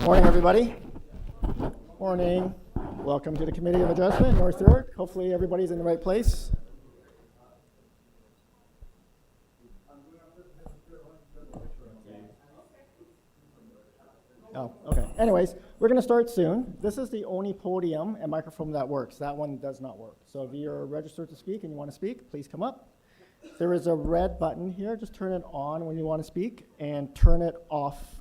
Morning, everybody. Morning. Welcome to the Committee of Adjustment, North York. Hopefully everybody's in the right place. Oh, okay. Anyways, we're going to start soon. This is the only podium and microphone that works. That one does not work. So if you're registered to speak and you want to speak, please come up. There is a red button here. Just turn it on when you want to speak and turn it off.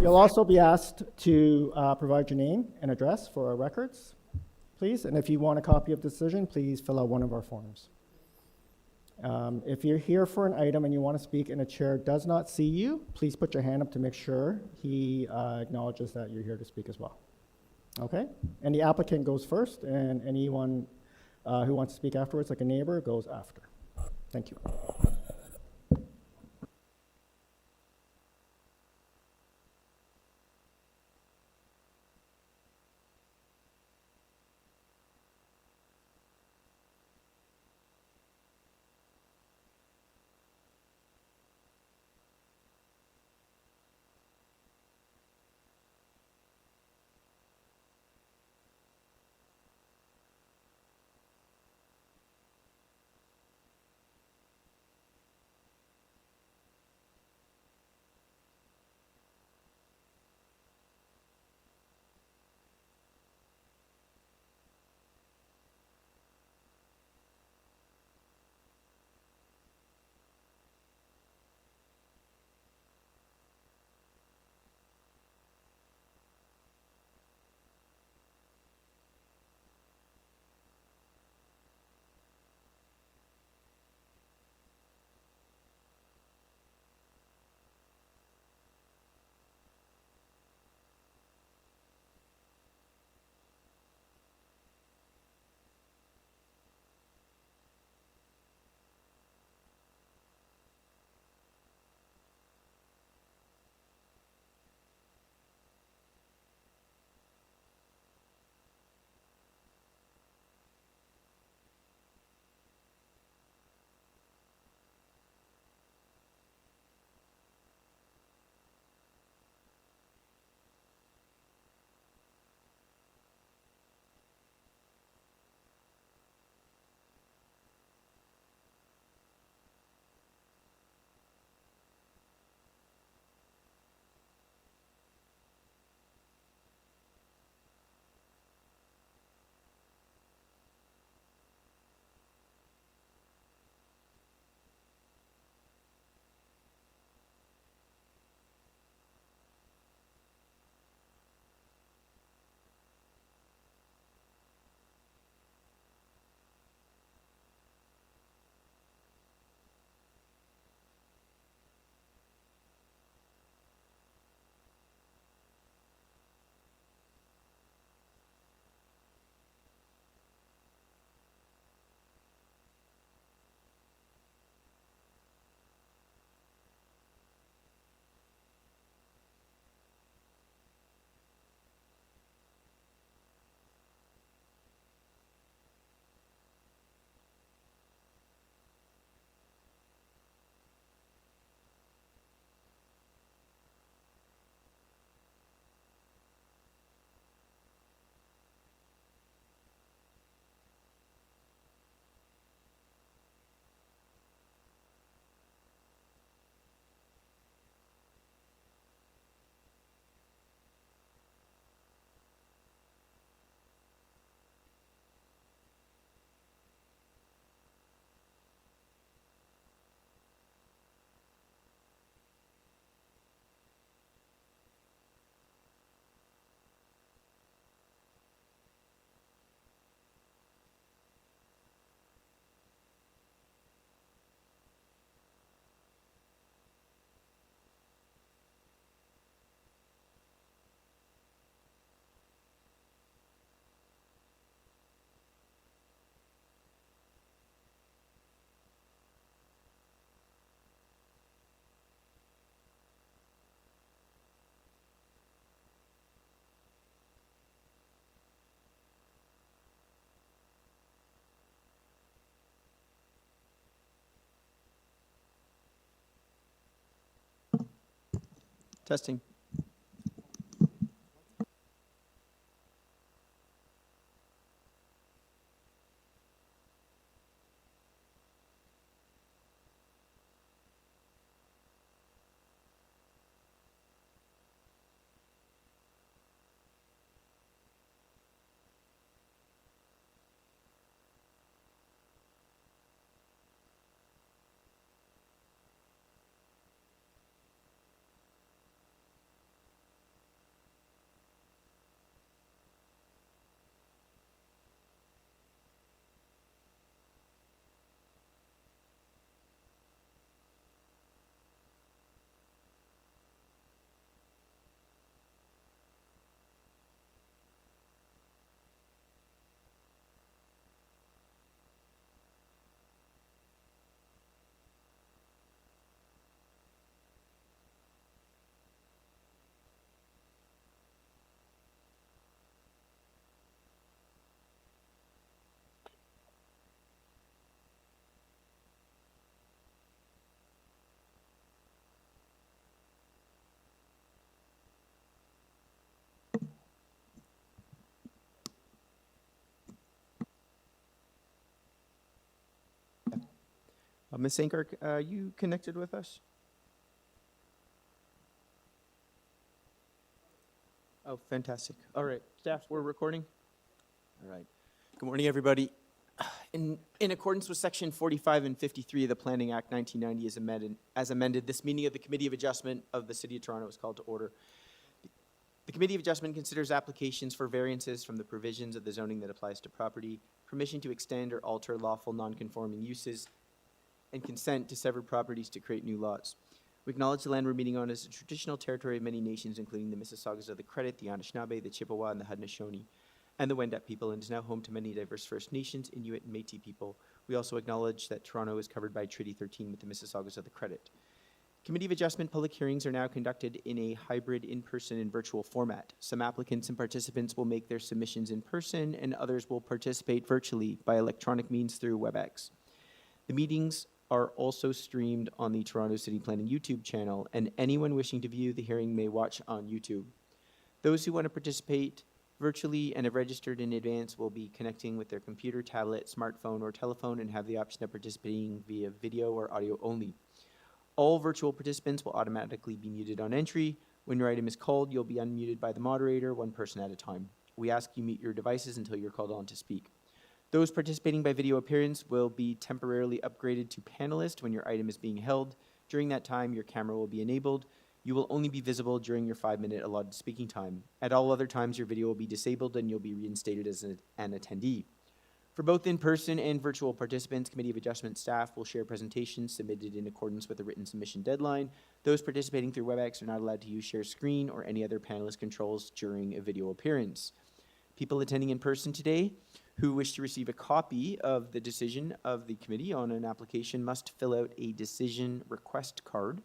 You'll also be asked to provide your name and address for our records, please. And if you want a copy of the decision, please fill out one of our forms. If you're here for an item and you want to speak and a chair does not see you, please put your hand up to make sure he acknowledges that you're here to speak as well. Okay? And the applicant goes first, and anyone who wants to speak afterwards, like a neighbor, goes after. Thank you. Testing. Ms. Sankirk, you connected with us? Oh, fantastic. All right, staff, we're recording? All right. Good morning, everybody. In accordance with Section 45 and 53 of the Planning Act 1990 as amended, this meeting of the Committee of Adjustment of the City of Toronto is called to order. The Committee of Adjustment considers applications for variances from the provisions of the zoning that applies to property, permission to extend or alter lawful non-conforming uses, and consent to sever properties to create new lots. We acknowledge the land we're meeting on is a traditional territory of many nations, including the Mississaugas of the Credit, the Anishinaabe, the Chippewa, and the Haudenosaunee, and the Wendat people, and is now home to many diverse First Nations, Inuit, and Métis people. We also acknowledge that Toronto is covered by Treaty 13 with the Mississaugas of the Credit. Committee of Adjustment public hearings are now conducted in a hybrid in-person and virtual format. Some applicants and participants will make their submissions in person, and others will participate virtually by electronic means through WebEx. The meetings are also streamed on the Toronto City Planning YouTube channel, and anyone wishing to view the hearing may watch on YouTube. Those who want to participate virtually and have registered in advance will be connecting with their computer, tablet, smartphone, or telephone and have the option of participating via video or audio only. All virtual participants will automatically be muted on entry. When your item is called, you'll be unmuted by the moderator, one person at a time. We ask you mute your devices until you're called on to speak. Those participating by video appearance will be temporarily upgraded to panelist when your item is being held. During that time, your camera will be enabled. You will only be visible during your 5-minute allotted speaking time. At all other times, your video will be disabled and you'll be reinstated as an attendee. For both in-person and virtual participants, Committee of Adjustment staff will share presentations submitted in accordance with the written submission deadline. Those participating through WebEx are not allowed to use share screen or any other panelist controls during a video appearance. People attending in person today who wish to receive a copy of the decision of the committee on an application must fill out a decision request card.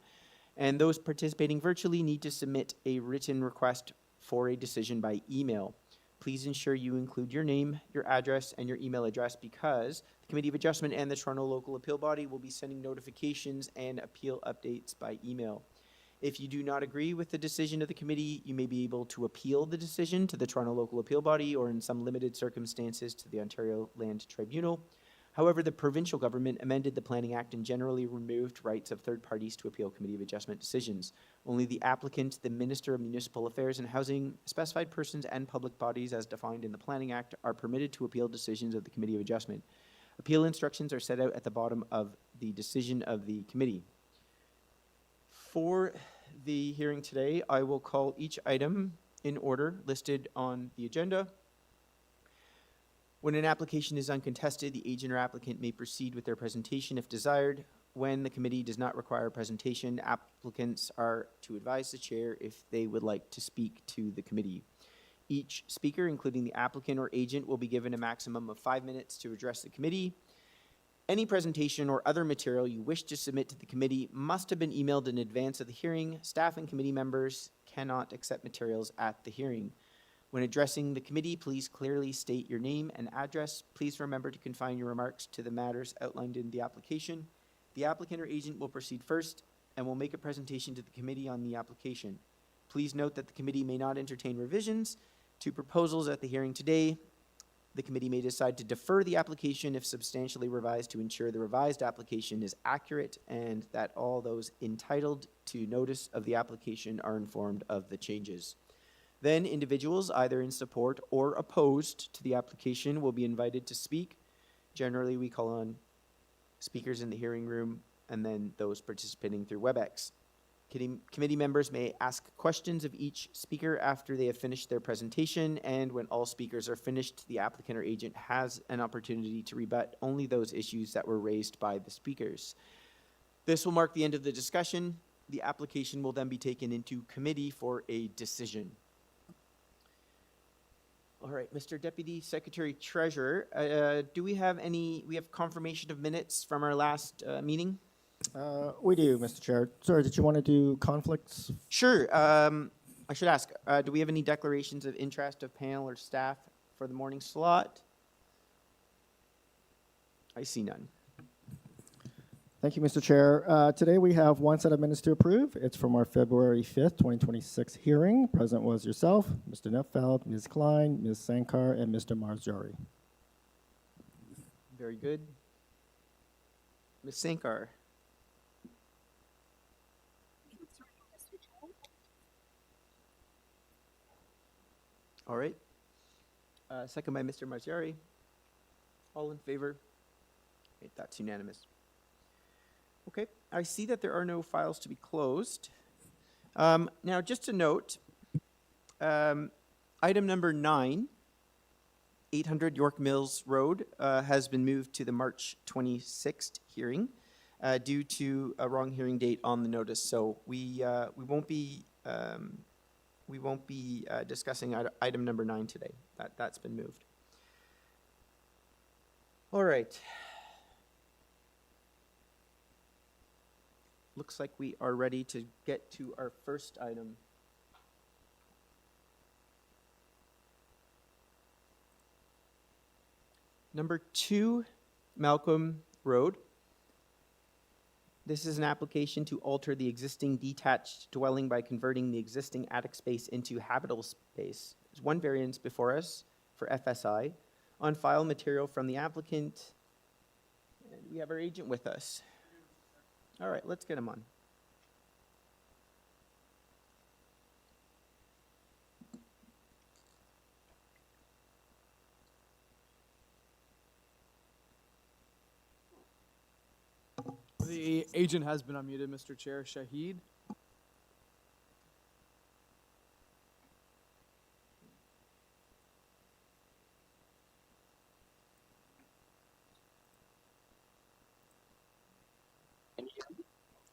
And those participating virtually need to submit a written request for a decision by email. Please ensure you include your name, your address, and your email address because the Committee of Adjustment and the Toronto Local Appeal Body will be sending notifications and appeal updates by email. If you do not agree with the decision of the committee, you may be able to appeal the decision to the Toronto Local Appeal Body or in some limited circumstances to the Ontario Land Tribunal. However, the provincial government amended the Planning Act and generally removed rights of third parties to appeal Committee of Adjustment decisions. Only the applicant, the Minister of Municipal Affairs and Housing, specified persons and public bodies as defined in the Planning Act are permitted to appeal decisions of the Committee of Adjustment. Appeal instructions are set out at the bottom of the decision of the committee. For the hearing today, I will call each item in order listed on the agenda. When an application is uncontested, the agent or applicant may proceed with their presentation if desired. When the committee does not require a presentation, applicants are to advise the chair if they would like to speak to the committee. Each speaker, including the applicant or agent, will be given a maximum of 5 minutes to address the committee. Any presentation or other material you wish to submit to the committee must have been emailed in advance of the hearing. Staff and committee members cannot accept materials at the hearing. When addressing the committee, please clearly state your name and address. Please remember to confine your remarks to the matters outlined in the application. The applicant or agent will proceed first and will make a presentation to the committee on the application. Please note that the committee may not entertain revisions to proposals at the hearing today. The committee may decide to defer the application if substantially revised to ensure the revised application is accurate and that all those entitled to notice of the application are informed of the changes. Then individuals either in support or opposed to the application will be invited to speak. Generally, we call on speakers in the hearing room and then those participating through WebEx. Committee members may ask questions of each speaker after they have finished their presentation, and when all speakers are finished, the applicant or agent has an opportunity to rebut only those issues that were raised by the speakers. This will mark the end of the discussion. The application will then be taken into committee for a decision. All right, Mr. Deputy Secretary Treasurer, do we have confirmation of minutes from our last meeting? We do, Mr. Chair. Sorry, did you want to do conflicts? Sure. I should ask, do we have any declarations of interest of panel or staff for the morning slot? I see none. Thank you, Mr. Chair. Today we have one set of minutes to approve. It's from our February 5th, 2026 hearing. Present was yourself, Mr. Neufeld, Ms. Klein, Ms. Sankar, and Mr. Marzari. Very good. Ms. Sankar. All right. Second by Mr. Marzari. All in favor? Okay, that's unanimous. Okay, I see that there are no files to be closed. Now, just a note, item number 9, 800 York Mills Road, has been moved to the March 26th hearing due to a wrong hearing date on the notice. So we won't be discussing item number 9 today. That's been moved. All right. Looks like we are ready to get to our first item. Number 2, Malcolm Road. This is an application to alter the existing detached dwelling by converting the existing attic space into habitable space. There's one variance before us for FSI. On file material from the applicant. And we have our agent with us. All right, let's get him on. The agent has been unmuted, Mr. Chair. Shahid?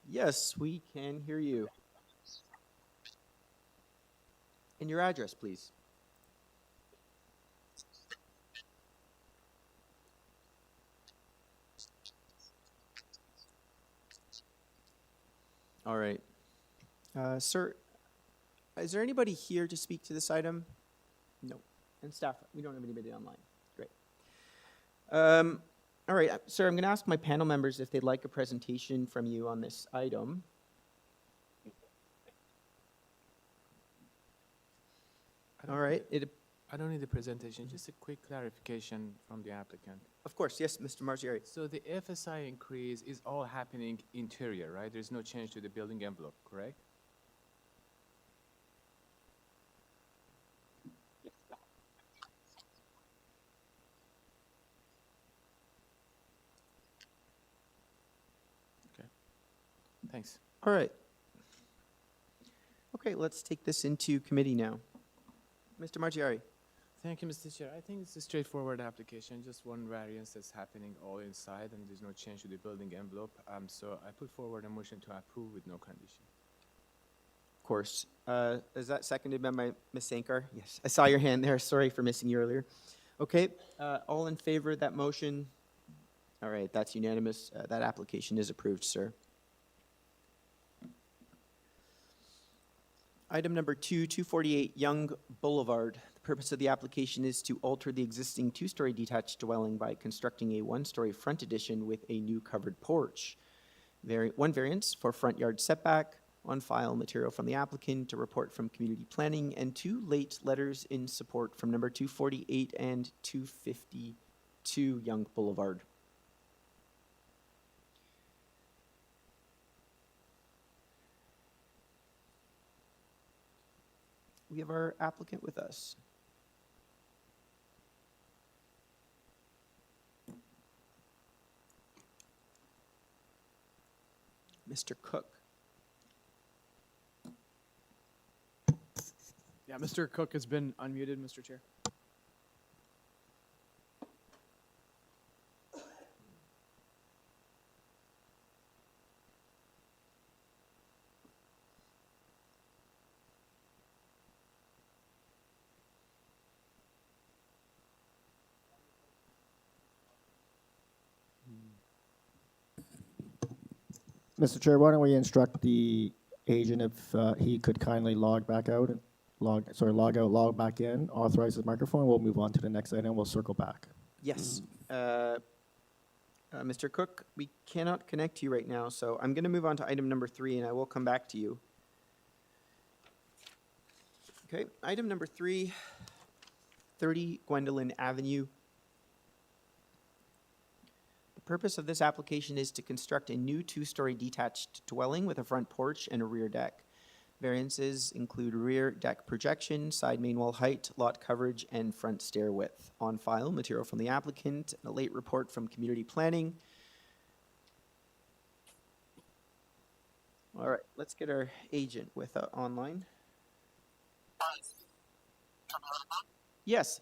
Yes, we can hear you. And your address, please. All right. Sir, is there anybody here to speak to this item? No. And staff, we don't have anybody online. Great. All right, sir, I'm going to ask my panel members if they'd like a presentation from you on this item. All right. I don't need a presentation, just a quick clarification from the applicant. Of course, yes, Mr. Marzieri. So the FSI increase is all happening interior, right? There's no change to the building envelope, correct? Okay, thanks. All right. Okay, let's take this into committee now. Mr. Marzieri. Thank you, Mr. Chair. I think it's a straightforward application, just one variance that's happening all inside, and there's no change to the building envelope. So I put forward a motion to approve with no condition. Of course. Is that seconded by Ms. Sankar? Yes. I saw your hand there. Sorry for missing you earlier. Okay. All in favor of that motion? All right. That's unanimous. That application is approved, sir. Item number 2, 248 Yonge Boulevard. The purpose of the application is to alter the existing two-story detached dwelling by constructing a one-story front addition with a new covered porch. One variance for front yard setback, On file, material from the applicant, a report from community planning, and 2 late letters in support from number 248 and 252 Yonge Boulevard. We have our applicant with us. Mr. Cook. Yeah, Mr. Cook has been unmuted, Mr. Chair. Mr. Chair, why don't we instruct the agent if he could kindly log back out and log out, log back in, authorize his microphone, we'll move on to the next item, we'll circle back. Yes. Mr. Cook, we cannot connect to you right now, so I'm going to move on to item number 3, and I will come back to you. Okay, item number 3, 30 Gwendolen Avenue. The purpose of this application is to construct a new 2-story detached dwelling with a front porch and a rear deck. Variances include rear deck projection, side main wall height, lot coverage, and front stair width. On file, material from the applicant, and a late report from community planning. All right, let's get our agent with online. Yes.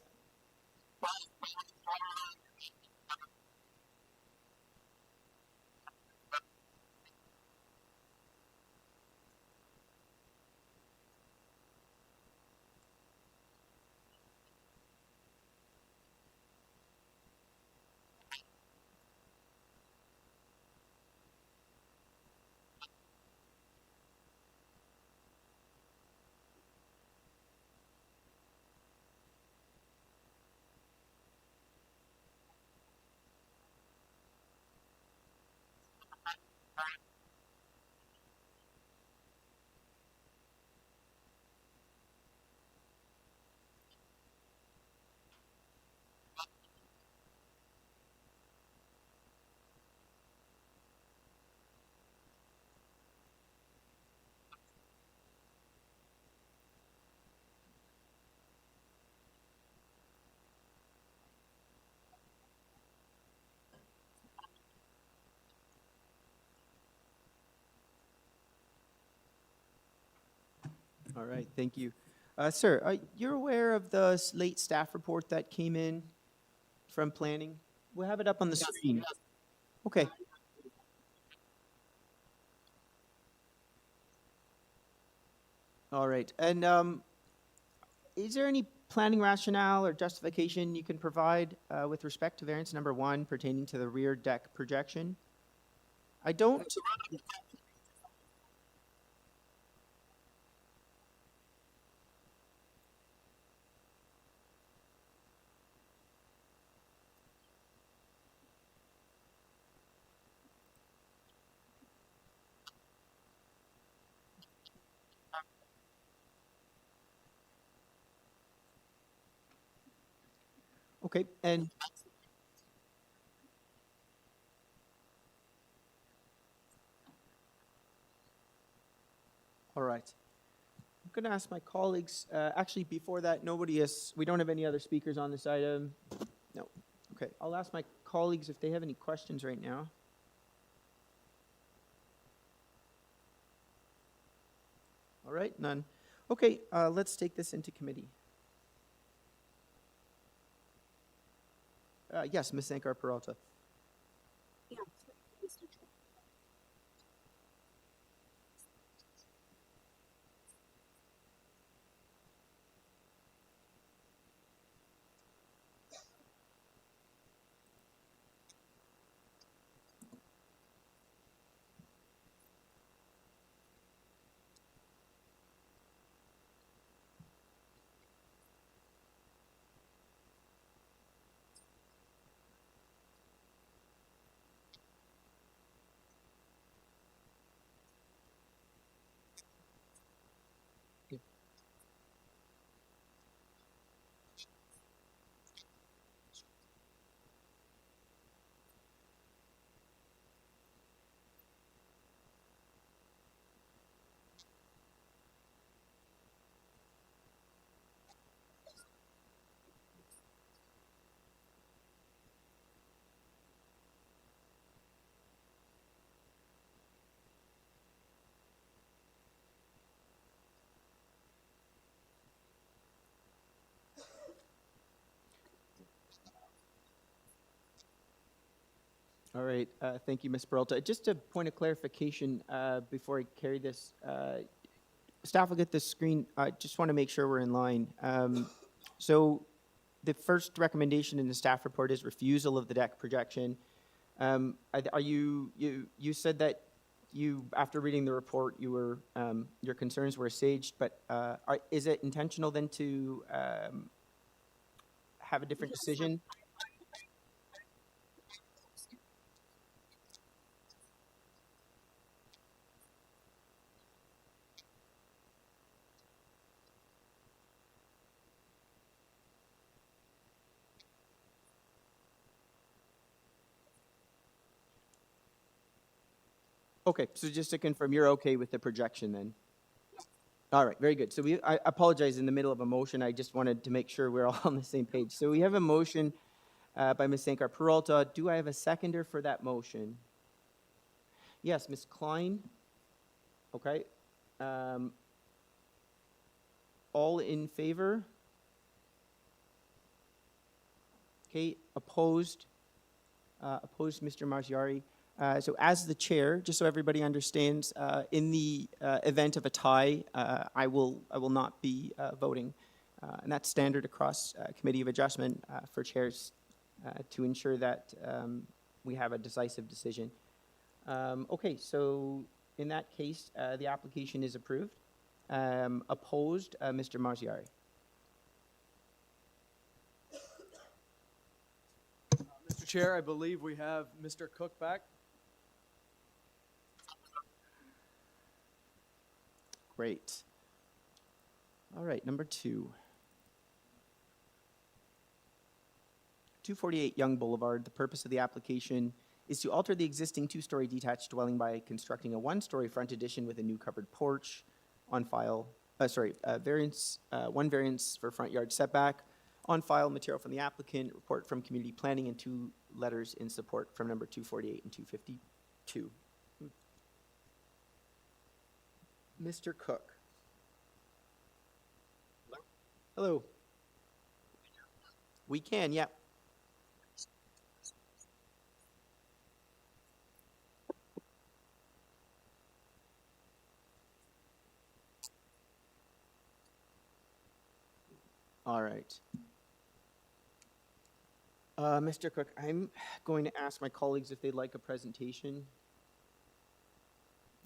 All right, thank you. Sir, you're aware of the late staff report that came in from planning? We'll have it up on the screen. Okay. All right, and is there any planning rationale or justification you can provide with respect to variance number 1 pertaining to the rear deck projection? I don't. Okay, and all right. I'm going to ask my colleagues, actually before that, we don't have any other speakers on this item. No. Okay, I'll ask my colleagues if they have any questions right now. All right, none. Okay, let's take this into committee. Yes, Ms. Sankar Peralta. All right, thank you, Ms. Peralta. Just a point of clarification before I carry this. Staff will get this screen. I just want to make sure we're in line. So the first recommendation in the staff report is refusal of the deck projection. Are you said that you, after reading the report, you were, your concerns were assuaged, but is it intentional then to have a different decision? Okay, so just to confirm, you're okay with the projection then? All right, very good. So I apologize in the middle of a motion. I just wanted to make sure we're all on the same page. So we have a motion by Ms. Sankar Peralta. Do I have a seconder for that motion? Yes, Ms. Klein. Okay. All in favor? Okay, opposed? Opposed, Mr. Marziari. So as the chair, just so everybody understands, in the event of a tie, I will not be voting. And that's standard across Committee of Adjustment for chairs to ensure that we have a decisive decision. Okay, so in that case, the application is approved. Opposed, Mr. Marziari. Mr. Chair, I believe we have Mr. Cook back. Great. All right, number 2. 248 Yonge Boulevard. The purpose of the application is to alter the existing 2-story detached dwelling by constructing a 1-story front addition with a new covered porch on file. One variance for front yard setback on file. Material from the applicant, report from community planning, and 2 letters in support from number 248 and 252. Mr. Cook. Hello. We can, yeah. All right. Mr. Cook, I'm going to ask my colleagues if they'd like a presentation.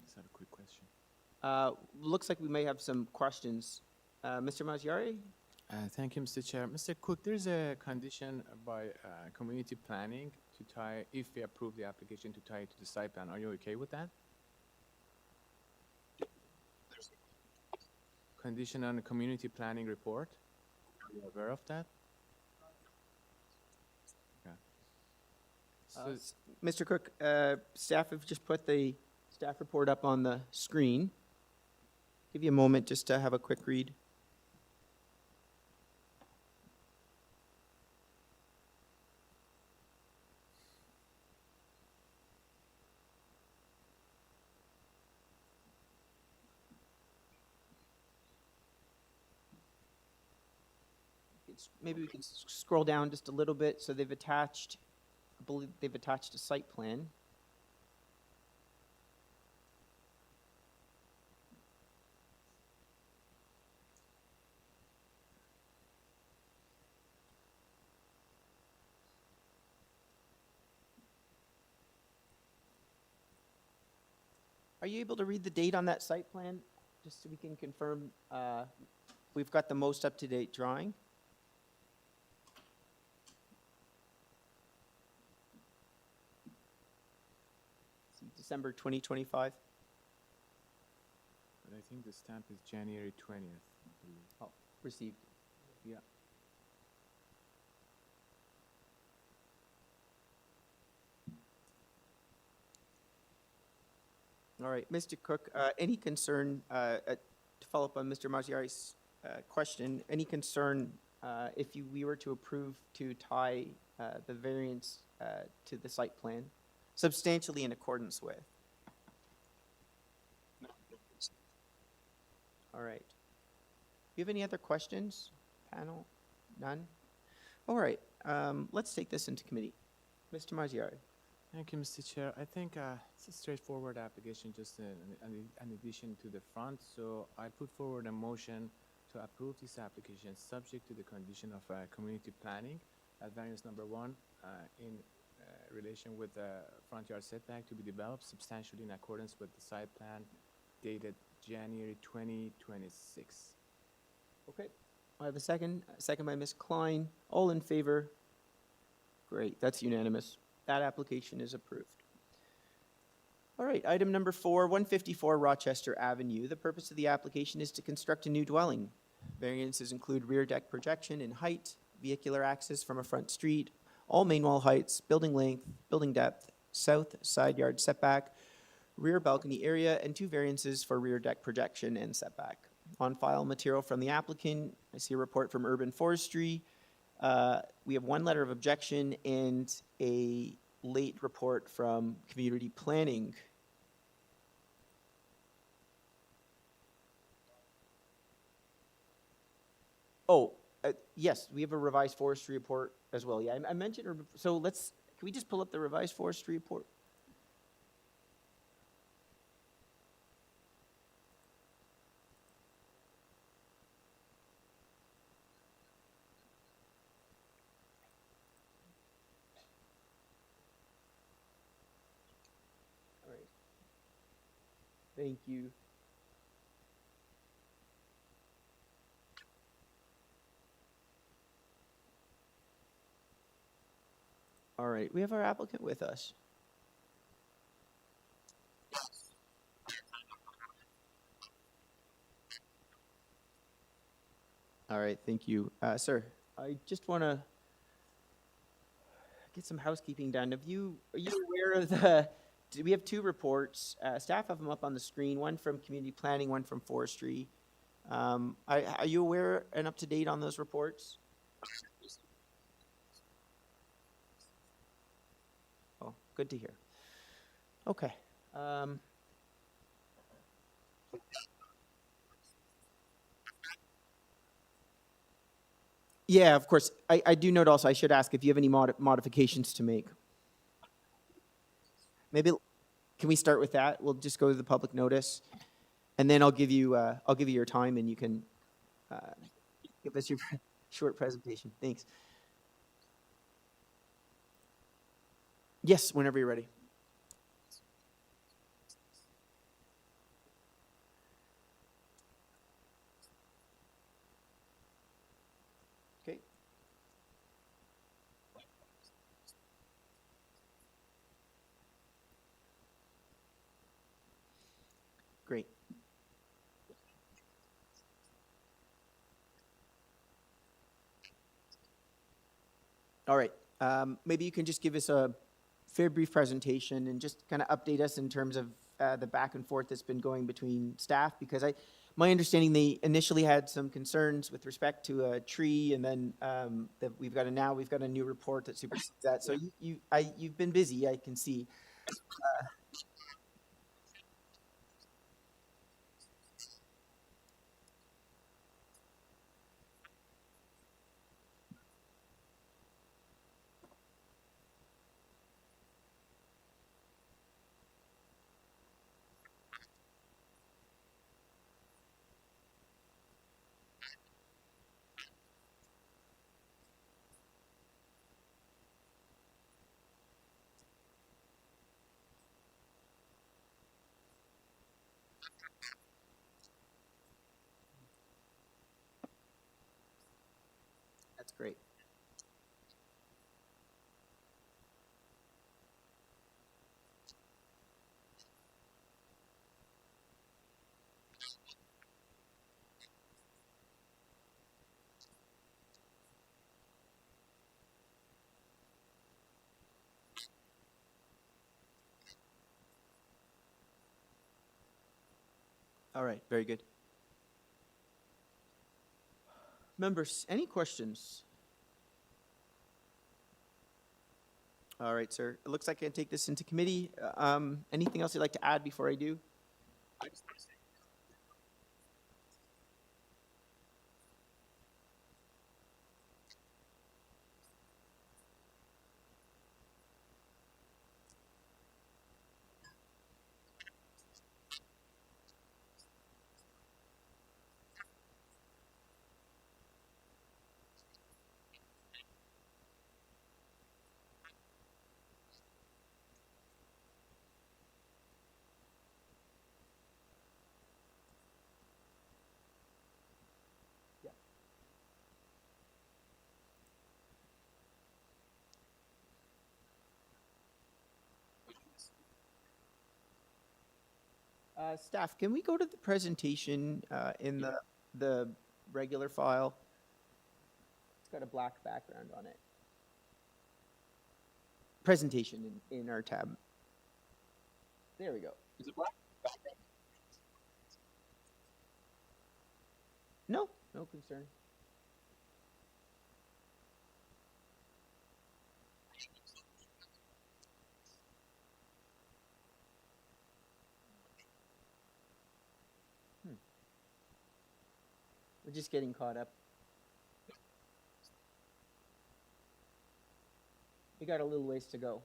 Just have a quick question. Looks like we may have some questions. Mr. Marziari? Thank you, Mr. Chair. Mr. Cook, there's a condition by community planning to tie, if we approve the application, to tie it to the site plan. Are you okay with that? Condition on a community planning report. Are you aware of that? Okay. So, Mr. Cook, staff have just put the staff report up on the screen. Give you a moment just to have a quick read. Maybe we can scroll down just a little bit. So they've attached, I believe they've attached a site plan. Are you able to read the date on that site plan, just so we can confirm we've got the most up-to-date drawing? December 2025. but I think the stamp is January 20th. Oh, received. Yeah. All right, Mr. Cook, any concern, to follow up on Mr. Marziari's question, any concern if we were to approve to tie the variance to the site plan, substantially in accordance with? All right. Do you have any other questions, panel? None? All right, let's take this into committee. Mr. Marziari. Thank you, Mr. Chair. I think it's a straightforward application, just an addition to the front. So I put forward a motion to approve this application subject to the condition of community planning at variance number 1 in relation with the front yard setback to be developed substantially in accordance with the site plan dated January 2026. Okay. I have a second. Second by Ms. Klein. All in favor? Great, that's unanimous. That application is approved. All right, item number 4, 154 Rochester Avenue. The purpose of the application is to construct a new dwelling. Variances include rear deck projection in height, vehicular access from a front street, all main wall heights, building length, building depth, south side yard setback, rear balcony area, and 2 variances for rear deck projection and setback. On file material from the applicant, I see a report from Urban Forestry. We have 1 letter of objection and a late report from Community Planning. Oh, yes, we have a revised forestry report as well. Yeah, I mentioned, so can we just pull up the revised forestry report? All right. Thank you. All right, we have our applicant with us. All right, thank you. Sir, I just want to get some housekeeping done. Are you aware of we have 2 reports. Staff have them up on the screen, one from Community Planning, one from Forestry. Are you aware and up to date on those reports? Oh, good to hear. Okay. Yeah, of course. I do note also, I should ask if you have any modifications to make. Maybe, can we start with that? We'll just go to the public notice, and then I'll give you your time, and you can give us your short presentation. Thanks. Yes, whenever you're ready. Okay. Great. All right. Maybe you can just give us a very brief presentation and just kind of update us in terms of the back and forth that's been going between staff, because my understanding they initially had some concerns with respect to a tree, and then that we've got a new report that supersedes that. So you've been busy, I can see. That's great. All right, very good. Members, any questions? All right, sir. It looks like I can take this into committee. Anything else you'd like to add before I do? Staff, can we go to the presentation in the regular file? It's got a black background on it. Presentation in our tab. There we go. Is it black? No, no concern. We're just getting caught up. We got a little ways to go.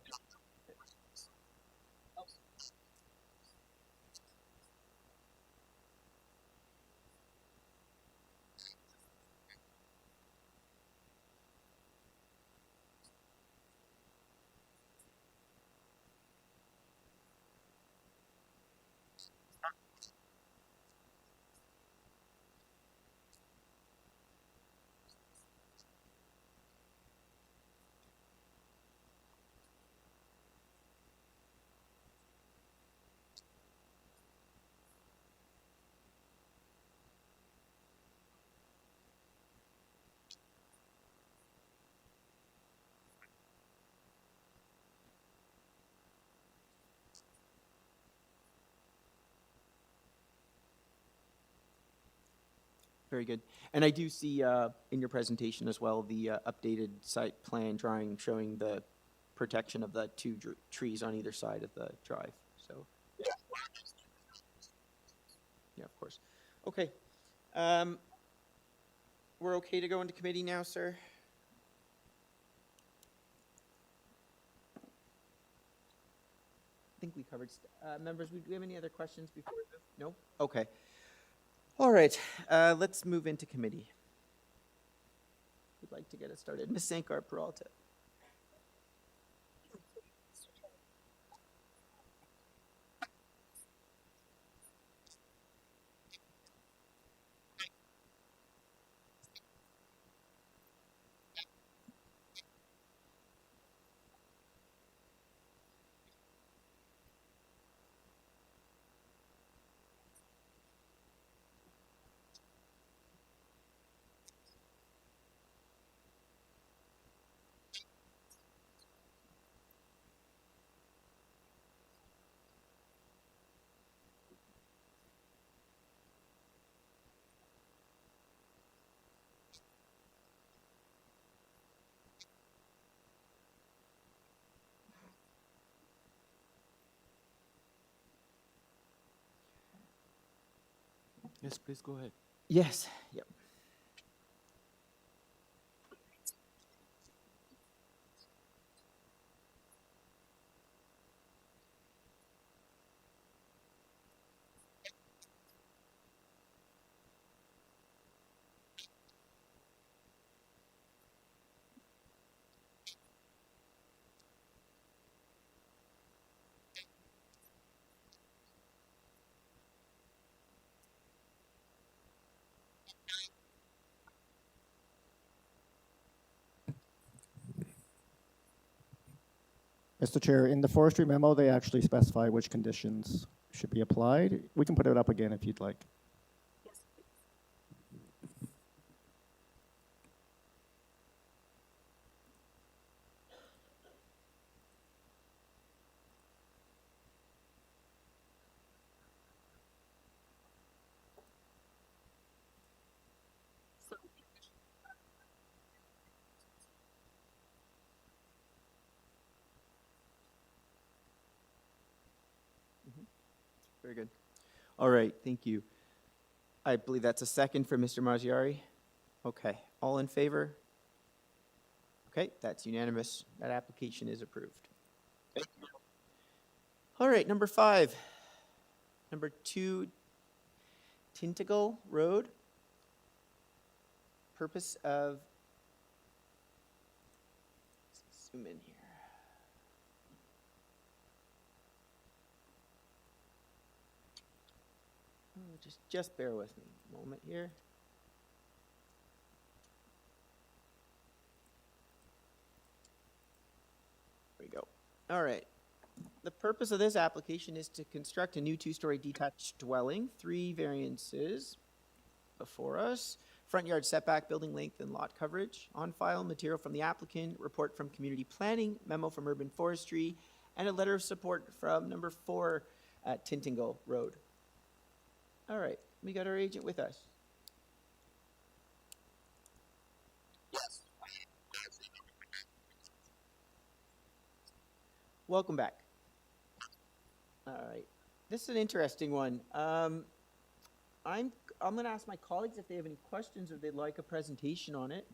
Very good. And I do see in your presentation as well the updated site plan drawing showing the protection of the two trees on either side of the drive. So, yeah, of course. Okay. We're okay to go into committee now, sir? I think we covered. Members, do we have any other questions before we move? No? Okay. All right, let's move into committee. Who'd like to get us started? Ms. Sankar Peralta. Yes, please go ahead. Yes, yep. Mr. Chair, in the forestry memo, they actually specify which conditions should be applied. We can put it up again if you'd like. Very good. All right, thank you. I believe that's a second for Mr. Mazziari. Okay, all in favor? Okay, that's unanimous. That application is approved. All right, number 5. Number 2, Tintagel Road. Purpose of, let's zoom in here. Oh, just bear with me a moment here. There we go. All right. the purpose of this application is to construct a new two-story detached dwelling, 3 variances before us. Front yard setback, building length, and lot coverage. On file, material from the applicant, report from community planning, memo from urban forestry, and a letter of support from number 4 at Tintagel Road. All right, we got our agent with us. Welcome back. All right, this is an interesting one. I'm going to ask my colleagues if they have any questions or they'd like a presentation on it.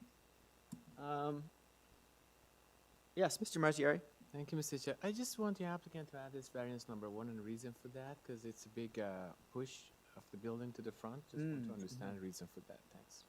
Yes, Mr. Marziari. Thank you, Mr. Chair. I just want the applicant to add this variance number 1 and the reason for that, because it's a big push of the building to the front. Just want to understand the reason for that. Thanks.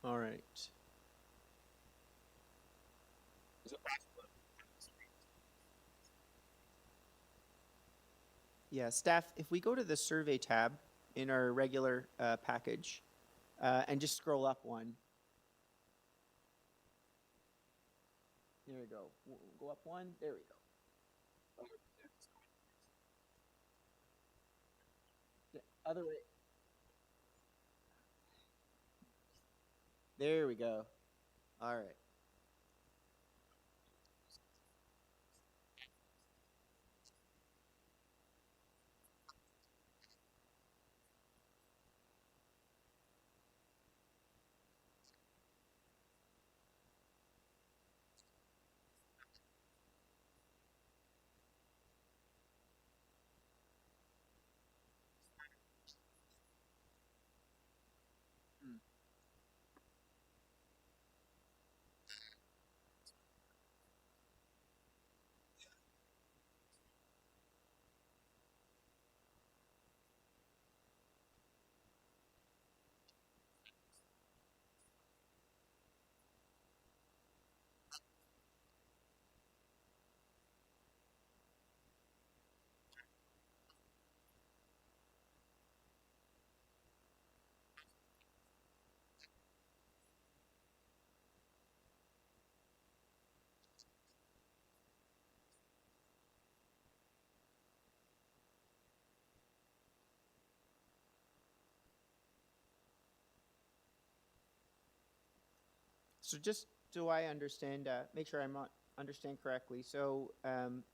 All right. Yeah, staff, if we go to the survey tab in our regular package and just scroll up one. There we go. Go up one. There we go. The other way. There we go. All right. So just so I understand, make sure I'm understand correctly. So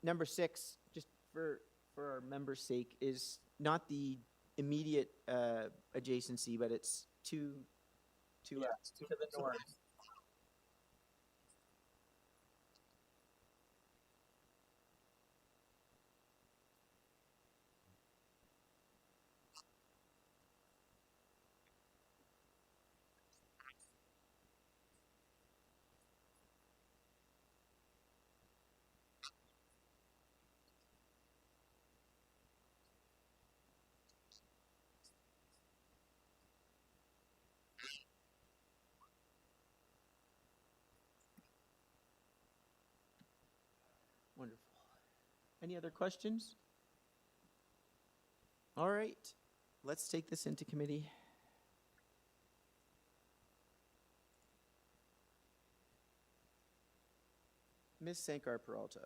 number 6, just for our members' sake, is not the immediate adjacency, but it's to the north. Wonderful. Any other questions? All right, let's take this into committee. Ms. Sankar Peralta.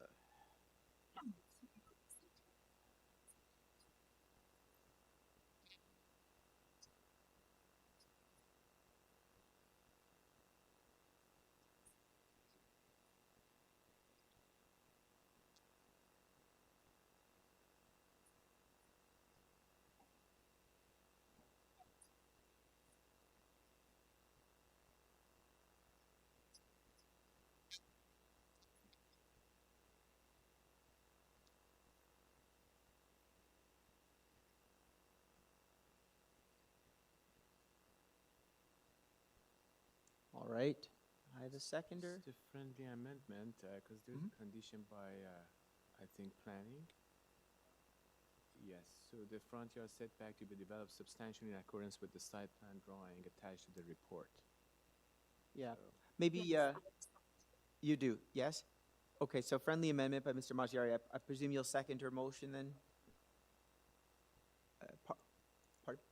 All right. I have a seconder. Just a friendly amendment, because there's a condition by, I think, planning. Yes, so the front yard setback to be developed substantially in accordance with the site plan drawing attached to the report. Yeah. So- Maybe you do, yes? Okay, so friendly amendment by Mr. Maggiari. I presume you'll second her motion then? Pardon?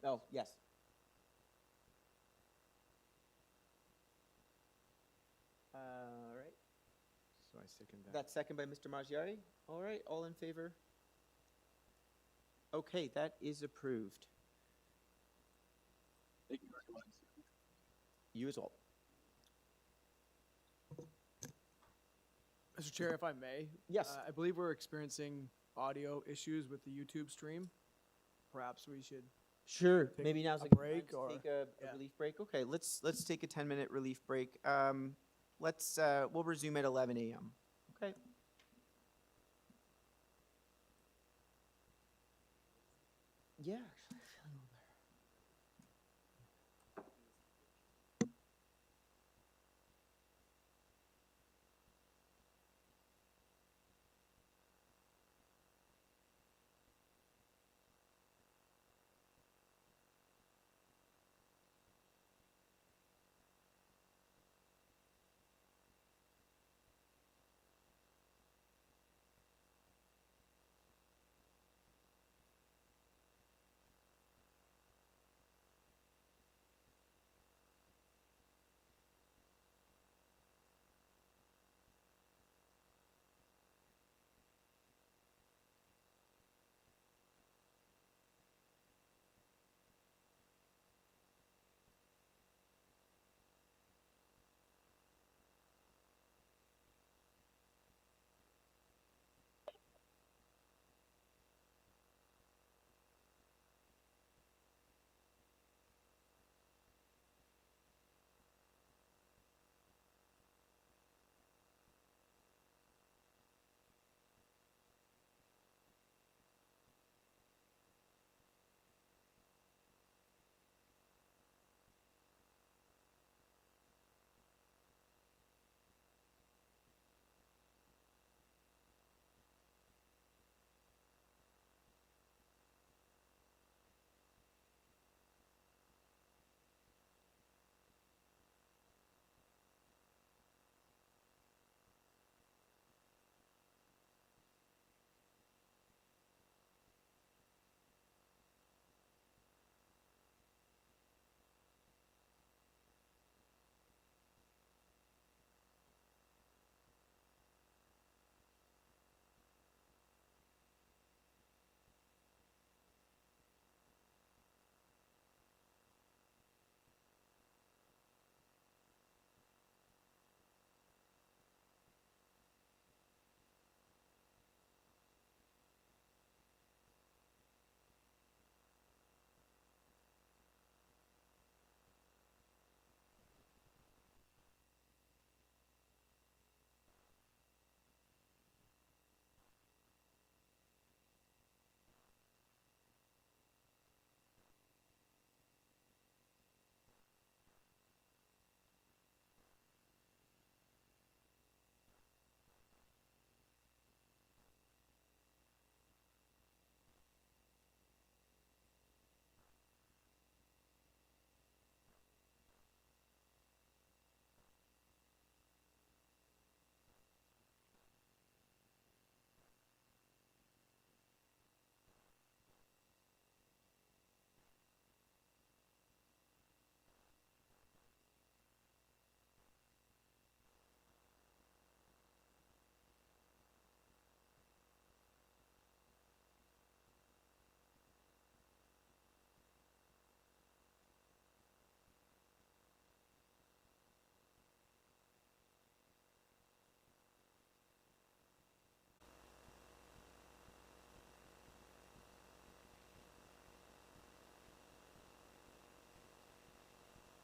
Oh, yes. All right. So I second that. That's second by Mr. Maggiari. All right, all in favor? Okay, that is approved. Thank you very much. You as well. Mr. Chair, if I may. Yes. I believe we're experiencing audio issues with the YouTube stream. Perhaps we should. Sure, Take maybe now's a a good break time or- to take a yeah. relief break. Okay, let's take a 10-minute relief break. We'll resume at 11 a.m. Okay. Yeah, actually, I'm feeling a little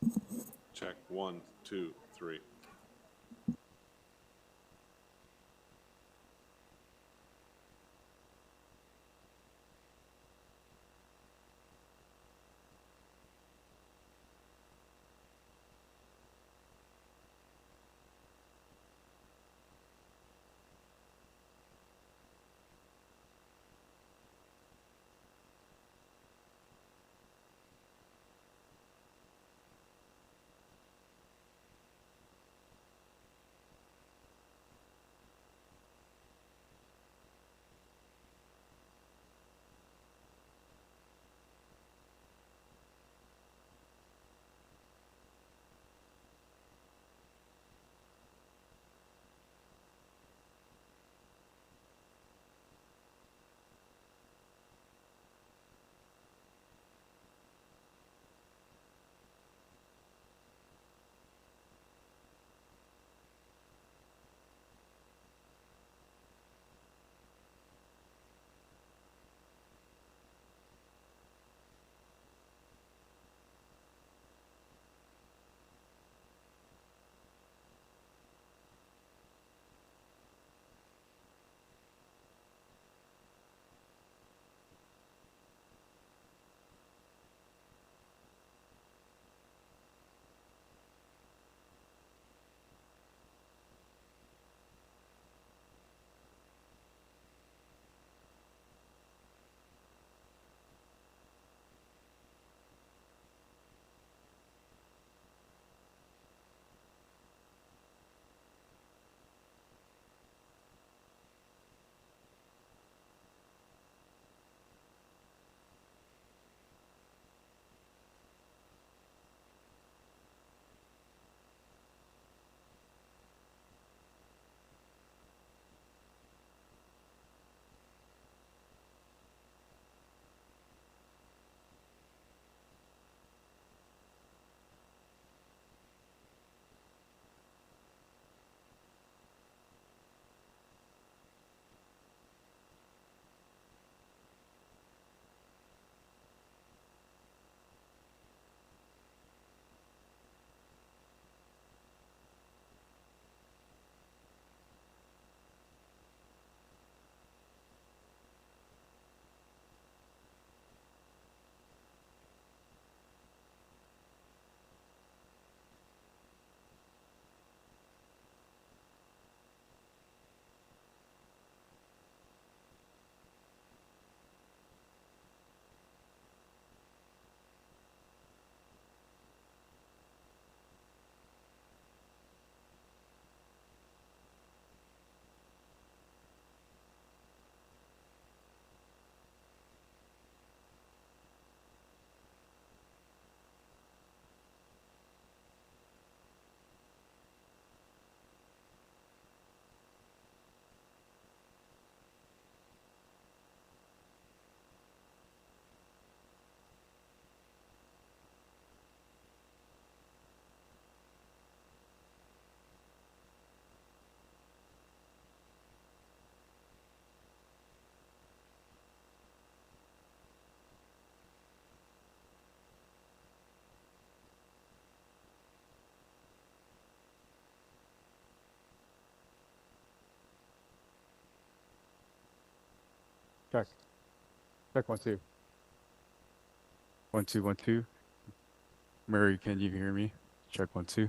better. Check, 1, 2, 3. Check. Check 1 2. 1 2 1 2. Murray, can you hear me? Check 1 2.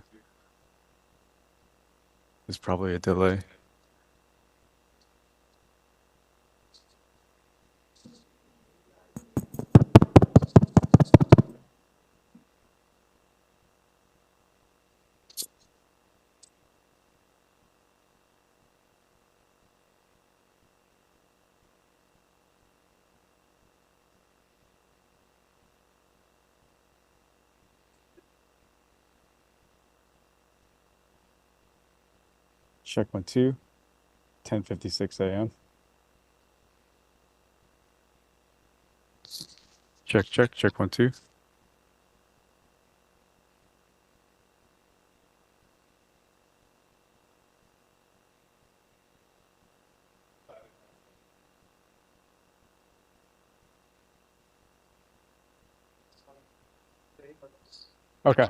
There's probably a delay. Check 1 2. 10:56 a.m. Check check check 1 2. Okay.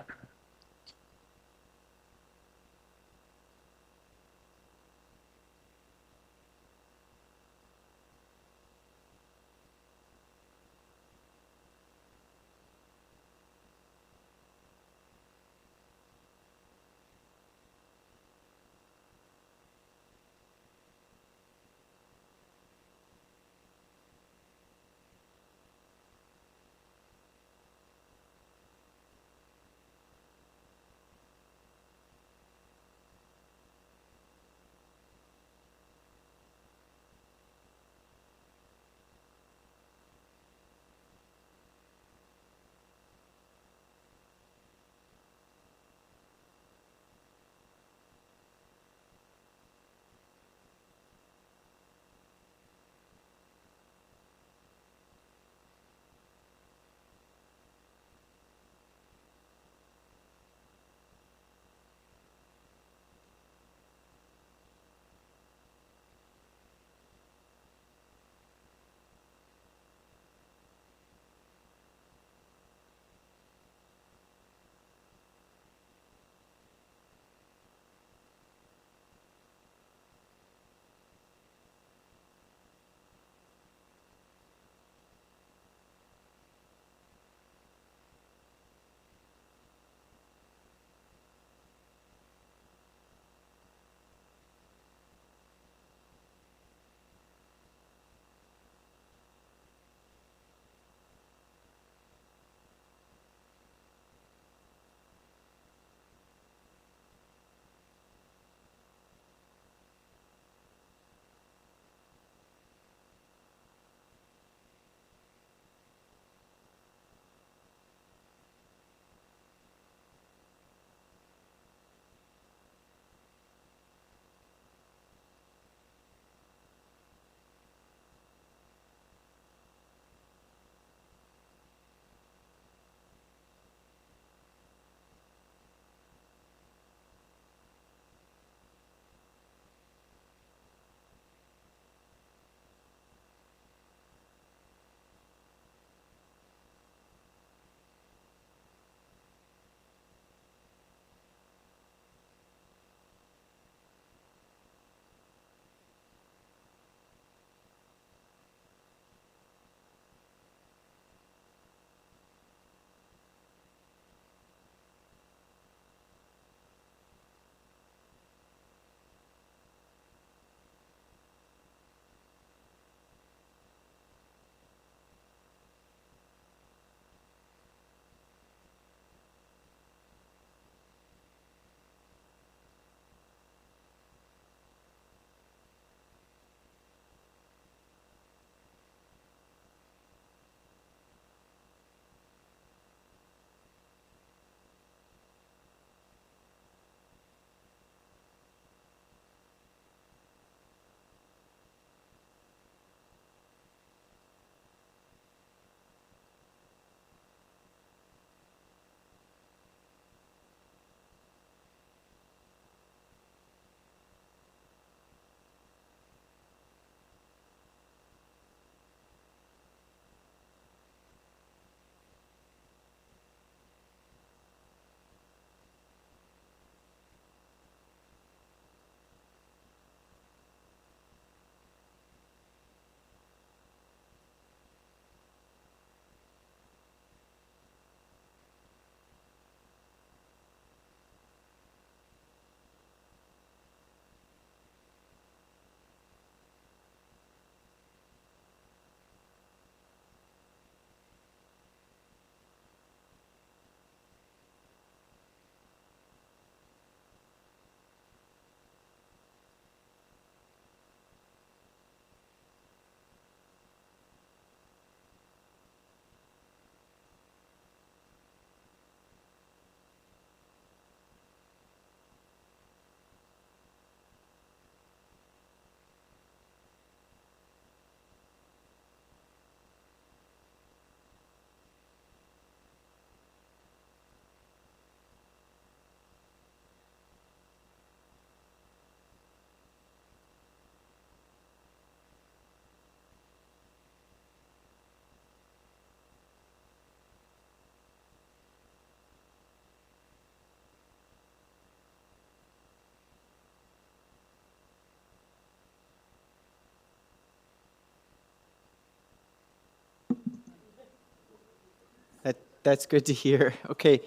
That's good to hear. Okay.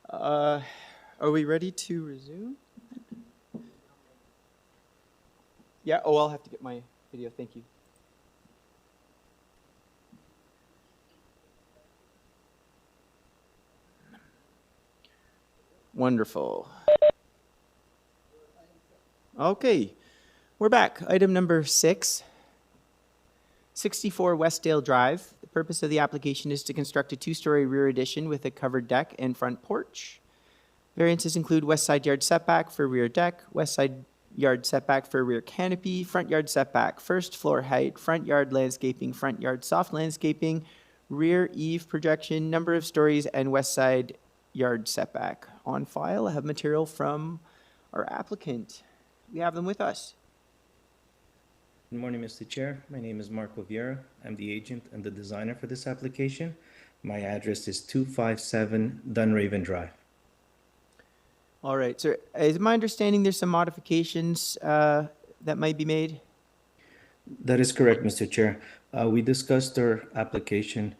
Are we ready to resume? Yeah, oh, I'll have to get my video. Thank you. Wonderful. Okay, we're back. Item number 6, 64 Westdale Drive. The purpose of the application is to construct a 2-story rear addition with a covered deck and front porch. Variances include west side yard setback for rear deck, west side yard setback for rear canopy, front yard setback, first floor height, front yard landscaping, front yard soft landscaping, rear eave projection, number of stories, and west side yard setback. On file, I have material from our applicant. We have them with us. Good morning, Mr. Chair. My name is Marco Vieira. I'm the agent and the designer for this application. My address is 257 Dunraven Drive. All right, so is my understanding there's some modifications that might be made? That is correct, Mr. Chair. We discussed our application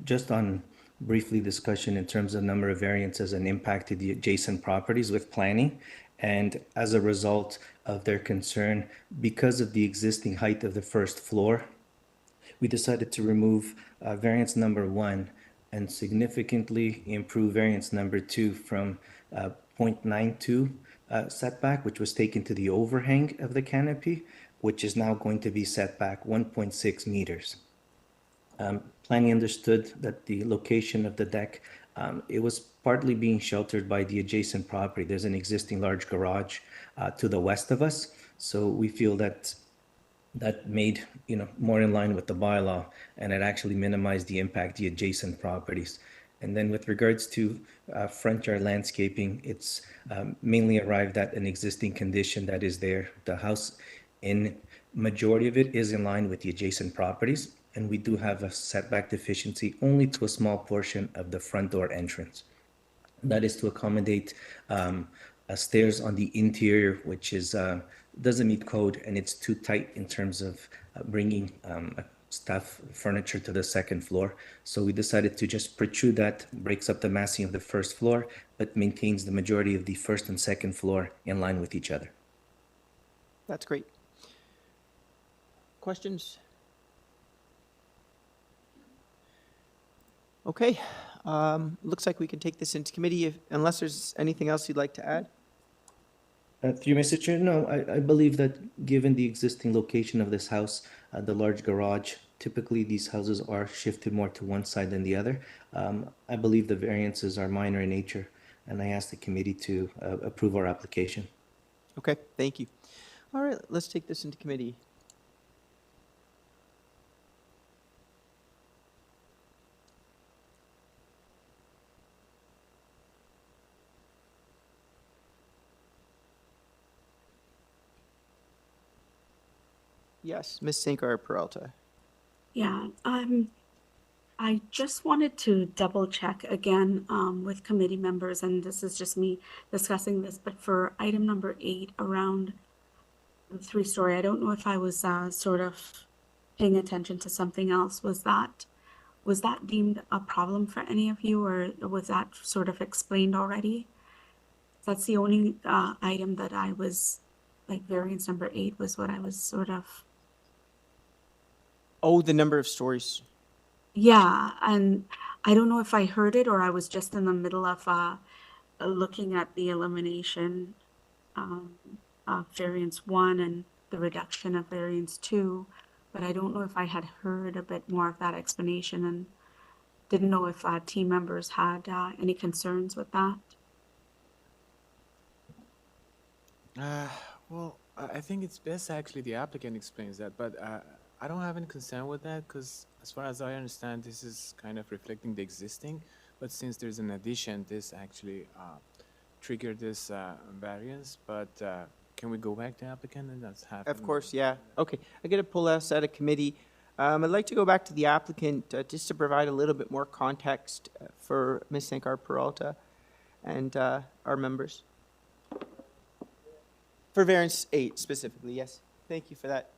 just on briefly discussion in terms of number of variances and impact to the adjacent properties with planning. And as a result of their concern, because of the existing height of the first floor, we decided to remove variance number 1 and significantly improve variance number 2 from 0.92 setback, which was taken to the overhang of the canopy, which is now going to be set back 1.6 meters. Planning understood that the location of the deck, it was partly being sheltered by the adjacent property. There's an existing large garage to the west of us. So we feel that made, more in line with the bylaw, and it actually minimized the impact the adjacent properties. And then with regards to front yard landscaping, it's mainly arrived at an existing condition that is there. The house, in majority of it, is in line with the adjacent properties. And we do have a setback deficiency only to a small portion of the front door entrance. That is to accommodate stairs on the interior, which is doesn't meet code, and it's too tight in terms of bringing staff furniture to the second floor. So we decided to just protrude that, breaks up the massing of the first floor, but maintains the majority of the first and second floor in line with each other. That's great. Questions? Okay, looks like we can take this into committee unless there's anything else you'd like to add. Through Mr. Chair, no, I believe that given the existing location of this house, the large garage, typically these houses are shifted more to one side than the other. I believe the variances are minor in nature, and I ask the committee to approve our application. Okay, thank you. All right, let's take this into committee. Yes, Ms. Sankar Peralta. Yeah, I just wanted to double check again with committee members, and this is just me discussing this, but for item number 8 around the 3-story, I don't know if I was sort of paying attention to something else. Was that deemed a problem for any of you, or was that sort of explained already? That's the only item that I was, like, variance number 8 was what I was sort of. Oh, the number of stories. Yeah, and I don't know if I heard it or I was just in the middle of looking at the elimination of variance 1 and the reduction of variance 2, but I don't know if I had heard a bit more of that explanation and didn't know if team members had any concerns with that. Well, I think it's best actually the applicant explains that, but I don't have any concern with that because as far as I understand, this is kind of reflecting the existing, but since there's an addition, this actually triggered this variance, but can we go back to applicant and that's happening? Of course, yeah. Okay, I'm going to pull us out of committee. I'd like to go back to the applicant just to provide a little bit more context for Ms. Sankar Peralta and our members. For variance 8 specifically, yes. Thank you for that.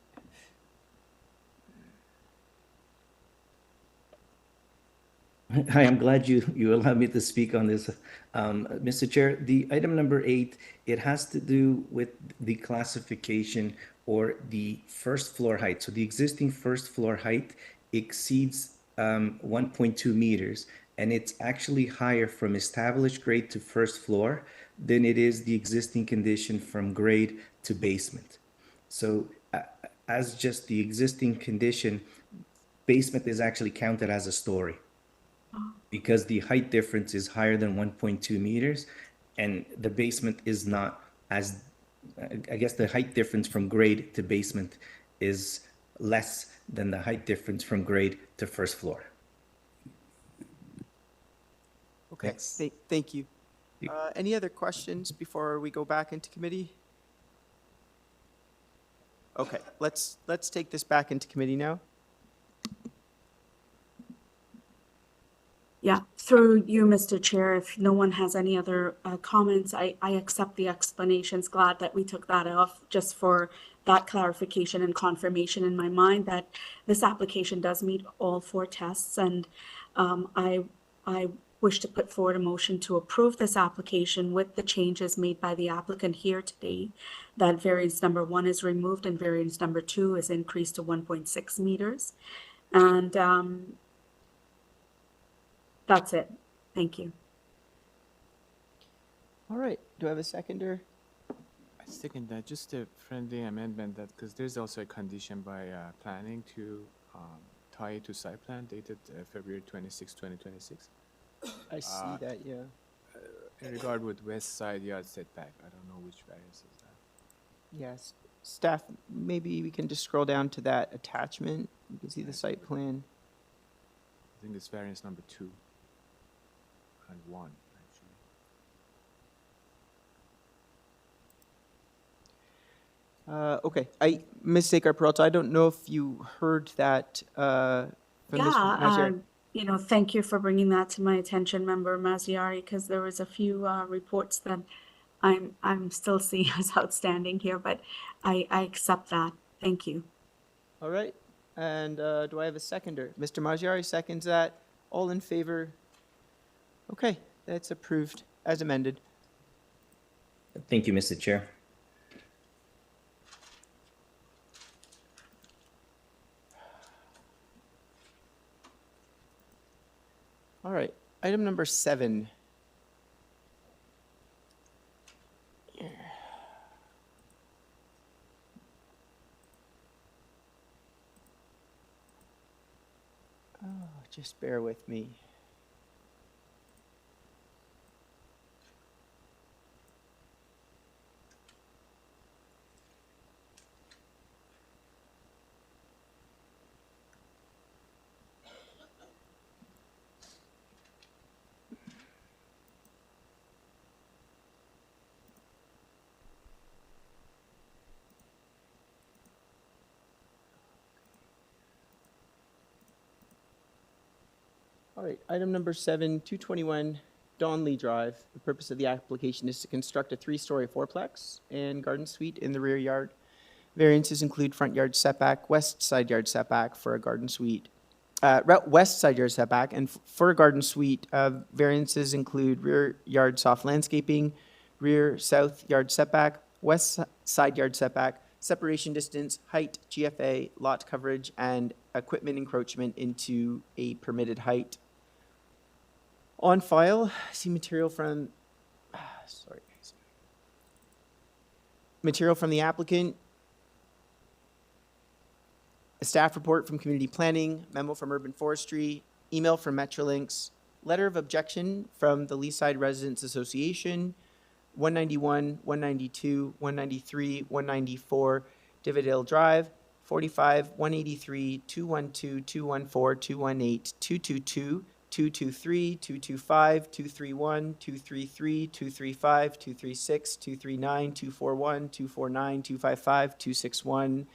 Hi, I'm glad you allowed me to speak on this. Mr. Chair, the item number 8, it has to do with the classification or the first floor height. So the existing first floor height exceeds 1.2 meters, and it's actually higher from established grade to first floor than it is the existing condition from grade to basement. So as just the existing condition, basement is actually counted as a story because the height difference is higher than 1.2 meters, and the basement is not as, I guess the height difference from grade to basement is less than the height difference from grade to first floor. Okay, Thanks. thank you. Any other questions before we go back into committee? Okay, let's take this back into committee now. Yeah, through you, Mr. Chair, if no one has any other comments, I accept the explanations. Glad that we took that off just for that clarification and confirmation in my mind that this application does meet all 4 tests. And I wish to put forward a motion to approve this application with the changes made by the applicant here today, that variance number 1 is removed and variance number 2 is increased to 1.6 meters. And that's it. Thank you. All right, do I have a seconder? I second that, just a friendly amendment that, because there's also a condition by planning to tie it to site plan dated February 26, 2026. I see that, yeah. In regard with west side yard setback, I don't know which variance is that. Yes, staff, maybe we can just scroll down to that attachment. You can see the site plan. I think it's variance number 2 and 1, actually. Okay, Ms. Sekar-Peralta, I don't know if you heard that from Mr. Maziari. You know, thank you for bringing that to my attention, Member Mazziari, because there was a few reports that I'm still seeing as outstanding here, but I accept that. Thank you. All right, and do I have a seconder? Mr. Maziari seconds that. All in favor? Okay, that's approved as amended. Thank you, Mr. Chair. All right, item number 7. Oh, just bear with me. All right, item number 7, 221 Donley Drive. The purpose of the application is to construct a 3-story fourplex and garden suite in the rear yard. Variances include front yard setback, west side yard setback for a garden suite, west side yard setback, and for a garden suite, variances include rear yard soft landscaping, rear south yard setback, west side yard setback, separation distance, height, GFA, lot coverage, and equipment encroachment into a permitted height. On file, see material from, material from the applicant, a staff report from community planning, memo from urban forestry, email from Metrolinx, letter of objection from the Leaside Residents Association, 191, 192, 193, 194, Tintagel Drive, 45, 183, 212, 214, 218, 222, 223, 225, 231, 233, 235, 236, 239, 241, 249, 255, 261,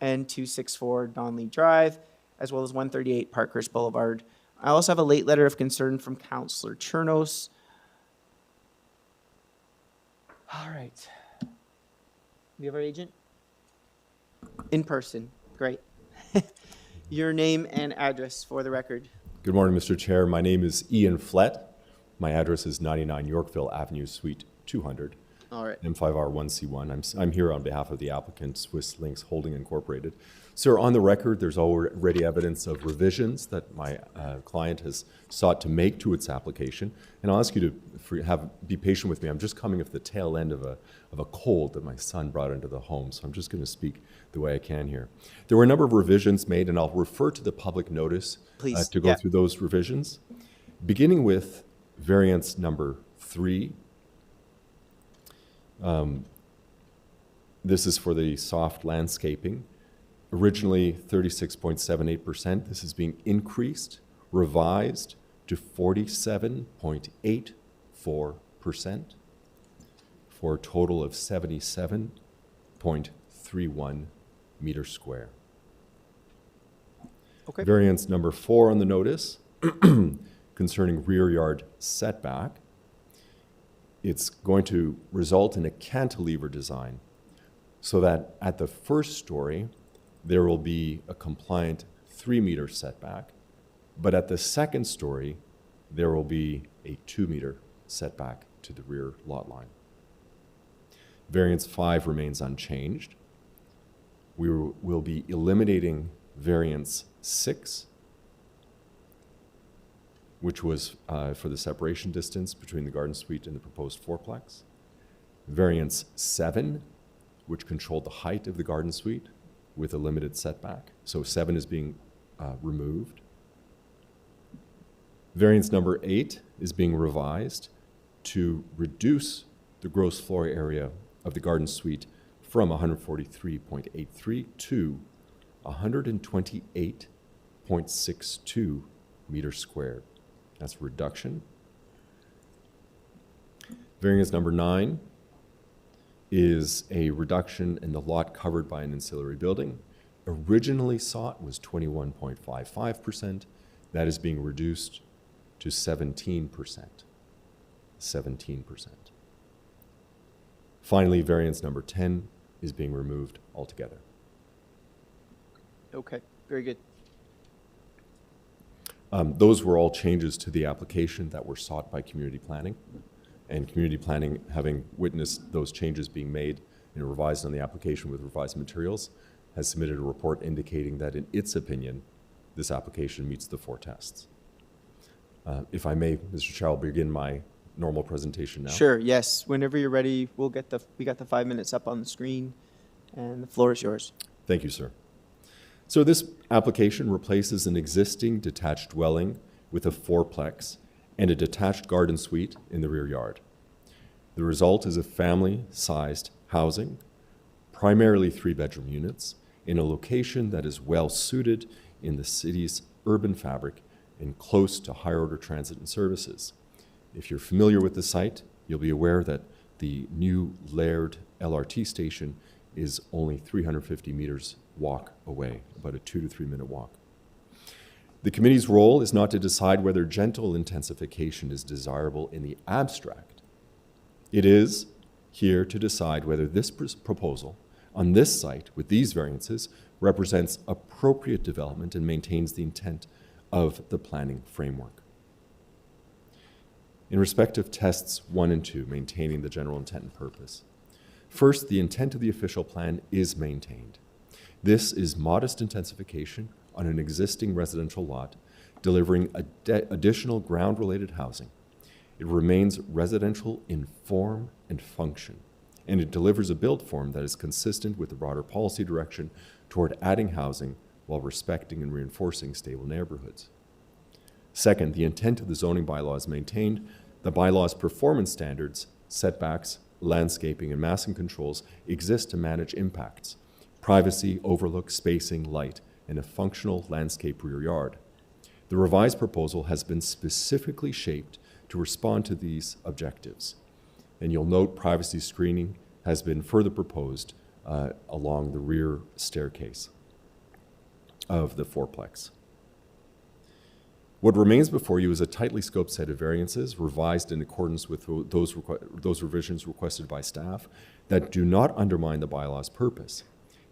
and 264 Donley Drive, as well as 138 Parkhurst Boulevard. I also have a late letter of concern from Councillor Chernos. All right. We have our agent? In person. Great. Your name and address for the record. Good morning, Mr. Chair. My name is Ian Flett. My address is 99 Yorkville Avenue, Suite 200, All right. M5R1C1. I'm here on behalf of the applicant, Swiss Links Holding Incorporated. Sir, on the record, there's already evidence of revisions that my client has sought to make to its application. And I'll ask you to be patient with me. I'm just coming off the tail end of a cold that my son brought into the home, so I'm just going to speak the way I can here. There were a number of revisions made, and I'll refer to the public notice Please, to go yeah. through those revisions. Beginning with variance number 3. This is for the soft landscaping. Originally 36.78%. This is being increased, revised to 47.84% for a total of 77.31 meters square. Okay. Variance number 4 on the notice concerning rear yard setback. It's going to result in a cantilever design so that at the first story, there will be a compliant 3-meter setback, but at the second story, there will be a 2-meter setback to the rear lot line. Variance 5 remains unchanged. We will be eliminating variance 6, which was for the separation distance between the garden suite and the proposed fourplex. Variance 7, which controlled the height of the garden suite with a limited setback. So 7 is being removed. Variance number 8 is being revised to reduce the gross floor area of the garden suite from 143.83 to 128.62 meters squared. That's a reduction. Variance number 9 is a reduction in the lot covered by an ancillary building. Originally sought was 21.55%. That is being reduced to 17%. 17%. Finally, variance number 10 is being removed altogether. Okay, very good. Those were all changes to the application that were sought by community planning. And community planning, having witnessed those changes being made and revised on the application with revised materials, has submitted a report indicating that in its opinion, this application meets the 4 tests. If I may, Mr. Chair, I'll begin my normal presentation now. Sure, yes. Whenever you're ready, we got the 5 minutes up on the screen, and the floor is yours. Thank you, sir. So this application replaces an existing detached dwelling with a fourplex and a detached garden suite in the rear yard. The result is a family-sized housing, primarily 3-bedroom units, in a location that is well suited in the city's urban fabric and close to higher-order transit and services. If you're familiar with the site, you'll be aware that the new Laird LRT station is only 350 meters walk away, about a 2 to 3 minute walk. The committee's role is not to decide whether gentle intensification is desirable in the abstract. It is here to decide whether this proposal on this site with these variances represents appropriate development and maintains the intent of the planning framework. In respect of tests 1 and 2, maintaining the general intent and purpose. First, the intent of the official plan is maintained. This is modest intensification on an existing residential lot, delivering additional ground-related housing. It remains residential in form and function, and it delivers a build form that is consistent with the broader policy direction toward adding housing while respecting and reinforcing stable neighborhoods. Second, the intent of the zoning bylaw is maintained. The bylaw's performance standards, setbacks, landscaping, and massing controls exist to manage impacts, privacy, overlook, spacing, light, and a functional landscape rear yard. The revised proposal has been specifically shaped to respond to these objectives. And you'll note privacy screening has been further proposed along the rear staircase of the fourplex. What remains before you is a tightly scoped set of variances revised in accordance with those revisions requested by staff that do not undermine the bylaw's purpose.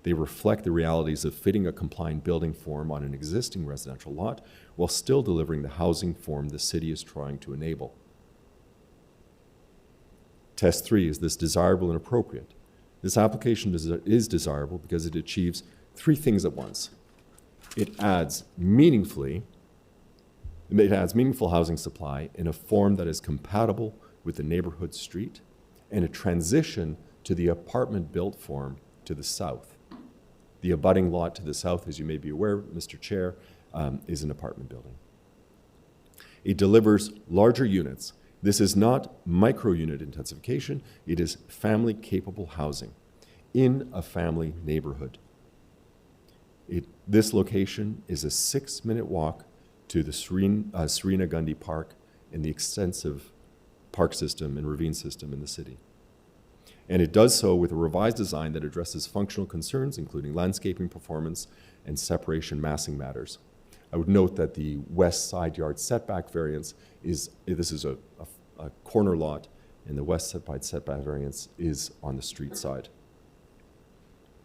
They reflect the realities of fitting a compliant building form on an existing residential lot while still delivering the housing form the city is trying to enable. Test 3, is this desirable and appropriate? This application is desirable because it achieves 3 things at once. It adds meaningful housing supply in a form that is compatible with the neighborhood street, and a transition to the apartment-built form to the south. The abutting lot to the south, as you may be aware, Mr. Chair, is an apartment building. It delivers larger units. This is not micro-unit intensification, it is family-capable housing in a family neighborhood. This location is a 6-minute walk to the Serena Gundy Park and the extensive park system and ravine system in the city. And it does so with a revised design that addresses functional concerns, including landscaping performance and separation massing matters. I would note that the west side yard setback variance this is a corner lot, and the west side setback variance is on the street side.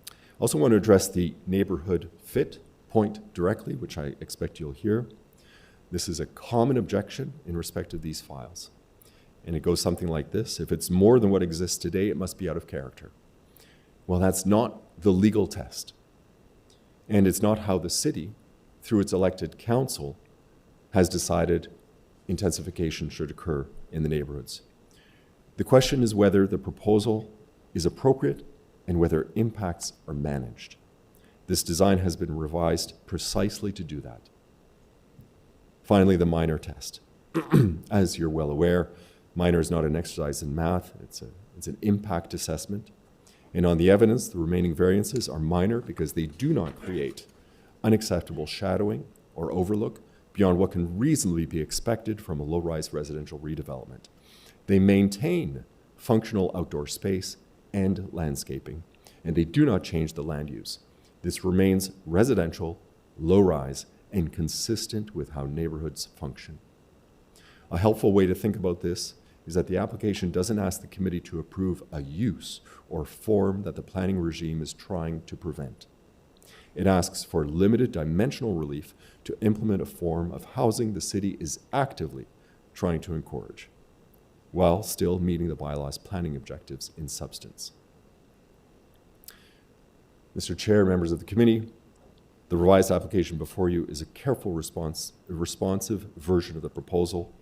I also want to address the neighborhood fit point directly, which I expect you'll hear. This is a common objection in respect of these files. And it goes something like this: if it's more than what exists today, it must be out of character. Well, that's not the legal test. And it's not how the city, through its elected council, has decided intensification should occur in the neighborhoods. The question is whether the proposal is appropriate and whether impacts are managed. This design has been revised precisely to do that. Finally, the minor test. As you're well aware, minor is not an exercise in math, it's an impact assessment. And on the evidence, the remaining variances are minor because they do not create unacceptable shadowing or overlook beyond what can reasonably be expected from a low-rise residential redevelopment. They maintain functional outdoor space and landscaping, and they do not change the land use. This remains residential, low-rise, and consistent with how neighborhoods function. A helpful way to think about this is that the application doesn't ask the committee to approve a use or form that the planning regime is trying to prevent. It asks for limited dimensional relief to implement a form of housing the city is actively trying to encourage, while still meeting the bylaw's planning objectives in substance. Mr. Chair, members of the committee, the revised application before you is a careful responsive version of the proposal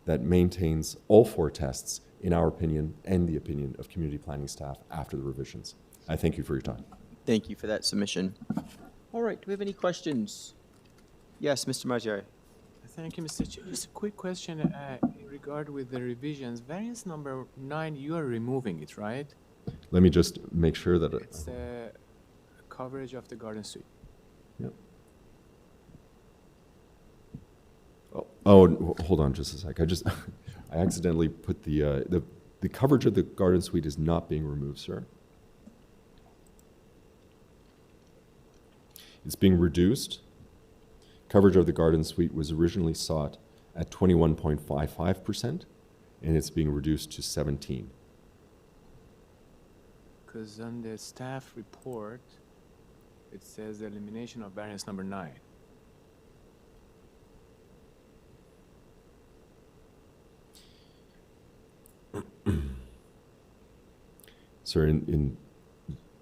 that maintains all 4 tests, in our opinion, and the opinion of community planning staff after the revisions. I thank you for your time. Thank you for that submission. All right, do we have any questions? Yes, Mr. Margier. Thank you, Mr. Chair. Just a quick question in regard with the revisions. Variance number 9, you are removing it, right? Let me just make sure that It's the coverage of the garden suite. Yep. Oh, hold on just a sec. I accidentally put the coverage of the garden suite is not being removed, sir. It's being reduced. Coverage of the garden suite was originally sought at 21.55%, and it's being reduced to 17%. Because on the staff report, it says the elimination of variance number 9. Sir, in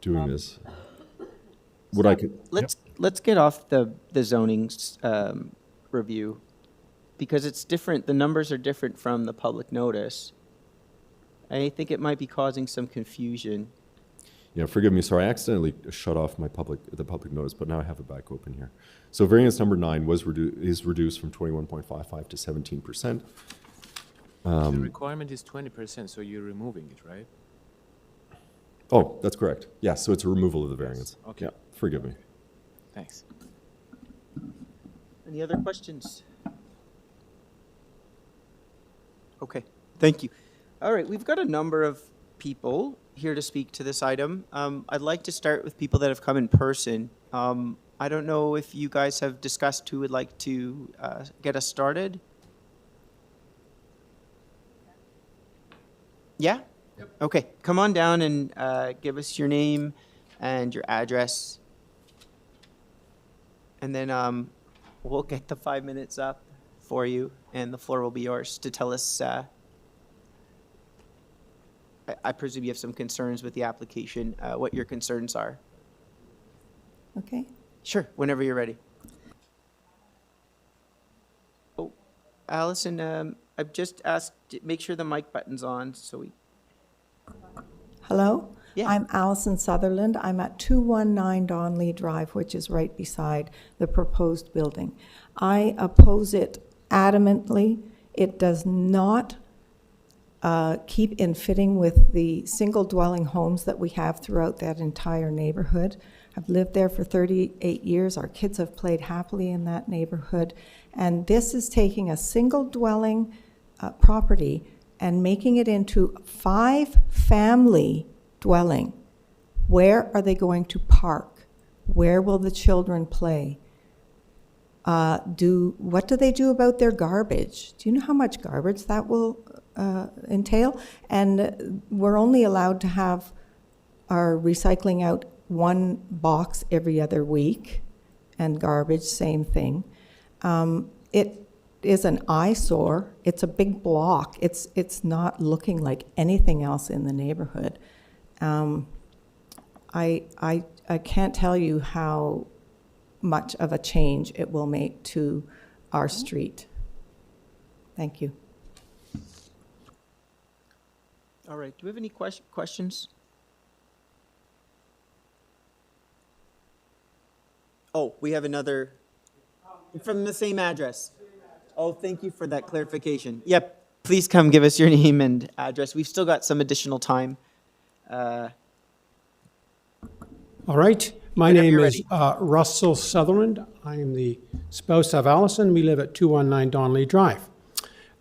doing this, what I could... Let's get off the zoning review, because it's different. The numbers are different from the public notice. I think it might be causing some confusion. Yeah, forgive me, sir. I accidentally shut off the public notice, but now I have it back open here. So variance number 9 is reduced from 21.55 to 17%. The requirement is 20%, so you're removing it, right? Oh, that's correct. Yeah, so it's a removal of the variance. Okay. Yeah, forgive me. Thanks. Any other questions? Okay, thank you. All right, we've got a number of people here to speak to this item. I'd like to start with people that have come in person. I don't know if you guys have discussed who would like to get us started. Yeah? Yep. Okay, come on down and give us your name, and your address. And then we'll get the 5 minutes up for you, and the floor will be yours to tell us. I presume you have some concerns with the application, what your concerns are. Okay. Sure, whenever you're ready. Oh, Allison, I've just asked, make sure the mic button's on so we. Hello? Yeah. I'm Allison Sutherland. I'm at 219 Donley Drive, which is right beside the proposed building. I oppose it adamantly. It does not keep in fitting with the single dwelling homes that we have throughout that entire neighborhood. I've lived there for 38 years. Our kids have played happily in that neighborhood. And this is taking a single dwelling property and making it into 5-family dwelling. Where are they going to park? Where will the children play? What do they do about their garbage? Do you know how much garbage that will entail? And we're only allowed to have our recycling out one box every other week, and garbage, same thing. It is an eyesore. It's a big block. It's not looking like anything else in the neighborhood. I can't tell you how much of a change it will make to our street. Thank you. All right, do we have any questions? Oh, we have another from the same address. Oh, thank you for that clarification. Yep, please come give us your name and address. We've still got some additional time. All right. My Whenever name you're is Russell Sutherland. I am the spouse of Allison. We live at 219 Donley Drive.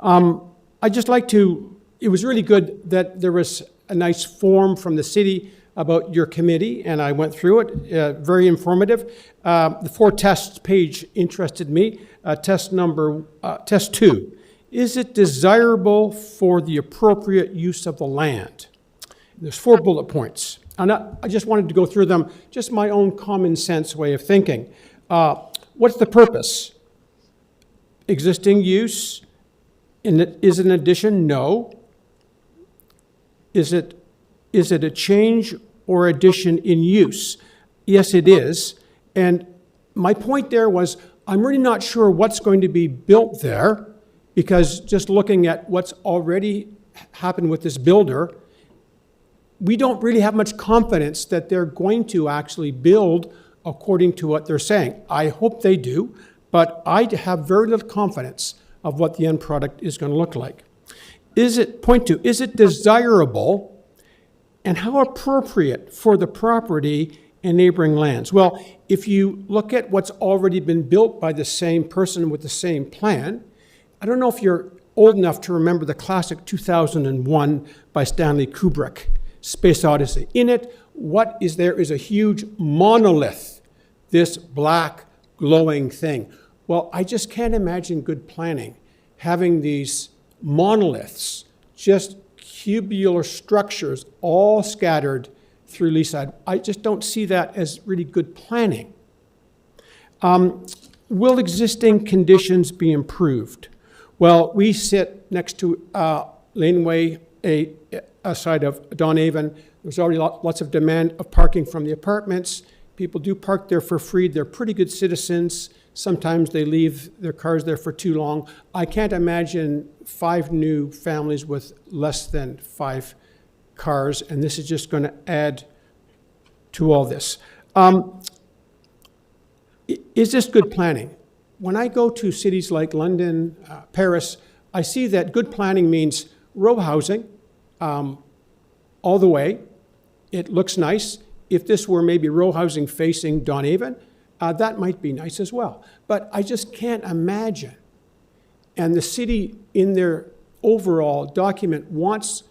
I'd just like to, it was really good that there was a nice form from the city about your committee, and I went through it, very informative. The 4 tests page interested me. Test 2, is it desirable for the appropriate use of the land? There's 4 bullet points. And I just wanted to go through them, just my own common sense way of thinking. What's the purpose? Existing use? Is it an addition? No. Is it a change or addition in use? Yes, it is. And my point there was, I'm really not sure what's going to be built there, because just looking at what's already happened with this builder, we don't really have much confidence that they're going to actually build according to what they're saying. I hope they do, but I have very little confidence of what the end product is going to look like. Point 2, is it desirable, and how appropriate for the property and neighboring lands? Well, if you look at what's already been built by the same person with the same plan, I don't know if you're old enough to remember the classic 2001 by Stanley Kubrick, Space Odyssey. In it, what is there is a huge monolith, this black glowing thing. Well, I just can't imagine good planning having these monoliths, just cubular structures all scattered through Leaside. I just don't see that as really good planning. Will existing conditions be improved? Well, we sit next to laneway, a side of Don Avon. There's already lots of demand of parking from the apartments. People do park there for free. They're pretty good citizens. Sometimes they leave their cars there for too long. I can't imagine 5 new families with less than 5 cars, and this is just going to add to all this. Is this good planning? When I go to cities like London, Paris, I see that good planning means row housing all the way. It looks nice. If this were maybe row housing facing Don Avon, that might be nice as well. But I just can't imagine. And the city, in their overall document, wants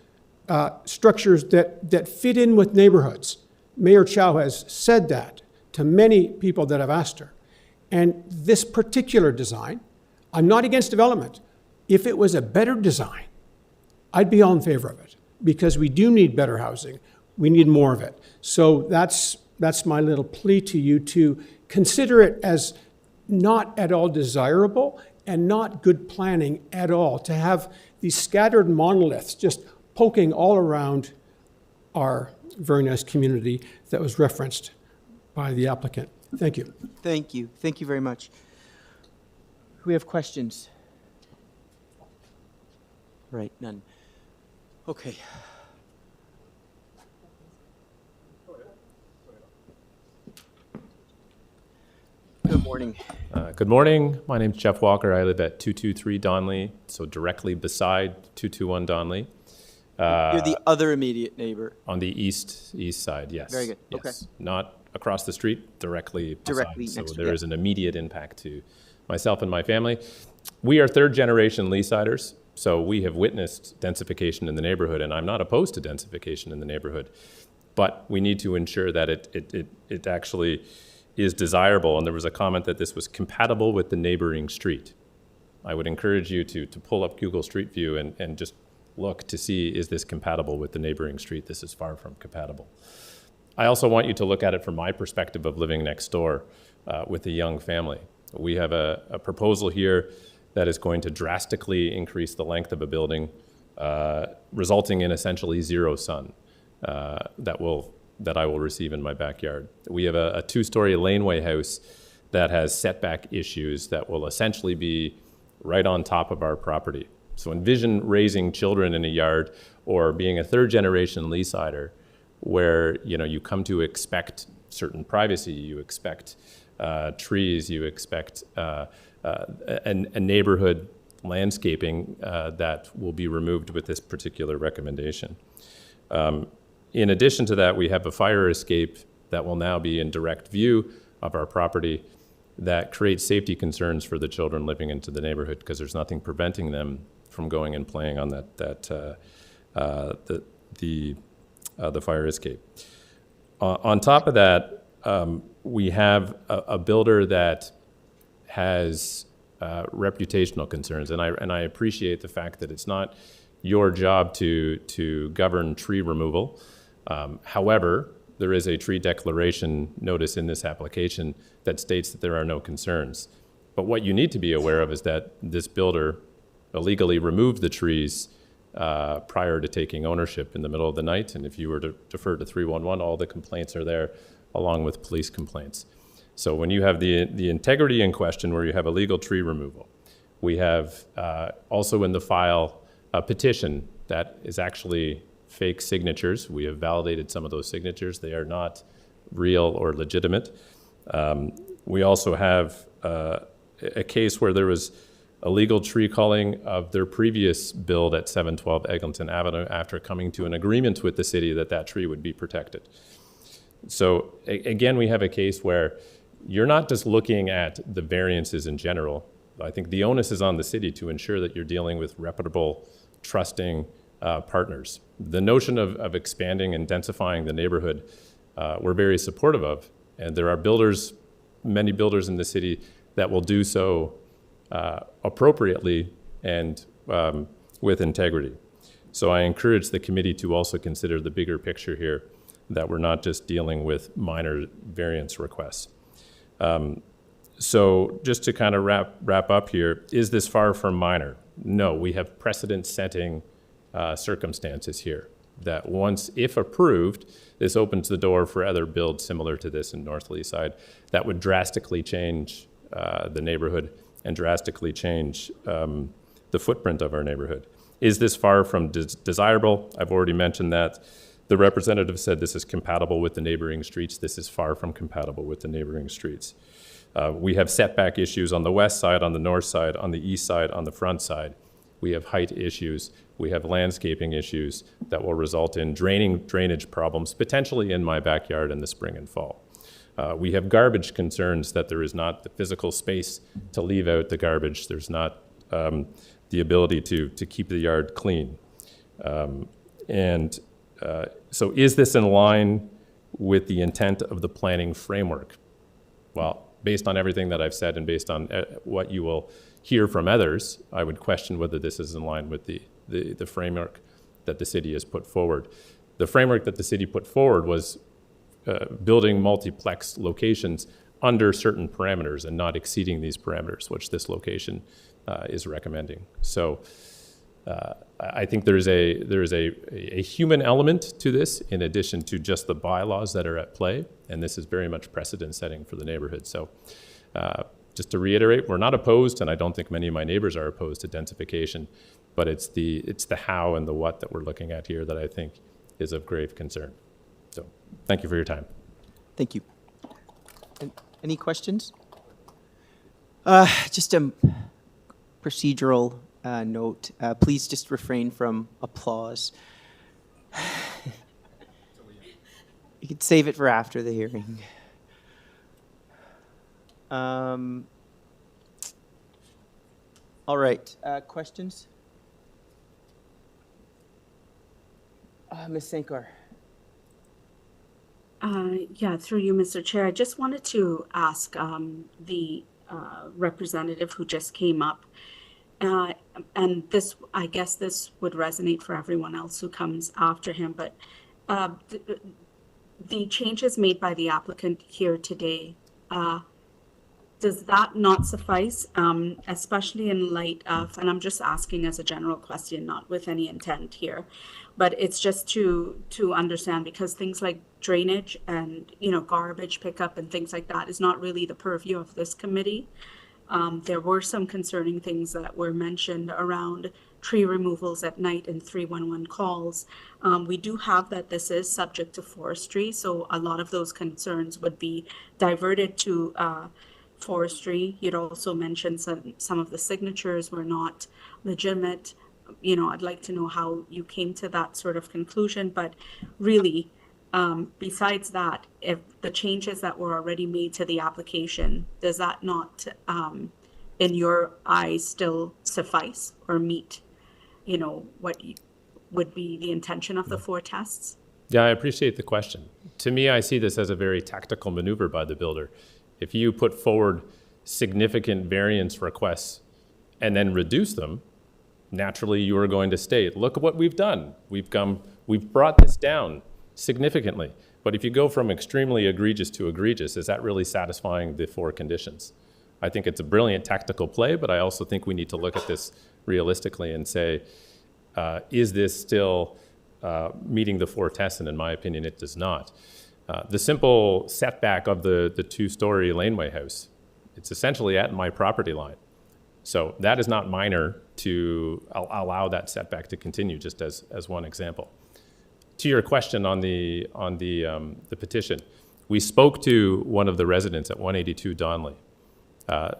structures that fit in with neighborhoods. Mayor Chow has said that to many people that have asked her. And this particular design, I'm not against development. If it was a better design, I'd be all in favor of it, because we do need better housing. We need more of it. So that's that's my little plea to you to consider it as not at all desirable and not good planning at all, to have these scattered monoliths just poking all around our very nice community that was referenced by the applicant. Thank you. Thank you. Thank you very much. We have questions? Right, none. Okay. Good morning. Good morning. My name's Jeff Walker. I live at 223 Donley, so directly beside 221 Donley. You're the other immediate neighbor. On the east side, yes. Very good. Yes. Okay. Not across the street, directly beside. Next So to there is an immediate impact to myself and my family. We are third generation Leasiders, so we have witnessed densification in the neighborhood, and I'm not opposed to densification in the neighborhood, but we need to ensure that it actually is desirable. And there was a comment that this was compatible with the neighboring street. I would encourage you to pull up Google Street View and just look to see, is this compatible with the neighboring street? This is far from compatible. I also want you to look at it from my perspective of living next door with a young family. We have a proposal here that is going to drastically increase the length of a building, resulting in essentially zero sun that I will receive in my backyard. We have a two-story laneway house that has setback issues that will essentially be right on top of our property. So envision raising children in a yard or being a third-generation Leasider where you come to expect certain privacy, you expect trees, you expect a neighborhood landscaping that will be removed with this particular recommendation. In addition to that, we have a fire escape that will now be in direct view of our property that creates safety concerns for the children living into the neighborhood because there's nothing preventing them from going and playing on the fire escape. On top of that, we have a builder that has reputational concerns, and I appreciate the fact that it's not your job to govern tree removal. However, there is a tree declaration notice in this application that states that there are no concerns. But what you need to be aware of is that this builder illegally removed the trees prior to taking ownership in the middle of the night. And if you were to defer to 311, all the complaints are there along with police complaints. So when you have the integrity in question where you have illegal tree removal, we have also in the file a petition that is actually fake signatures. We have validated some of those signatures. They are not real or legitimate. We also have a case where there was illegal tree culling of their previous build at 712 Headington Avenue after coming to an agreement with the city that tree would be protected. So again, we have a case where you're not just looking at the variances in general. I think the onus is on the city to ensure that you're dealing with reputable, trusting partners. The notion of expanding and densifying the neighborhood, we're very supportive of. And there are builders, many builders in the city that will do so appropriately and with integrity. So I encourage the committee to also consider the bigger picture here, that we're not just dealing with minor variance requests. So just to kind of wrap up here, is this far from minor? No, we have precedent-setting circumstances here that once, if approved, this opens the door for other builds similar to this in North Leaside that would drastically change the neighborhood and drastically change the footprint of our neighborhood. Is this far from desirable? I've already mentioned that. The representative said this is compatible with the neighboring streets. This is far from compatible with the neighboring streets. We have setback issues on the west side, on the north side, on the east side, on the front side. We have height issues. We have landscaping issues that will result in drainage problems, potentially in my backyard in the spring and fall. We have garbage concerns that there is not the physical space to leave out the garbage. There's not the ability to keep the yard clean. So is this in line with the intent of the planning framework? Well, based on everything that I've said and based on what you will hear from others, I would question whether this is in line with the framework that the city has put forward. The framework that the city put forward was building multiplex locations under certain parameters and not exceeding these parameters, which this location is recommending. So I think there is a human element to this in addition to just the bylaws that are at play, and this is very much precedent setting for the neighborhood. So just to reiterate, we're not opposed, and I don't think many of my neighbors are opposed to densification, but it's the how and the what that we're looking at here that I think is of grave concern. So thank you for your time. Thank you. Any questions? Just a procedural note. Please just refrain from applause. You could save it for after the hearing. All right. Questions? Ms. Sankar. Yeah, through you, Mr. Chair. I just wanted to ask the representative who just came up, and this, I guess this would resonate for everyone else who comes after him, but the changes made by the applicant here today, does that not suffice, especially in light of, and I'm just asking as a general question, not with any intent here, but it's just to understand, because things like drainage and, you know, garbage pickup and things like that is not really the purview of this committee. There were some concerning things that were mentioned around tree removals at night and 311 calls. We do have that this is subject to forestry, so a lot of those concerns would be diverted to forestry. You'd also mentioned some of the signatures were not legitimate. You know, I'd like to know how you came to that sort of conclusion, but really, besides that, if the changes that were already made to the application, does that not, in your eyes, still suffice or meet, you know, what would be the intention of the 4 tests? Yeah, I appreciate the question. To me, I see this as a very tactical maneuver by the builder. If you put forward significant variance requests and then reduce them, naturally you are going to state, look at what we've done. We've brought this down significantly. But if you go from extremely egregious to egregious, is that really satisfying the 4 conditions? I think it's a brilliant tactical play, but I also think we need to look at this realistically and say, is this still meeting the 4 tests? And in my opinion, it does not. The simple setback of the 2-story laneway house, it's essentially at my property line. So that is not minor to allow that setback to continue, just as one example. To your question on the petition, we spoke to one of the residents at 182 Donley.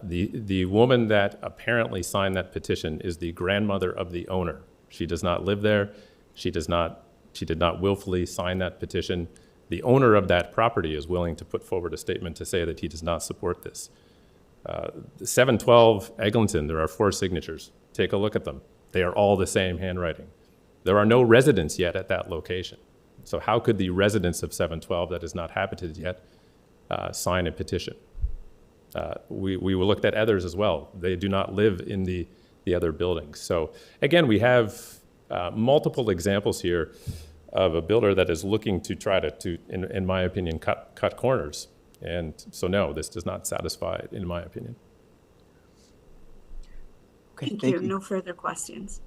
The woman that apparently signed that petition is the grandmother of the owner. She does not live there. She did not willfully sign that petition. The owner of that property is willing to put forward a statement to say that he does not support this. The 712 Eglinton, there are 4 signatures. Take a look at them. They are all the same handwriting. There are no residents yet at that location. So how could the residents of 712 that is not habited yet sign a petition? We looked at others as well. They do not live in the other buildings. So again, we have multiple examples here of a builder that is looking to try to in my opinion, cut corners. And so no, this does not satisfy it, in my opinion. Okay, Thank thank you. you. No further questions.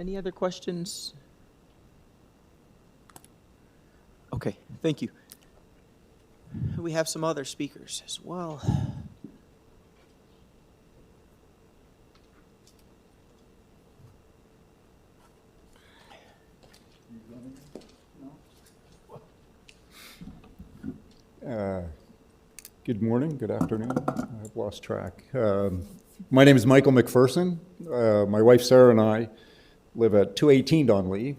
Any other questions? Okay, thank you. We have some other speakers as well. Good morning, good afternoon. I've lost track. My name is Michael McPherson. My wife Sarah and I live at 218 Donley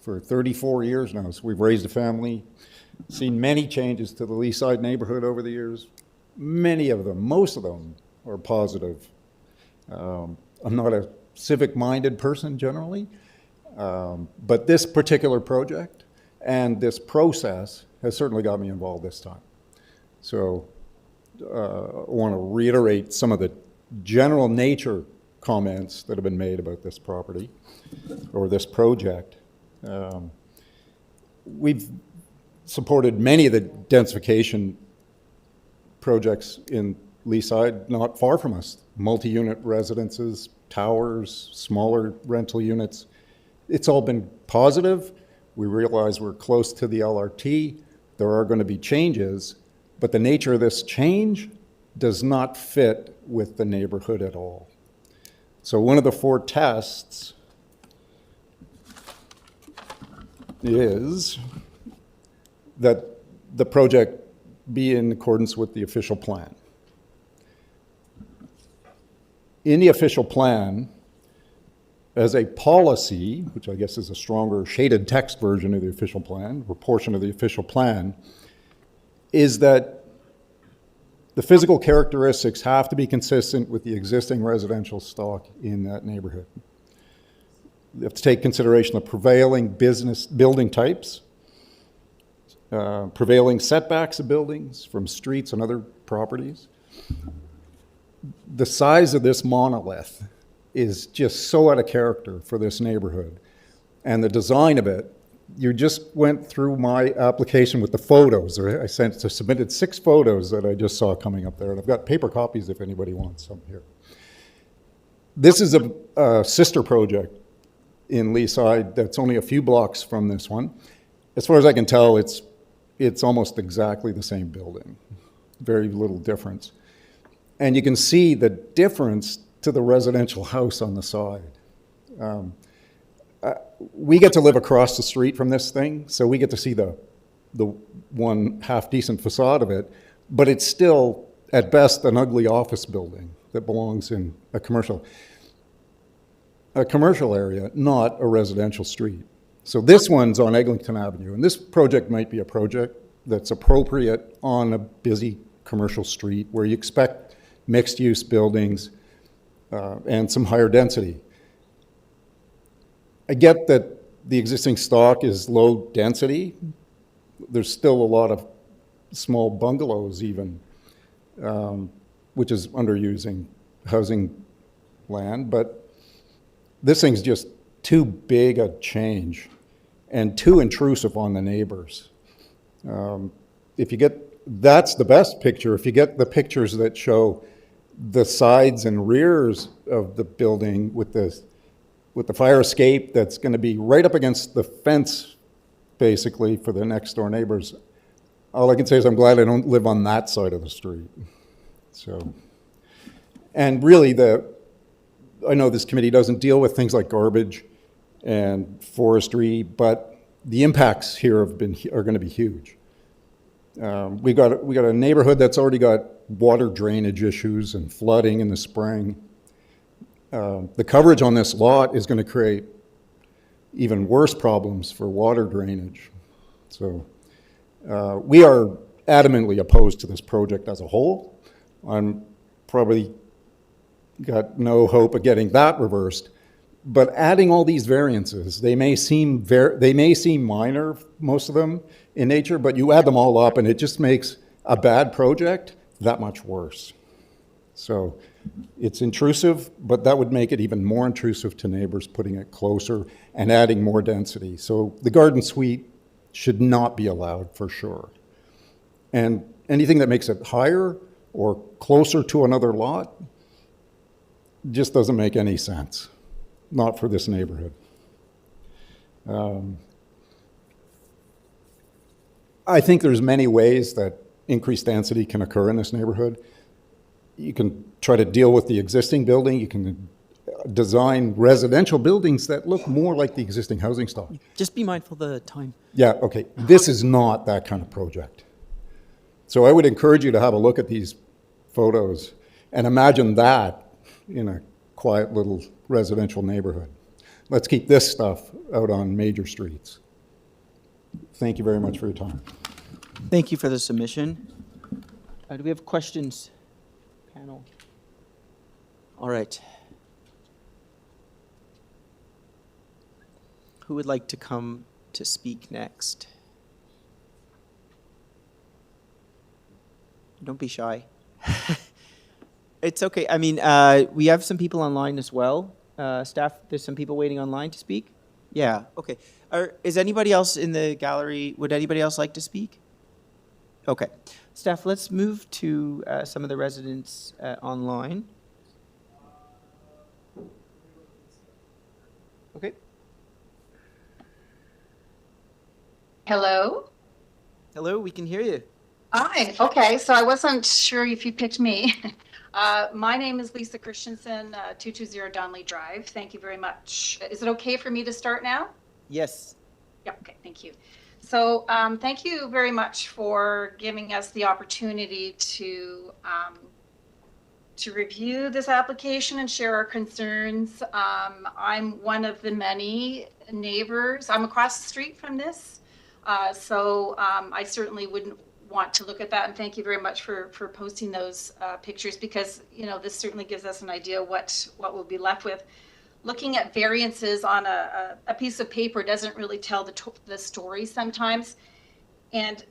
for 34 years now. So we've raised a family, seen many changes to the Leaside neighborhood over the years. Many of them, most of them are positive. I'm not a civic-minded person generally, but this particular project and this process has certainly got me involved this time. So I want to reiterate some of the general nature comments that have been made about this property or this project. We've supported many of the densification projects in Leaside, not far from us. Multi-unit residences, towers, smaller rental units. It's all been positive. We realize we're close to the LRT. There are going to be changes, but the nature of this change does not fit with the neighborhood at all. So one of the 4 tests is that the project be in accordance with the official plan. In the official plan, as a policy, which I guess is a stronger shaded text version of the official plan, or portion of the official plan, is that the physical characteristics have to be consistent with the existing residential stock in that neighborhood. You have to take consideration of prevailing building types, prevailing setbacks of buildings from streets and other properties. The size of this monolith is just so out of character for this neighborhood. And the design of it, you just went through my application with the photos. I submitted 6 photos that I just saw coming up there, and I've got paper copies if anybody wants some here. This is a sister project in Leaside that's only a few blocks from this one. As far as I can tell, it's almost exactly the same building. Very little difference. And you can see the difference to the residential house on the side. We get to live across the street from this thing, so we get to see the one half-decent facade of it, but it's still, at best, an ugly office building that belongs in a commercial area, not a residential street. So this one's on Headington Avenue, and this project might be a project that's appropriate on a busy commercial street where you expect mixed-use buildings and some higher density. I get that the existing stock is low density. There's still a lot of small bungalows even, which is underusing housing land, but this thing's just too big a change and too intrusive on the neighbors. If you get, that's the best picture. If you get the pictures that show the sides and rears of the building with the fire escape that's going to be right up against the fence, basically, for the next door neighbors. All I can say is I'm glad I don't live on that side of the street. So, and really, I know this committee doesn't deal with things like garbage and forestry, but the impacts here are going to be huge. We got a neighborhood that's already got water drainage issues and flooding in the spring. The coverage on this lot is going to create even worse problems for water drainage. So we are adamantly opposed to this project as a whole. I'm probably got no hope of getting that reversed. But adding all these variances, they may seem minor, most of them in nature, but you add them all up and it just makes a bad project that much worse. So it's intrusive, but that would make it even more intrusive to neighbors, putting it closer and adding more density. So the garden suite should not be allowed for sure. And anything that makes it higher or closer to another lot just doesn't make any sense. Not for this neighborhood. I think there's many ways that increased density can occur in this neighborhood. You can try to deal with the existing building. You can design residential buildings that look more like the existing housing stock. Just be mindful of the time. Yeah, okay. This is not that kind of project. So I would encourage you to have a look at these photos and imagine that in a quiet little residential neighborhood. Let's keep this stuff out on major streets. Thank you very much for your time. Thank you for the submission. Do we have questions, panel? All right. Who would like to come to speak next? Don't be shy. It's okay. I mean, we have some people online as well. Staff, there's some people waiting online to speak. Yeah, okay. Is anybody else in the gallery, would anybody else like to speak? Okay. Staff, let's move to some of the residents online. Okay. Hello? Hello, we can hear you. Hi, okay, so I wasn't sure if you picked me. My name is Lisa Christensen, 220 Donley Drive. Thank you very much. Is it okay for me to start now? Yes. Yeah, okay, thank you. So thank you very much for giving us the opportunity to review this application and share our concerns. I'm one of the many neighbors. I'm across the street from this. So I certainly wouldn't want to look at that, and thank you very much for posting those pictures, because this certainly gives us an idea what we'll be left with. Looking at variances on a piece of paper doesn't really tell the story sometimes. And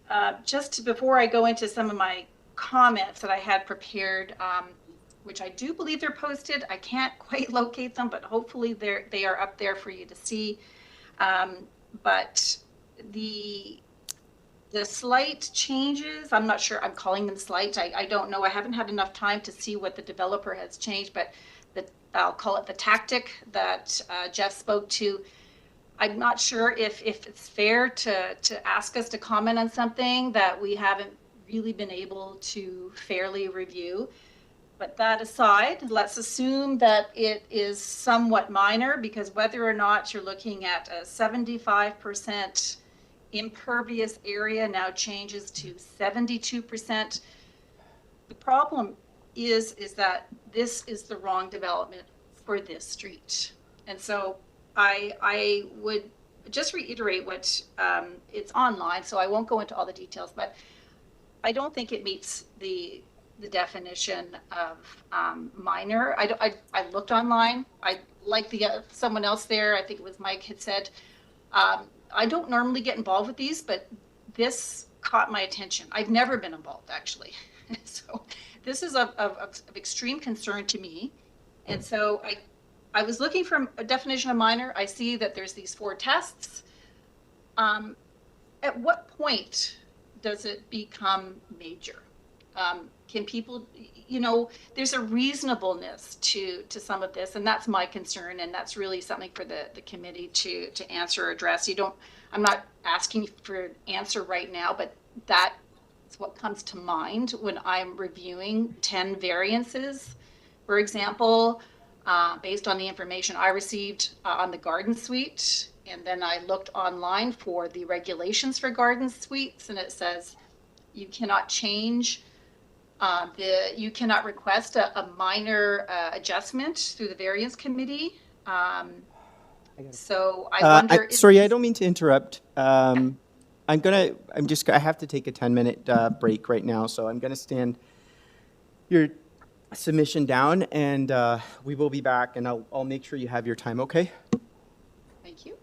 before I go into some of my comments that I had prepared, which I do believe they're posted, I can't quite locate them, but hopefully they are up there for you to see. But the slight changes, I'm not sure, I'm calling them slight. I don't know. I haven't had enough time to see what the developer has changed, but I'll call it the tactic that Jeff spoke to. I'm not sure if it's fair to ask us to comment on something that we haven't really been able to fairly review. But that aside, let's assume that it is somewhat minor, because whether or not you're looking at a 75% impervious area now changes to 72%. The problem is that this is the wrong development for this street. And so I would just reiterate what it's online, so I won't go into all the details, but I don't think it meets the definition of minor. I looked online. I like someone else there, I think it was Mike, had said, I don't normally get involved with these, but this caught my attention. I've never been involved, actually. So this is of extreme concern to me. And so I was looking for a definition of minor. I see that there's these 4 tests. At what point does it become major? Can people, there's a reasonableness to some of this, and that's my concern, and that's really something for the committee to answer or address. I'm not asking for an answer right now, but that is what comes to mind when I'm reviewing 10 variances, for example, based on the information I received on the garden suite. And then I looked online for the regulations for garden suites, and it says you cannot change you cannot request a minor adjustment through the variance committee. So I wonder. Sorry, I don't mean to interrupt. I have to take a 10-minute break right now, so I'm gonna stand your submission down, and we will be back, and I'll make sure you have your time. Okay? Thank you.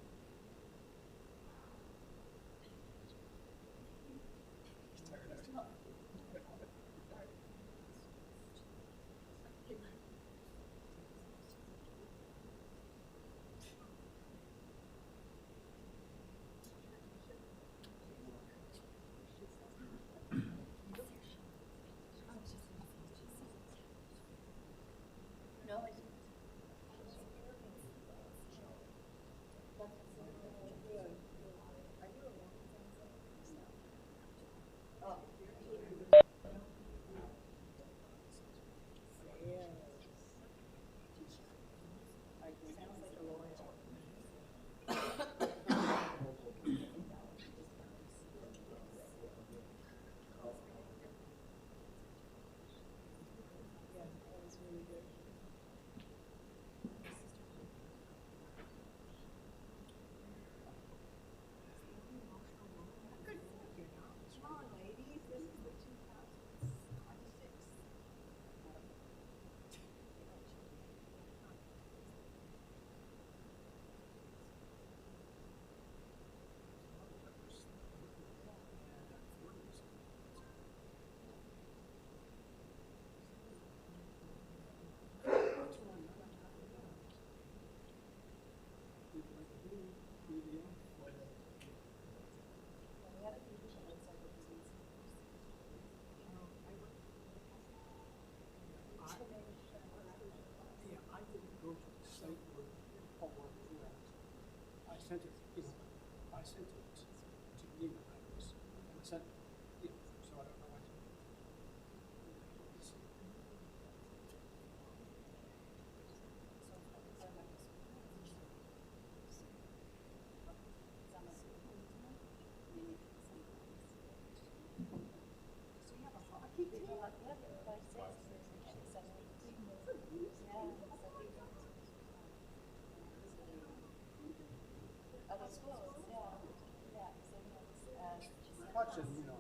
Hudson, you know,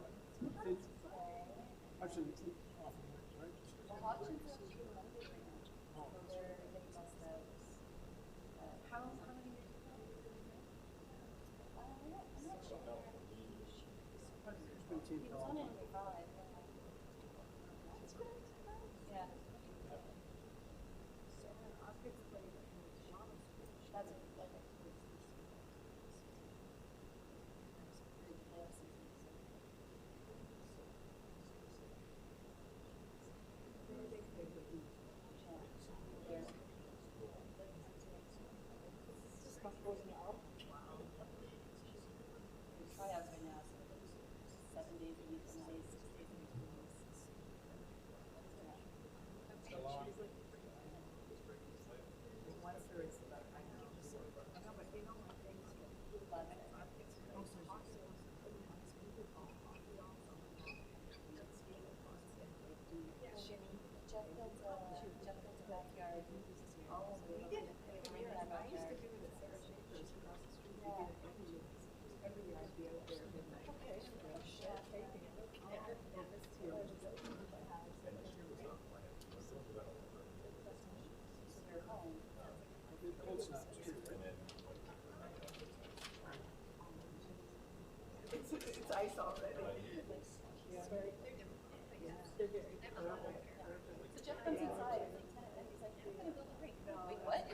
Hudson, right? It's ice already. It's very, they're very. So Jeff comes inside and he's like, I'm gonna build a rink. Wait, what?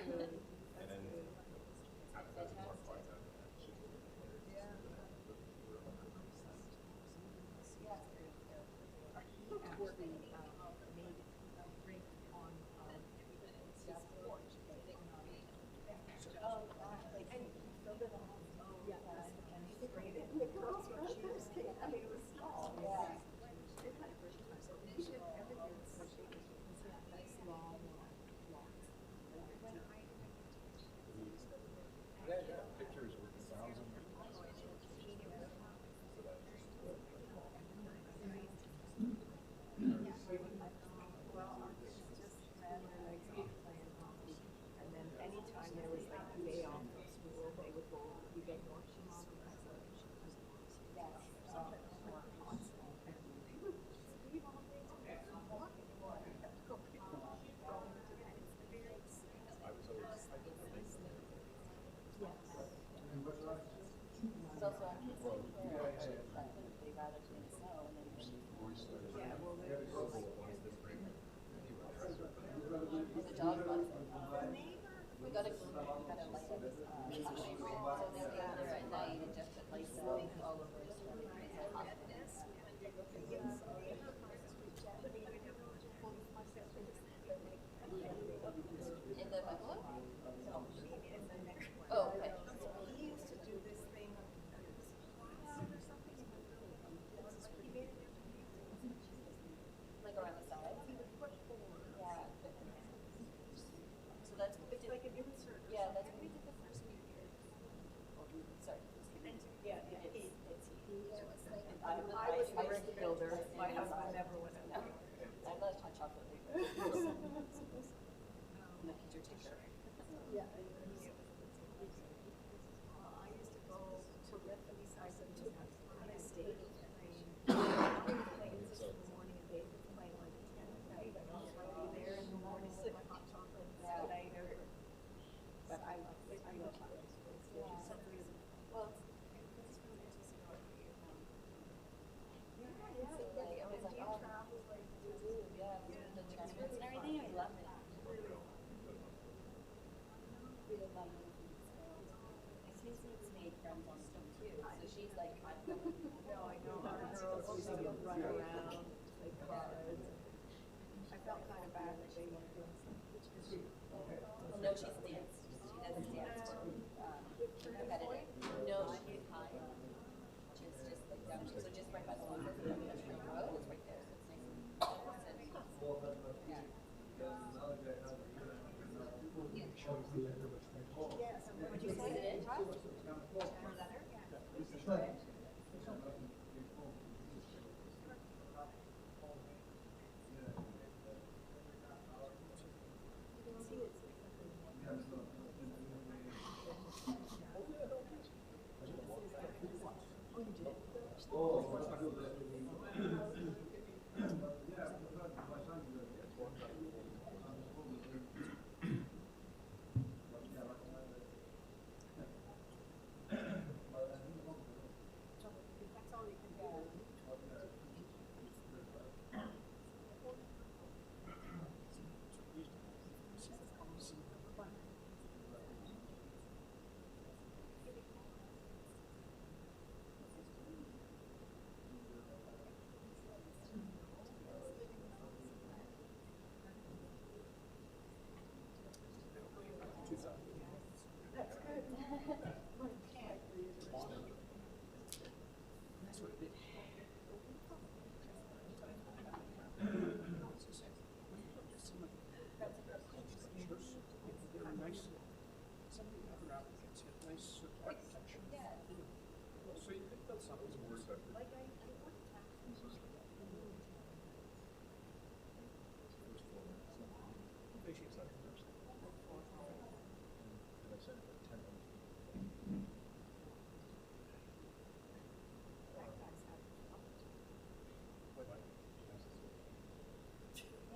No, she's danced. She doesn't dance for competitive. No, she's high. Just like down. So just right by the Rochester Avenue, Road. It's right there. So it's nice and yeah. Would you say it?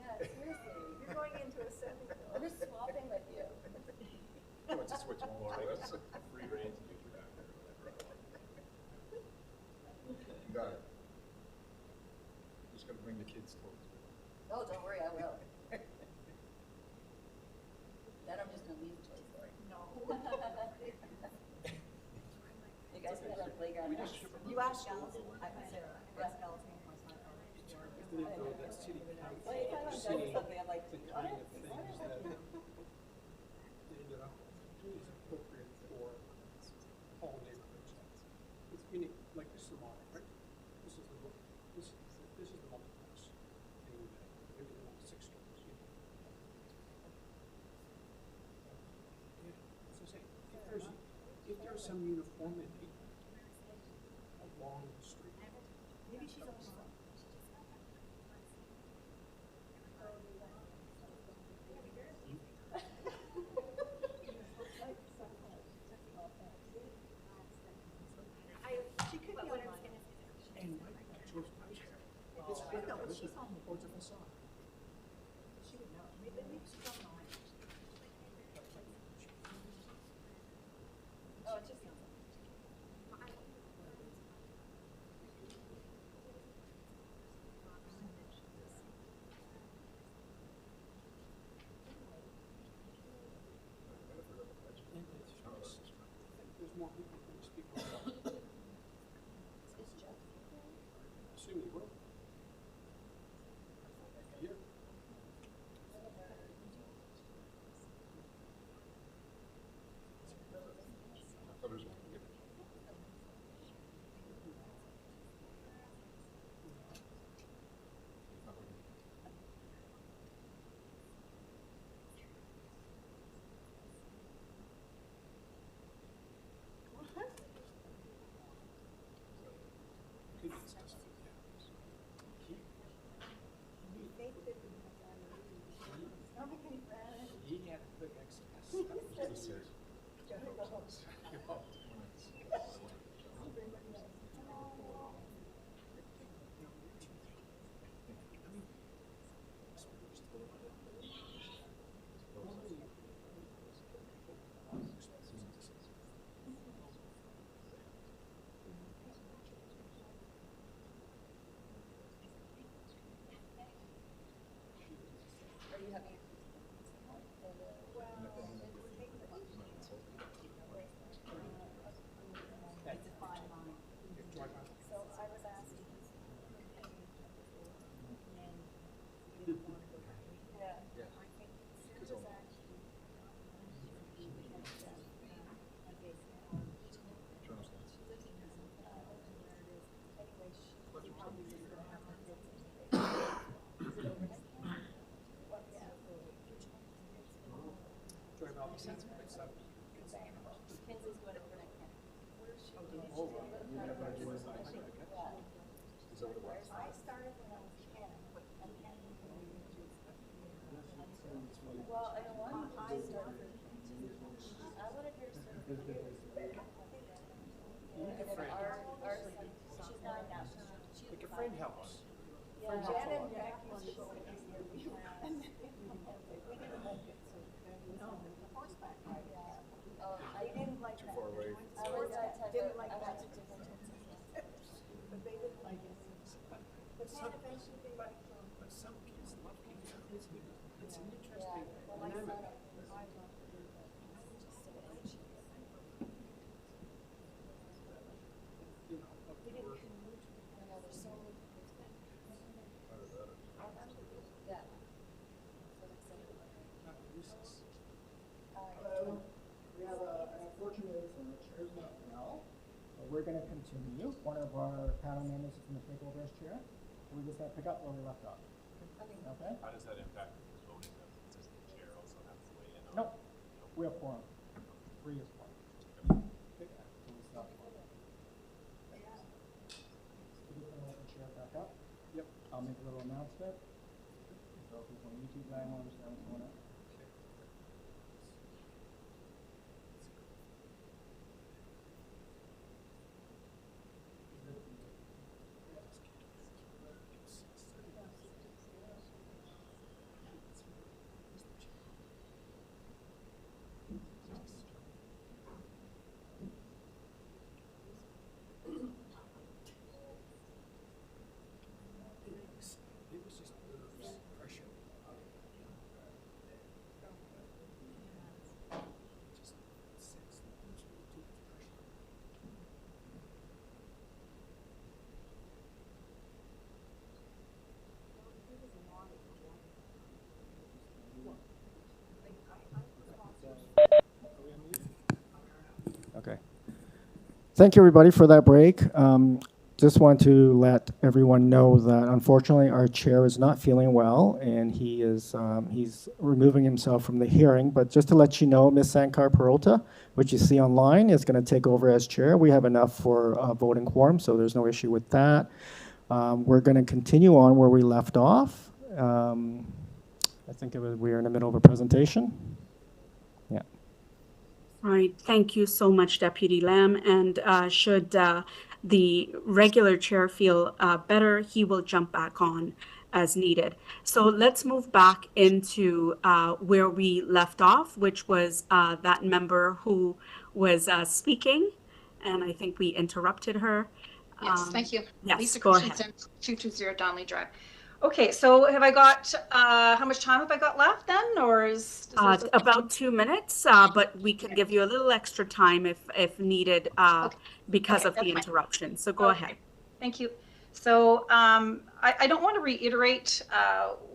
Yeah, seriously, you're going into a second. We're swapping with you. Free reign to do that. You got it. Just gotta bring the kids close. Oh, don't worry, I will. Then I'm just gonna leave the Toy Story. No. You guys can go to the playground now. You asked Allison. I said, ask Allison. Well, you kind of done something, I'm like, The kind of things that ended up is appropriate for all neighborhoods. It's meaning, like this is the model, right? This is the multiplex. And maybe they want 6 stories. Yeah, as I say, if there's some uniformity along the street. maybe she's on the phone. She could be on mine. And my choice, no, but she's on the boards of facade. She would know. Maybe she's on mine. Oh, it just sounds like. There's more people who speak about. It's Jeff. Assume you will. Here. He had a quick excess. Are you happy? So I was asking. Yeah. I think Sarah's actually. Anyway, she probably is gonna have her kids. Is it overnight camp? What, yeah. Joy Valley Sense, it's up. Kinsey's going overnight camp. Where's she? Oh, Yeah. I started when I was 10. Well, I know one, I started. I wanted her to start. And then our son, she's 9 now, she's friend helps. But some kids love Kingston. It's an interesting dynamic. We have an unfortunate reason, the chair's not well, so we're gonna continue. One of our panel members is gonna take over as chair. We're just gonna pick up where we left off. Okay? How does that impact the voting? Does the chair also have to weigh in on? No, we have quorum. 3 is quorum. Okay, so we stop. So we're gonna let the chair back up. Yep. I'll make a little announcement. So if there's any YouTube guy who understands what's going on. Okay. Thank you, everybody, for that break. Just want to let everyone know that unfortunately our chair is not feeling well, and he's removing himself from the hearing. But just to let you know, Ms. Sankar Peralta, which you see online, is going to take over as chair. We have enough for voting quorum, so there's no issue with that. We're going to continue on where we left off. I think we were in the middle of a presentation. Yeah. All right, thank you so much, Deputy Lamb. And should the regular chair feel better, he will jump back on as needed. So let's move back into where we left off, which was that member who was speaking, and I think we interrupted her. Yes, thank you. Yes, Lisa go ahead. Christensen, 220 Donley Drive. Okay, so have I got, how much time have I got left then, or is there About 2 minutes, but we can give you a little extra time if needed because Okay, of the that's fine. interruption. So go ahead. Thank you. So I don't want to reiterate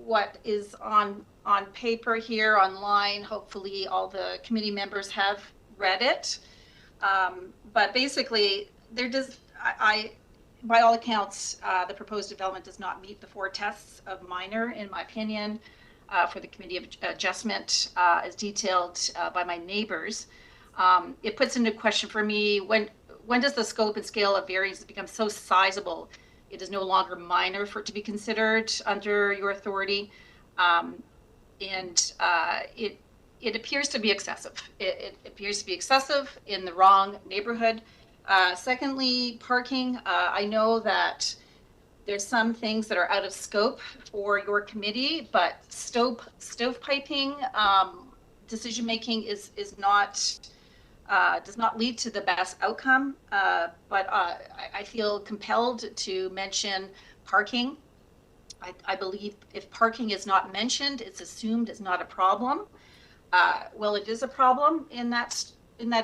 what is on paper here online. Hopefully all the committee members have read it. But basically, by all accounts, the proposed development does not meet the 4 tests of minor, in my opinion, for the Committee of Adjustment, as detailed by my neighbors. It puts into question for me, when does the scope and scale of variance become so sizable it is no longer minor for it to be considered under your authority? It appears to be excessive. It appears to be excessive in the wrong neighborhood. Secondly, parking. I know that there's some things that are out of scope for your committee, but stovepiping decision-making does not lead to the best outcome. But I feel compelled to mention parking. I believe if parking is not mentioned, it's assumed it's not a problem. Well, it is a problem in that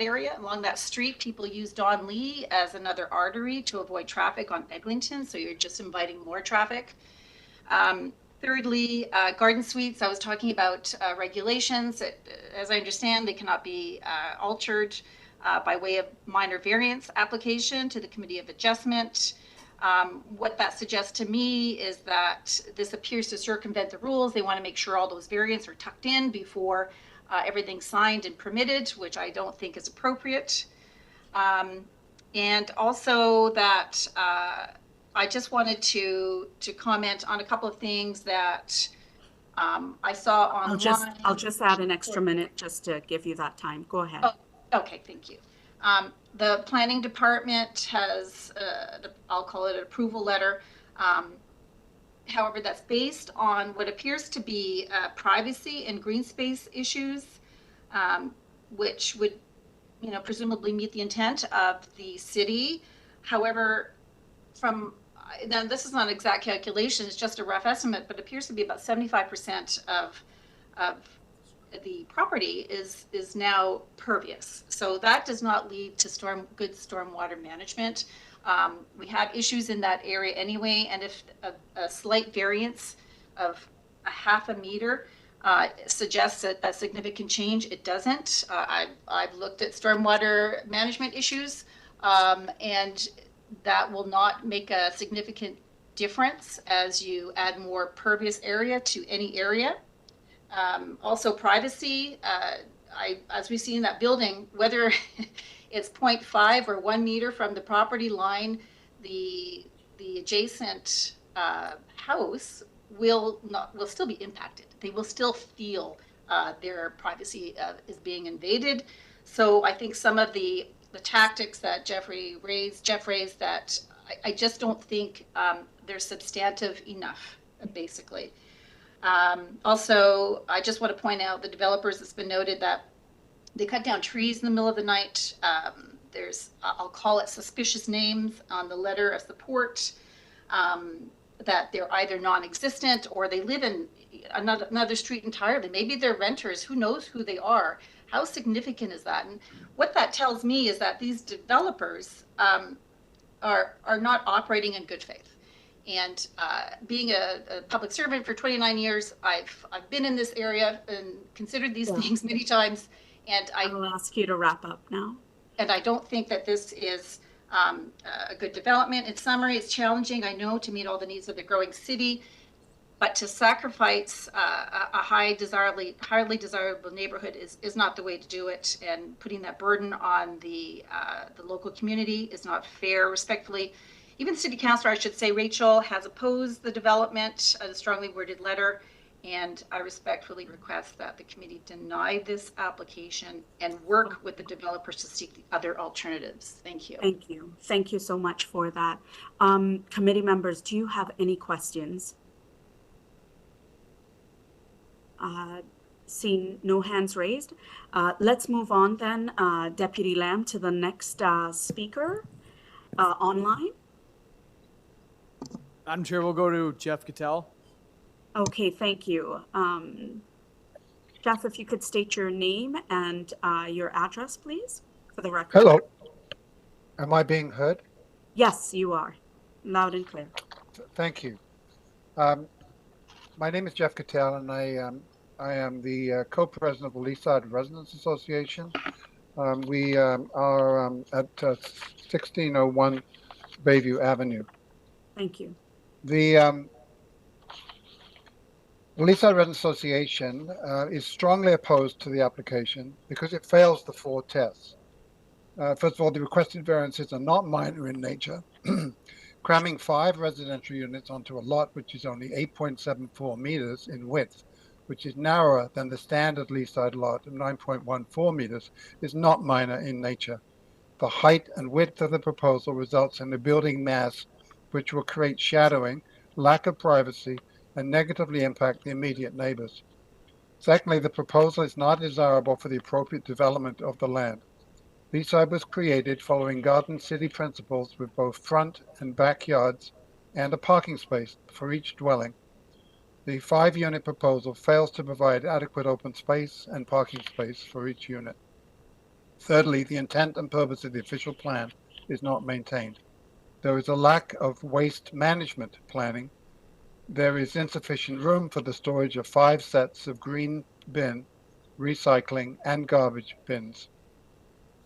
area. Along that street, people use Donlea as another artery to avoid traffic on Eglinton, so you're just inviting more traffic. Thirdly, garden suites. I was talking about regulations. As I understand, they cannot be altered by way of minor variance application to the Committee of Adjustment. What that suggests to me is that this appears to circumvent the rules. They want to make sure all those variants are tucked in before everything's signed and permitted, which I don't think is appropriate. And also that I just wanted to comment on a couple of things that I saw online. I'll just add an extra minute just to give you that time. Go ahead. Oh, okay, thank you. The planning department has, I'll call it an approval letter, However, that's based on what appears to be privacy and green space issues, which would, presumably meet the intent of the city. However, now this is not an exact calculation, it's just a rough estimate, but it appears to be about 75% of the property is now pervious. So that does not lead to good stormwater management. We have issues in that area anyway, and if a slight variance of a half a meter suggests a significant change, it doesn't. I've looked at stormwater management issues, and that will not make a significant difference as you add more pervious area to any area. Also privacy, as we see in that building, whether it's 0.5 or 1 meter from the property line, the adjacent house will still be impacted. They will still feel their privacy is being invaded. So I think some of the tactics that Jeff raised, that I just don't think they're substantive enough, basically. Also, I just want to point out the developers, it's been noted that they cut down trees in the middle of the night. There's, I'll call it suspicious names on the letter of support, that they're either non-existent or they live in another street entirely. Maybe they're renters, who knows who they are. How significant is that? And what that tells me is that these developers are not operating in good faith. And being a public servant for 29 years, I've been in this area and considered these things many times. And I will ask you to wrap up now. And I don't think that this is a good development. In summary, it's challenging, I know, to meet all the needs of the growing city, but to sacrifice a highly desirable neighborhood is not the way to do it. And putting that burden on the local community is not fair. Respectfully, even the city councilor, I should say, Rachel, has opposed the development, a strongly worded letter. And I respectfully request that the committee deny this application and work with the developers to seek the other alternatives. Thank you. Thank you. Thank you so much for that. Committee members, do you have any questions? Seeing no hands raised, let's move on then, Deputy Lamb, to the next speaker online. Madam Chair, we'll go to Jeff Cattell. Okay, thank you. Jeff, if you could state your name and your address, please, for the record. Hello. Am I being heard? Yes, you are. Loud and clear. Thank you. My name is Jeff Cattell, and I am the co-president of the Leaside Residents Association. We are at 1601 Bayview Avenue. Thank you. The Leaside Residents Association is strongly opposed to the application because it fails the 4 tests. First of all, the requested variances are not minor in nature. Cramming 5 residential units onto a lot which is only 8.74 meters in width, which is narrower than the standard Leaside lot of 9.14 meters, is not minor in nature. The height and width of the proposal results in a building mass which will create shadowing, lack of privacy, and negatively impact the immediate neighbors. Secondly, the proposal is not desirable for the appropriate development of the land. Leaside was created following Garden City principles with both front and backyards and a parking space for each dwelling. The 5-unit proposal fails to provide adequate open space and parking space for each unit. Thirdly, the intent and purpose of the official plan is not maintained. There is a lack of waste management planning. There is insufficient room for the storage of 5 sets of green bin, recycling, and garbage bins.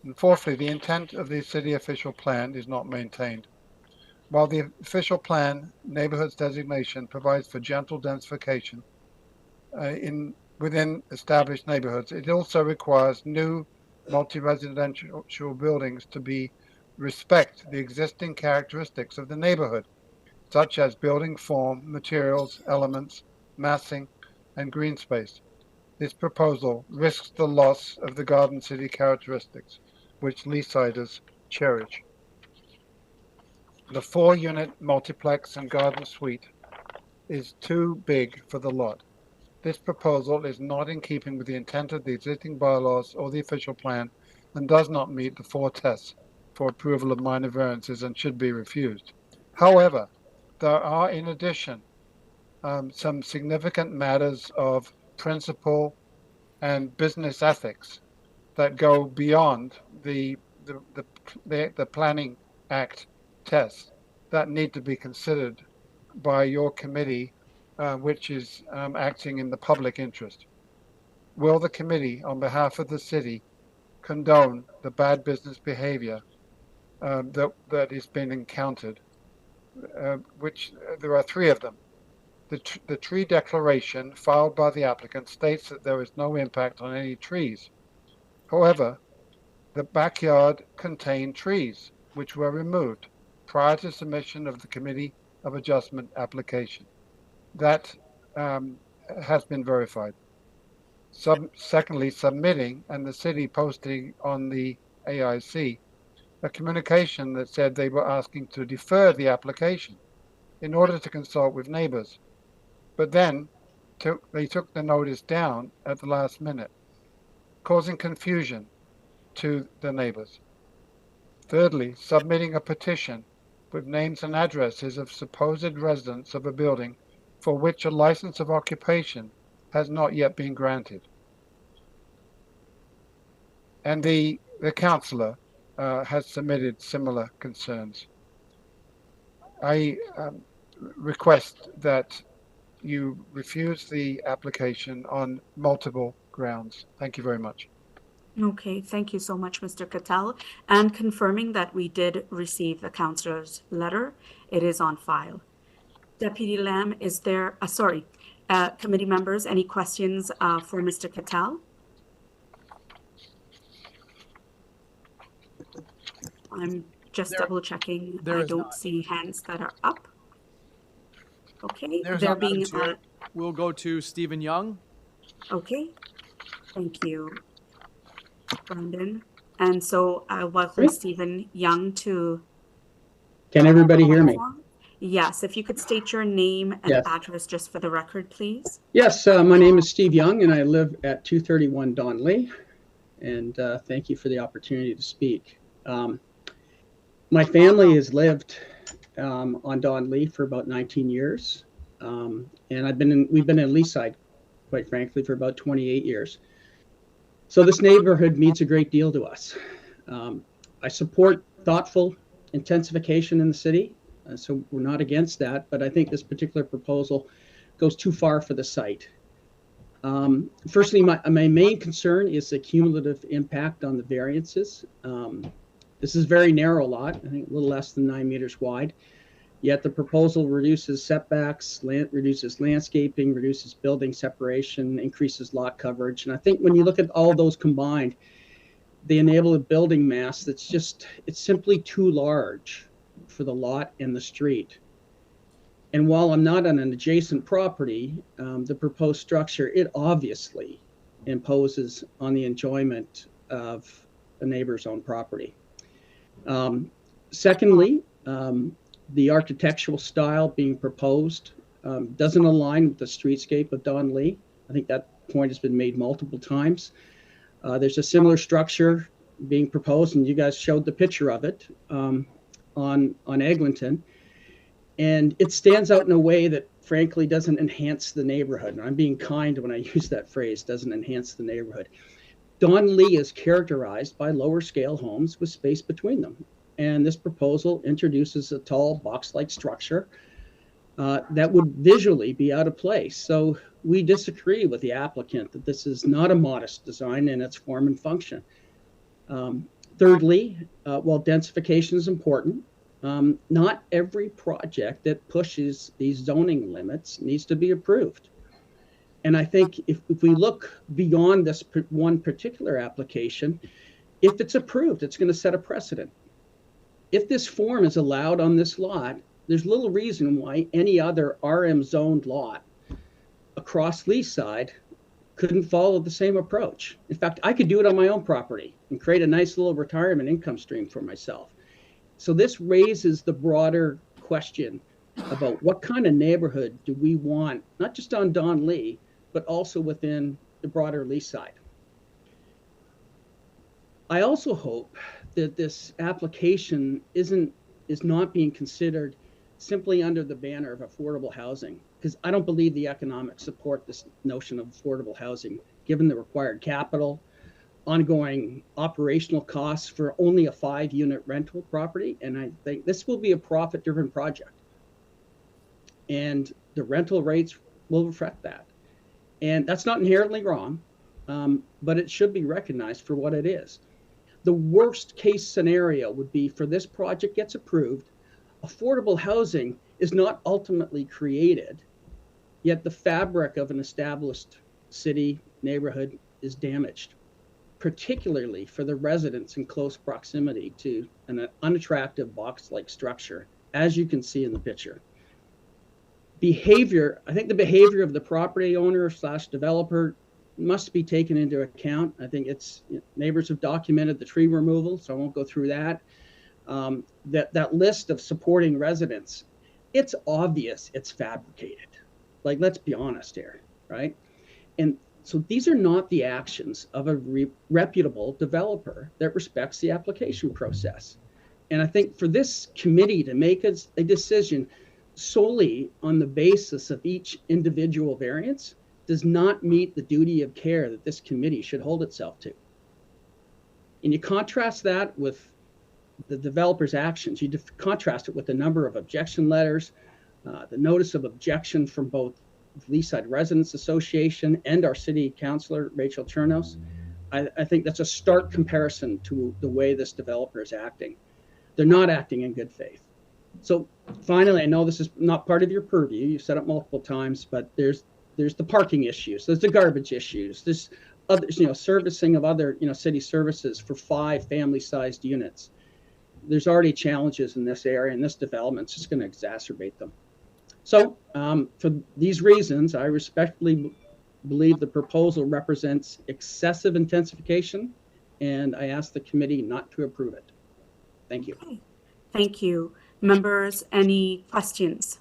And fourthly, the intent of the city official plan is not maintained. While the official plan neighborhoods designation provides for gentle densification within established neighborhoods, it also requires new multi-residential buildings to respect the existing characteristics of the neighborhood, such as building form, materials, elements, massing, and green space. This proposal risks the loss of the Garden City characteristics, which Leasiders cherish. the 4-unit multiplex and garden suite is too big for the lot. This proposal is not in keeping with the intent of the existing bylaws or the official plan and does not meet the 4 tests for approval of minor variances and should be refused. However, there are, in addition, some significant matters of principle and business ethics that go beyond the Planning Act tests that need to be considered by your committee, which is acting in the public interest. Will the committee, on behalf of the city, condone the bad business behavior that is being encountered? Which there are 3 of them. The tree declaration filed by the applicant states that there is no impact on any trees. However, the backyard contained trees, which were removed prior to submission of the Committee of Adjustment application. That has been verified. Secondly, submitting and the city posting on the AIC a communication that said they were asking to defer the application in order to consult with neighbors. But then they took the notice down at the last minute, causing confusion to the neighbors. Thirdly, submitting a petition with names and addresses of supposed residents of a building for which a license of occupation has not yet been granted. And the councillor has submitted similar concerns. I request that you refuse the application on multiple grounds. Thank you very much. Okay, thank you so much, Mr. Cattell. And confirming that we did receive the councillor's letter, it is on file. Deputy Lamb, is there, committee members, any questions for Mr. Cattell? I'm just double checking. I don't see hands that are up. Okay, there being we'll go to Stephen Young. Okay, thank you, Brandon. And so I welcome Stephen Young to. Can everybody hear me? Yes, if you could state your name and address just for the record, please. Yes, my name is Steve Young and I live at 231 Donley. And thank you for the opportunity to speak. My family has lived on Donley for about 19 years. And we've been in Leaside, quite frankly, for about 28 years. So this neighborhood means a great deal to us. I support thoughtful intensification in the city. So we're not against that, but I think this particular proposal goes too far for the site. Firstly, my main concern is the cumulative impact on the variances. This is a very narrow lot, I think a little less than 9 meters wide, yet the proposal reduces setbacks, reduces landscaping, reduces building separation, increases lot coverage. And I think when you look at all those combined, they enable a building mass that's it's simply too large for the lot and the street. And while I'm not on an adjacent property, the proposed structure, it obviously imposes on the enjoyment of a neighbor's own property. Secondly, the architectural style being proposed doesn't align with the streetscape of Donley. I think that point has been made multiple times. There's a similar structure being proposed, and you guys showed the picture of it on Eglinton. And it stands out in a way that frankly doesn't enhance the neighborhood. And I'm being kind when I use that phrase, doesn't enhance the neighborhood. Donley is characterized by lower scale homes with space between them. And this proposal introduces a tall box-like structure that would visually be out of place. So we disagree with the applicant that this is not a modest design in its form and function. Thirdly, while densification is important, not every project that pushes these zoning limits needs to be approved. And I think if we look beyond this one particular application, if it's approved, it's going to set a precedent. If this form is allowed on this lot, there's little reason why any other RM zoned lot across Leaside couldn't follow the same approach. In fact, I could do it on my own property and create a nice little retirement income stream for myself. So this raises the broader question about what kind of neighborhood do we want, not just on Donley, but also within the broader Leaside. I also hope that this application is not being considered simply under the banner of affordable housing, because I don't believe the economics support this notion of affordable housing, given the required capital, ongoing operational costs for only a 5-unit rental property. And I think this will be a profit-driven project. And the rental rates will reflect that. And that's not inherently wrong, but it should be recognized for what it is. The worst case scenario would be for this project gets approved, affordable housing is not ultimately created, yet the fabric of an established city neighborhood is damaged, particularly for the residents in close proximity to an unattractive box-like structure, as you can see in the picture. I think the behavior of the property owner / developer must be taken into account. I think neighbors have documented the tree removal, so I won't go through that. That list of supporting residents, it's obvious it's fabricated. Like, let's be honest here, right? And so these are not the actions of a reputable developer that respects the application process. And I think for this committee to make a decision solely on the basis of each individual variance does not meet the duty of care that this committee should hold itself to. And you contrast that with the developer's actions. You contrast it with the number of objection letters, the notice of objection from both the Leaside Residents Association and our city councilor, Rachel Chernos. I think that's a stark comparison to the way this developer is acting. They're not acting in good faith. So finally, I know this is not part of your purview. You've said it multiple times, but there's the parking issues, there's the garbage issues, there's other, servicing of other, city services for 5 family-sized units. There's already challenges in this area, and this development's just going to exacerbate them. So for these reasons, I respectfully believe the proposal represents excessive intensification, and I ask the committee not to approve it. Thank you. Okay. Thank you. Members, any questions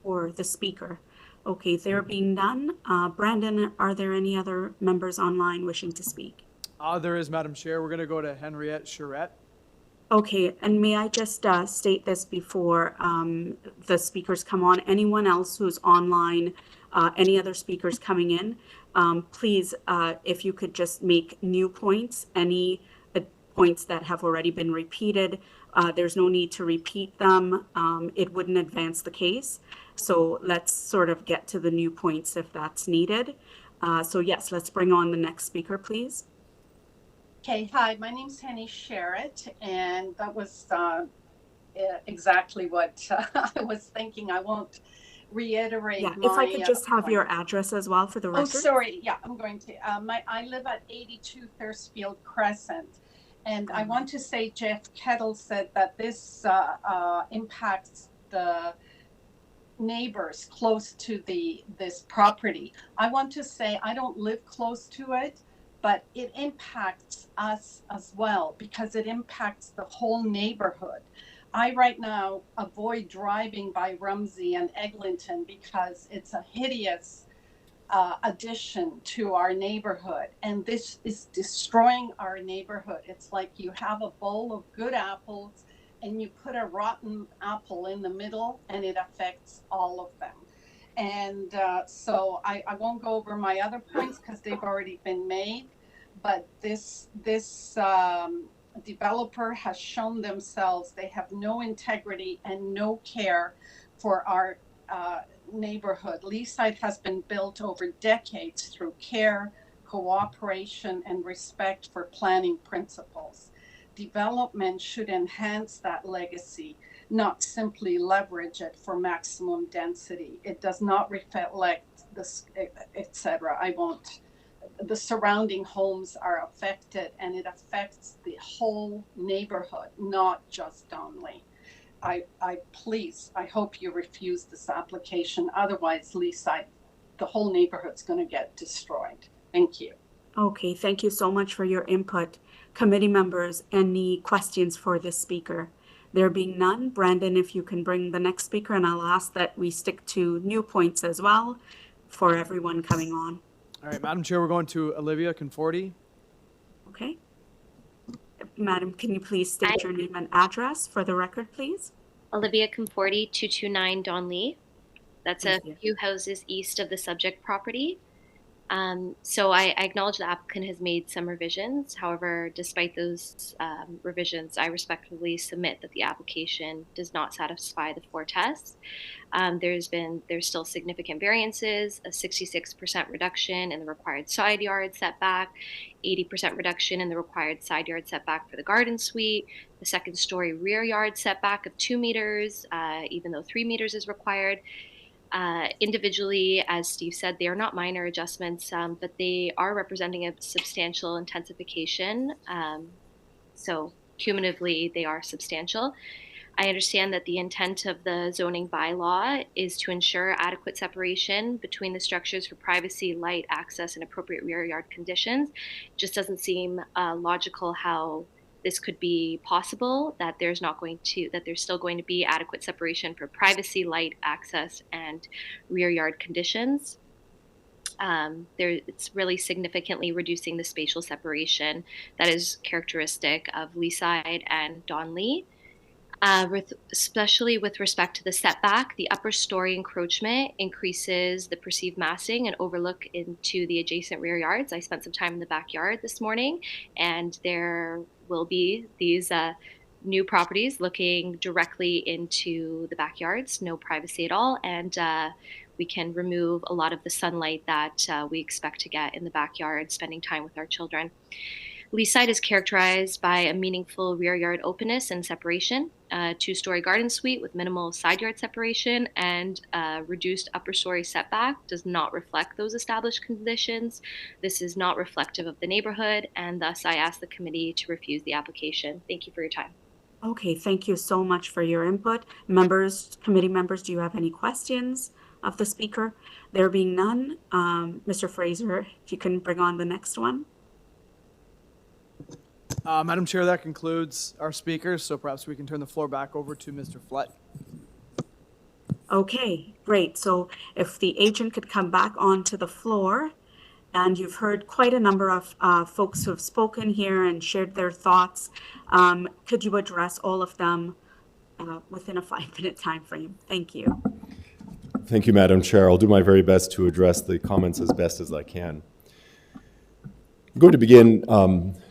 for the speaker? Okay, there being none, Brandon, are there any other members online wishing to speak? There is, Madam Chair. We're going to go to Henriette Charette. Okay, and may I just state this before the speakers come on? Anyone else who's online, any other speakers coming in, please, if you could just make new points, any points that have already been repeated, there's no need to repeat them. It wouldn't advance the case. So let's sort of get to the new points if that's needed. So yes, let's bring on the next speaker, please. Okay, hi, my name's Henny Sherritt, and that was exactly what I was thinking. I won't reiterate. Yeah, if I could just have your address as well for the record. Oh, sorry. Yeah, I'm going to. I live at 82 Thursfield Crescent, and I want to say Jeff Kettle said that this impacts the neighbors close to this property. I want to say I don't live close to it, but it impacts us as well because it impacts the whole neighborhood. I right now avoid driving by Rumsey and Eglinton because it's a hideous addition to our neighborhood, and this is destroying our neighborhood. It's like you have a bowl of good apples and you put a rotten apple in the middle and it affects all of them. And so I won't go over my other points because they've already been made, but this developer has shown themselves they have no integrity and no care for our neighborhood. Leaside has been built over decades through care, cooperation, and respect for planning principles. Development should enhance that legacy, not simply leverage it for maximum density. It does not reflect this, etc. The surrounding homes are affected, and it affects the whole neighborhood, not just Donley. I hope you refuse this application. Otherwise, Leaside, the whole neighborhood's going to get destroyed. Thank you. Okay, thank you so much for your input. Committee members, any questions for this speaker? There being none, Brandon, if you can bring the next speaker, and I'll ask that we stick to new points as well for everyone coming on. All right, Madam Chair, we're going to Olivia Conforti. Okay. Madam, can you please state your name and address for the record, please? Olivia Conforti, 229 Donley. That's Thank a you. few houses east of the subject property. So I acknowledge the applicant has made some revisions. However, despite those revisions, I respectfully submit that the application does not satisfy the 4 tests. There's still significant variances, a 66% reduction in the required side yard setback, 80% reduction in the required side yard setback for the garden suite, the second story rear yard setback of 2 meters, even though 3 meters is required. Individually, as Steve said, they are not minor adjustments, but they are representing a substantial intensification. So cumulatively, they are substantial. I understand that the intent of the zoning bylaw is to ensure adequate separation between the structures for privacy, light, access, and appropriate rear yard conditions. It just doesn't seem logical how this could be possible, that there's still going to be adequate separation for privacy, light, access, and rear yard conditions. It's really significantly reducing the spatial separation that is characteristic of Leaside and Donley. Especially with respect to the setback, the upper story encroachment increases the perceived massing and overlook into the adjacent rear yards. I spent some time in the backyard this morning, and there will be these new properties looking directly into the backyards, no privacy at all, and we can remove a lot of the sunlight that we expect to get in the backyard, spending time with our children. Leaside is characterized by a meaningful rear yard openness and separation, a 2-story garden suite with minimal side yard separation, and reduced upper story setback does not reflect those established conditions. This is not reflective of the neighborhood, and thus I ask the committee to refuse the application. Thank you for your time. Okay, thank you so much for your input. Members, committee members, do you have any questions of the speaker? There being none, Mr. Fraser, if you can bring on the next one. Madam Chair, that concludes our speakers, so perhaps we can turn the floor back over to Mr. Flett. Okay, great. So if the agent could come back onto the floor, and you've heard quite a number of folks who have spoken here and shared their thoughts. Could you address all of them within a 5-minute time frame? Thank you. Thank you, Madam Chair. I'll do my very best to address the comments as best as I can. I'm going to begin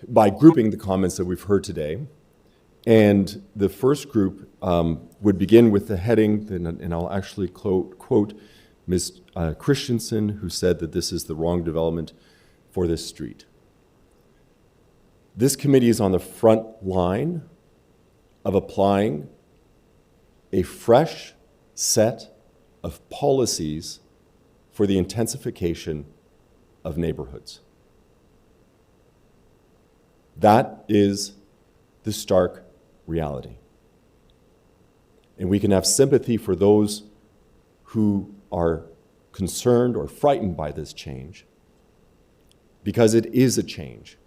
by grouping the comments that we've heard today. And the first group would begin with the heading, and I'll actually quote Ms. Christensen, who said that this is the wrong development for this street. This committee is on the front line of applying a fresh set of policies for the intensification of neighborhoods. That is the stark reality. And we can have sympathy for those who are concerned or frightened by this change, because it is a change.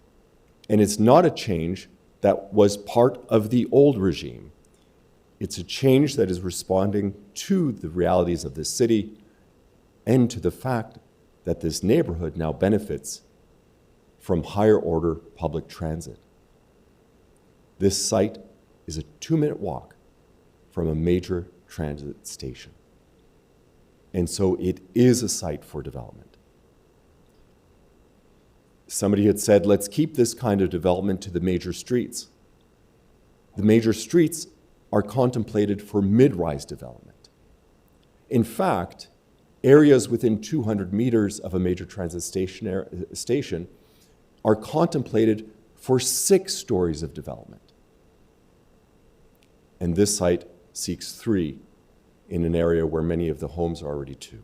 And it's not a change that was part of the old regime. It's a change that is responding to the realities of this city and to the fact that this neighborhood now benefits from higher order public transit. This site is a 2-minute walk from a major transit station. And so it is a site for development. Somebody had said, let's keep this kind of development to the major streets. The major streets are contemplated for mid-rise development. In fact, areas within 200 meters of a major transit station are contemplated for 6 stories of development. And this site seeks 3 in an area where many of the homes are already 2.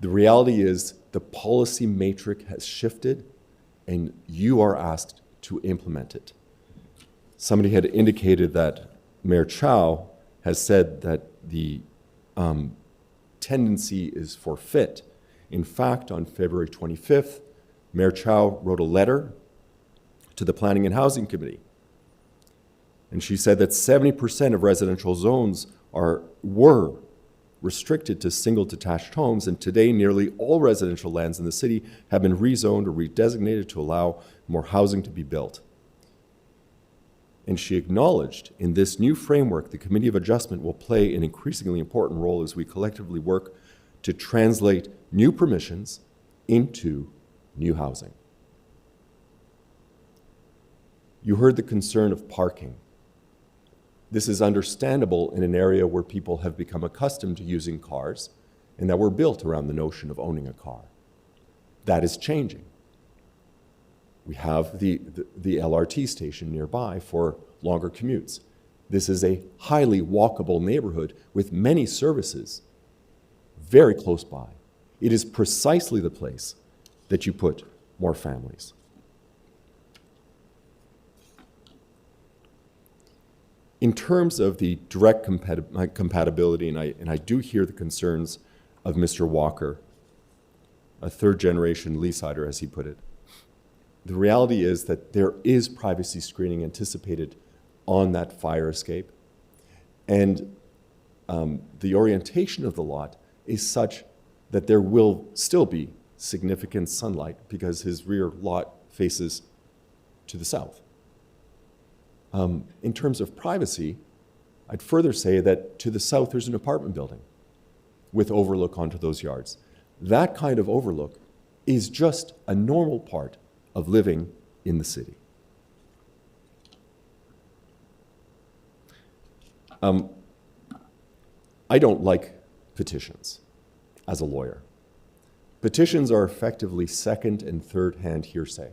The reality is the policy matrix has shifted and you are asked to implement it. Somebody had indicated that Mayor Chow has said that the tendency is for fit. In fact, on February 25th, Mayor Chow wrote a letter to the Planning and Housing Committee And she said that 70% of residential zones were restricted to single detached homes, and today nearly all residential lands in the city have been rezoned or redesignated to allow more housing to be built. And she acknowledged in this new framework, the Committee of Adjustment will play an increasingly important role as we collectively work to translate new permissions into new housing. You heard the concern of parking. This is understandable in an area where people have become accustomed to using cars and that were built around the notion of owning a car. That is changing. We have the LRT station nearby for longer commutes. This is a highly walkable neighborhood with many services very close by. It is precisely the place that you put more families. In terms of the direct compatibility, and I do hear the concerns of Mr. Walker, a third-generation leasehouder, as he put it, the reality is that there is privacy screening anticipated on that fire escape, and the orientation of the lot is such that there will still be significant sunlight because his rear lot faces to the south. In terms of privacy, I'd further say that to the south there's an apartment building with overlook onto those yards. That kind of overlook is just a normal part of living in the city. I don't like petitions as a lawyer. Petitions are effectively second and third-hand hearsay,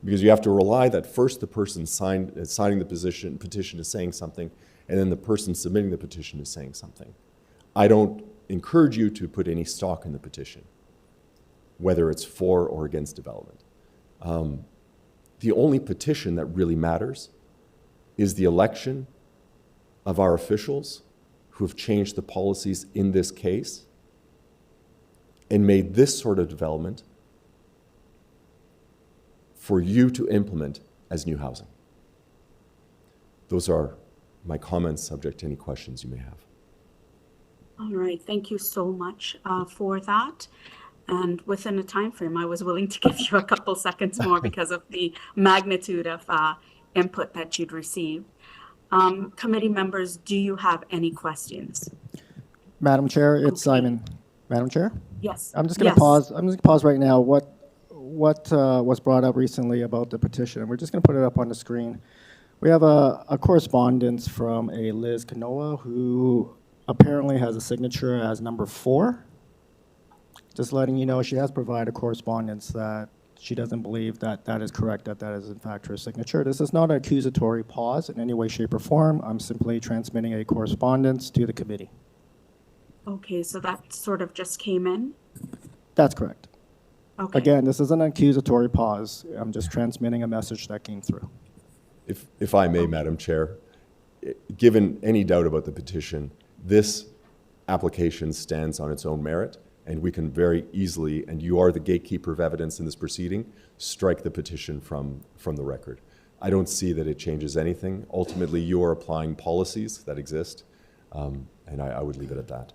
because you have to rely that first the person signing the petition is saying something, and then the person submitting the petition is saying something. I don't encourage you to put any stock in the petition, whether it's for or against development. The only petition that really matters is the election of our officials who have changed the policies in this case and made this sort of development for you to implement as new housing. Those are my comments, subject to any questions you may have. All right, thank you so much for that. And within a time frame, I was willing to give you a couple seconds more because of the magnitude of input that you'd received. Committee members, do you have any questions? Madam Chair, it's Simon. Madam Chair? Yes. I'm just going to pause. I'm just going to pause right now. What was brought up recently about the petition? We're just going to put it up on the screen. We have a correspondence from a Liz Canoa who apparently has a signature as number 4. Just letting you know, she has provided correspondence that she doesn't believe that that is correct, that that is in fact her signature. This is not an accusatory pause in any way, shape, or form. I'm simply transmitting a correspondence to the committee. Okay, so that sort of just came in? That's correct. Okay. Again, this is an accusatory pause. I'm just transmitting a message that came through. If I may, Madam Chair, given any doubt about the petition, this application stands on its own merit, and we can very easily, and you are the gatekeeper of evidence in this proceeding, strike the petition from the record. I don't see that it changes anything. Ultimately, you are applying policies that exist, and I would leave it at that.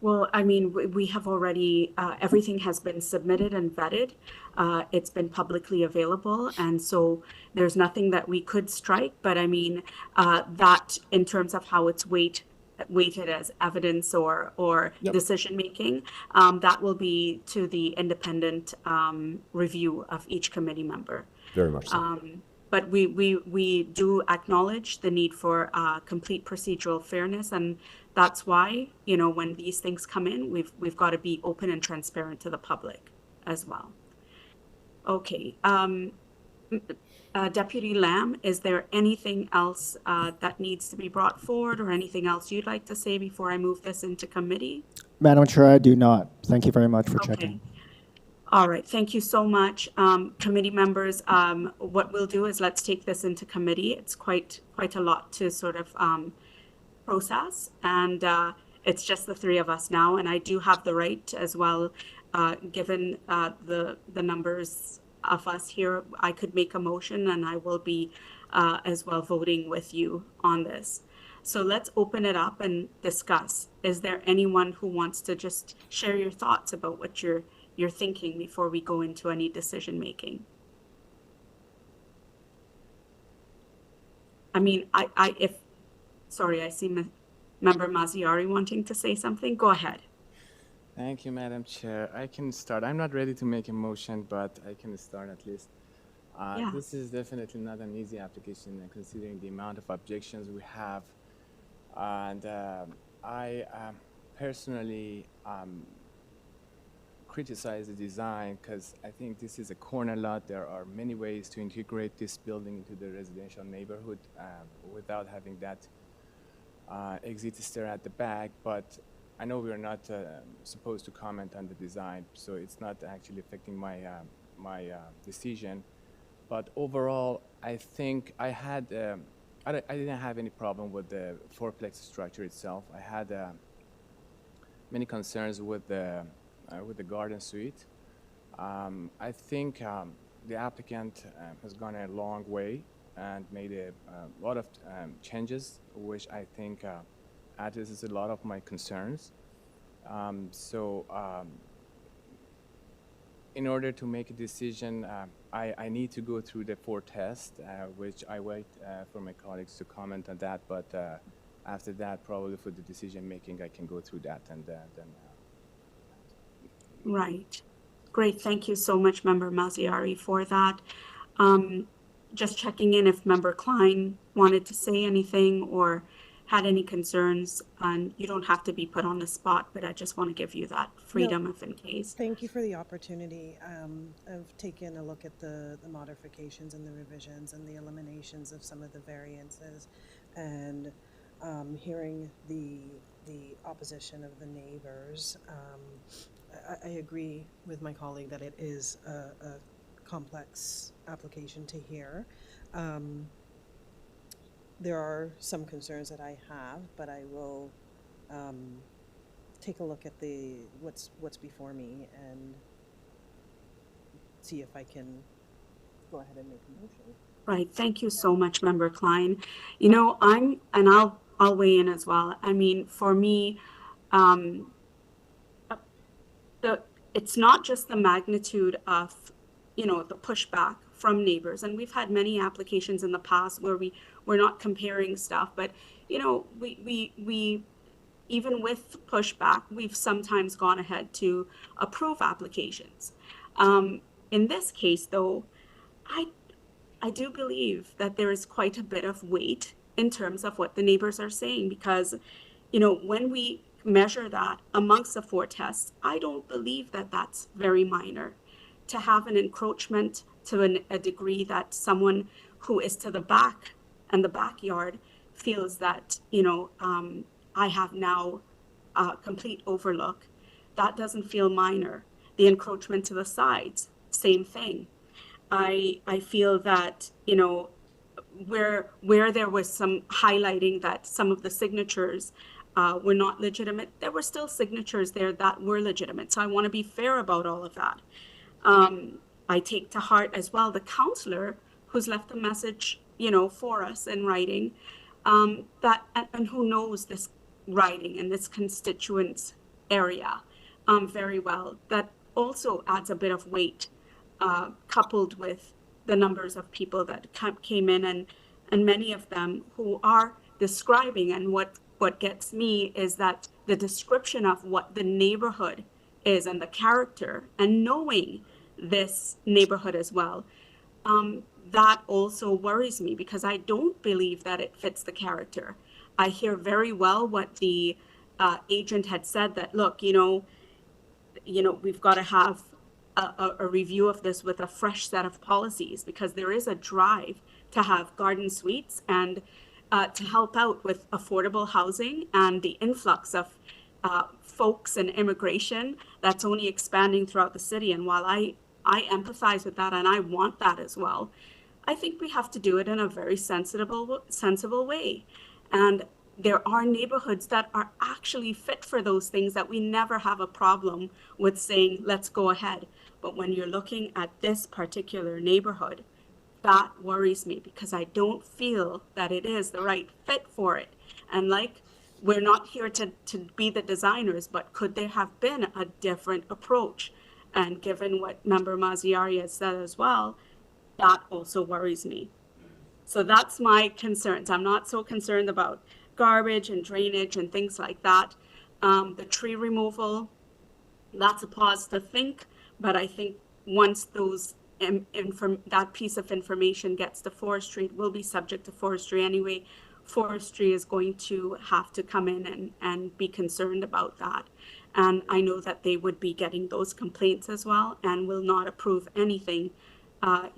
Well, I mean, we have already, everything has been submitted and vetted. It's been publicly available. And so there's nothing that we could strike. But I mean, that in terms of how it's weighted as evidence or decision making, that will be to the independent review of each committee member. Very much so. But we do acknowledge the need for complete procedural fairness, and that's why, you know, when these things come in, we've got to be open and transparent to the public as well. Okay, Deputy Lamb, is there anything else that needs to be brought forward, or anything else you'd like to say before I move this into committee? Madam Chair, I do not. Thank you very much for checking. All right, thank you so much. Committee members, what we'll do is let's take this into committee. It's quite a lot to sort of process, and it's just the three of us now, and I do have the right as well, given the numbers of us here, I could make a motion and I will be as well voting with you on this. So let's open it up and discuss. Is there anyone who wants to just share your thoughts about what you're thinking before we go into any decision making? I mean, sorry, I see Member Mazziari wanting to say something. Go ahead. Thank you, Madam Chair. I can start. I'm not ready to make a motion, but I can start at least. Yeah. This is definitely not an easy application, considering the amount of objections we have. And I personally criticize the design because I think this is a corner lot. There are many ways to integrate this building into the residential neighborhood without having that exit stair at the back. But I know we are not supposed to comment on the design, so it's not actually affecting my decision. But overall, I think I didn't have any problem with the fourplex structure itself. I had many concerns with the garden suite. I think the applicant has gone a long way and made a lot of changes, which I think addresses a lot of my concerns. In order to make a decision, I need to go through the 4 tests, which I wait for my colleagues to comment on that. But after that, probably for the decision making, I can go through that and then. Right. Great. Thank you so much, Member Mazziari, for that. Just checking in if Member Klein wanted to say anything or had any concerns. And you don't have to be put on the spot, but I just want to give you that freedom if in case. Thank you for the opportunity. I've taken a look at the modifications and the revisions and the eliminations of some of the variances, and hearing the opposition of the neighbors. I agree with my colleague that it is a complex application to hear. There are some concerns that I have, but I will take a look at what's before me and see if I can go ahead and make a motion. Right. Thank you so much, Member Klein. You know, I'll weigh in as well. I mean, for me, it's not just the magnitude of, the pushback from neighbors. And we've had many applications in the past where we're not comparing stuff, but, we even with pushback, we've sometimes gone ahead to approve applications. In this case, though, I do believe that there is quite a bit of weight in terms of what the neighbors are saying, because, when we measure that amongst the 4 tests, I don't believe that that's very minor. To have an encroachment to a degree that someone who is to the back and the backyard feels that, I have now a complete overlook, that doesn't feel minor. The encroachment to the sides, same thing. I feel that, where there was some highlighting that some of the signatures were not legitimate, there were still signatures there that were legitimate. So I want to be fair about all of that. I take to heart as well the counselor who's left a message, for us in writing, that and who knows this riding and this constituents area very well. That also adds a bit of weight, coupled with the numbers of people that came in, and many of them who are describing. And what gets me is that the description of what the neighborhood is and the character, and knowing this neighborhood as well, that also worries me, because I don't believe that it fits the character. I hear very well what the agent had said, that look, we've got to have a review of this with a fresh set of policies, because there is a drive to have garden suites and to help out with affordable housing and the influx of folks and immigration that's only expanding throughout the city. And while I empathize with that and I want that as well, I think we have to do it in a very sensible way. And there are neighborhoods that are actually fit for those things that we never have a problem with saying, let's go ahead. But when you're looking at this particular neighborhood, that worries me because I don't feel that it is the right fit for it. And like, we're not here to be the designers, but could there have been a different approach? And given what Member Mazziari has said as well, that also worries me. So that's my concerns. I'm not so concerned about garbage and drainage and things like that. The tree removal, that's a pause to think, but I think once those that piece of information gets to forestry, it will be subject to forestry anyway. Forestry is going to have to come in and be concerned about that. And I know that they would be getting those complaints as well and will not approve anything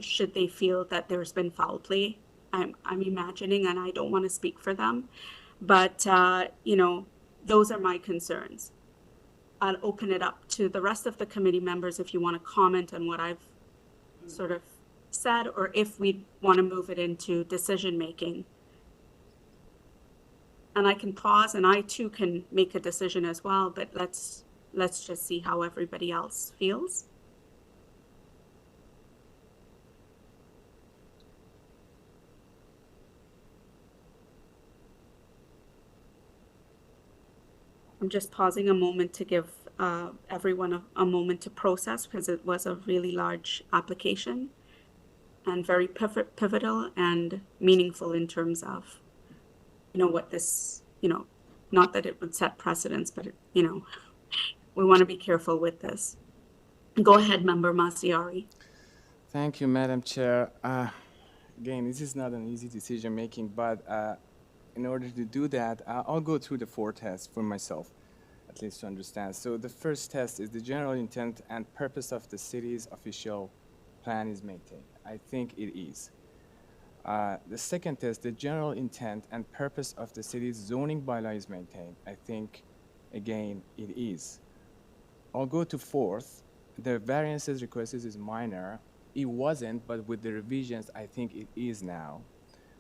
should they feel that there's been foul play. I'm imagining, and I don't want to speak for them, but you know, those are my concerns. I'll open it up to the rest of the committee members if you want to comment on what I've sort of said, or if we want to move it into decision making. And I can pause, and I too can make a decision as well, but let's just see how everybody else feels. I'm just pausing a moment to give everyone a moment to process, because it was a really large application and very pivotal and meaningful in terms of, you know, what this, you know, not that it would set precedents, but, you know, we want to be careful with this. Go ahead, Member Mazziari. Thank you, Madam Chair. Again, this is not an easy decision making, but in order to do that, I'll go through the 4 tests for myself, at least to understand. So the first test is the general intent and purpose of the city's official plan is maintained. I think it is. The second test, the general intent and purpose of the city's zoning bylaw is maintained. I think, again, it is. I'll go to 4th. The variances requested is minor. It wasn't, but with the revisions, I think it is now.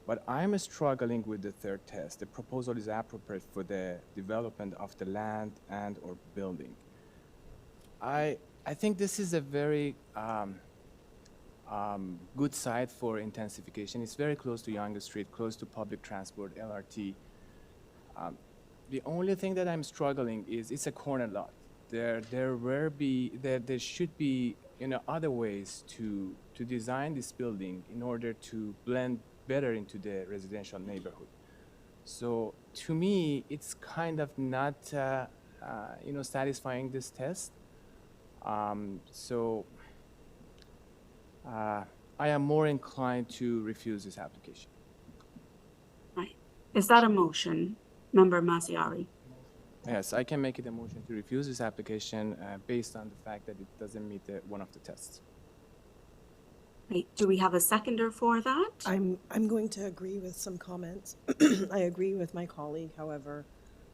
But I'm struggling with the 3rd test. The proposal is appropriate for the development of the land and or building. I think this is a very good site for intensification. It's very close to Yonge Street, close to public transport, LRT. The only thing that I'm struggling is it's a corner lot. There should be, you know, other ways to design this building in order to blend better into the residential neighborhood. So to me, it's kind of not, you know, satisfying this test. So I am more inclined to refuse this application. Right. Is that a motion, Member Mazziari? Yes, I can make it a motion to refuse this application based on the fact that it doesn't meet one of the tests. Right. Do we have a seconder for that? I'm going to agree with some comments. I agree with my colleague. However,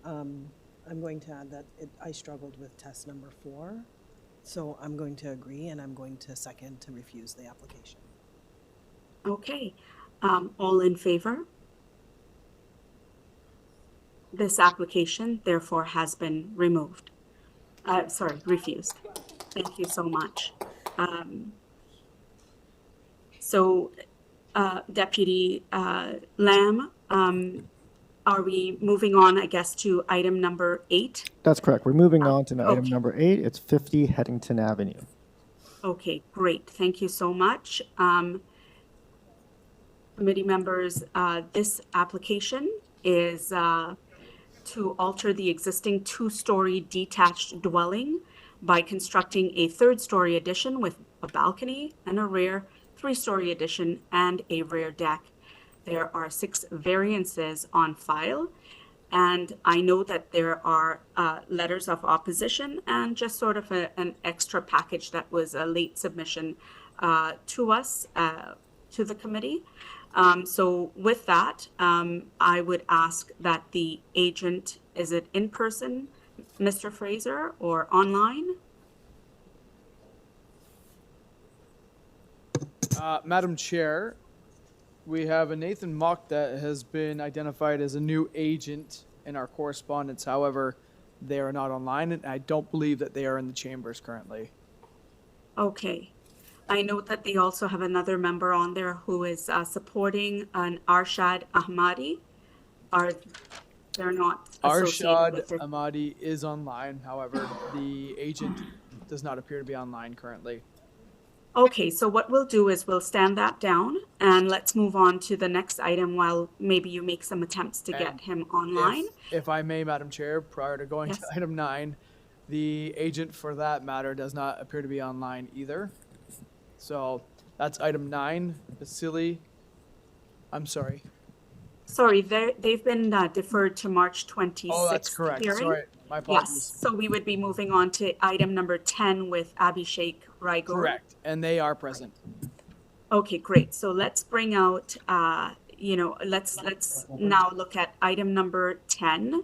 I'm going to add that I struggled with test number 4. So I'm going to agree, and I'm going to second to refuse the application. Okay. All in favor? This application, therefore, has been removed. Refused. Thank you so much. Deputy Lamb, are we moving on, I guess, to item number 8? That's correct. We're moving on to item number 8. It's 50 Headington Avenue. Okay, great. Thank you so much. Committee members, this application is to alter the existing 2-story detached dwelling by constructing a 3rd-story addition with a balcony and a rear 3-story addition and a rear deck. There are 6 variances on file, and I know that there are letters of opposition and just sort of an extra package that was a late submission to us, to the committee. So with that, I would ask that the agent, is it in person, Mr. Fraser, or online? Madam Chair, we have a Nathan Mock that has been identified as a new agent in our correspondence. However, they are not online, and I don't believe that they are in the chambers currently. Okay. I note that they also have another member on there who is supporting an Arshad Ahmadi. They're not associated with Arshad it. Ahmadi is online, however, the agent does not appear to be online currently. Okay, so what we'll do is we'll stand that down and let's move on to the next item while maybe you make some attempts to get him online. If I may, Madam Chair, prior to going Yes. to item 9, the agent for that matter does not appear to be online either. So that's item 9. Vasily, I'm sorry. Sorry, they've been deferred to March 26th. Oh, that's correct. Hearing. Sorry, my apologies. Yes, so we would be moving on to item number 10 with Abhishek Raigor. Correct, and they are present. Okay, great. So let's bring out, let's now look at item number 10,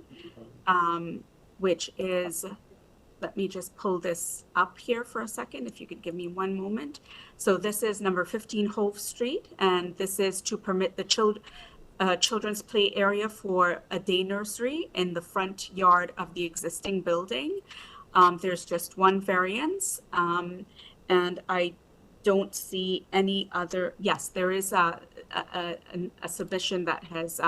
which is, let me just pull this up here for a second, if you could give me one moment. So this is number 15 Holve Street, and this is to permit the children's play area for a day nursery in the front yard of the existing building. There's just one variance, and I don't see any other. Yes, there is a submission that has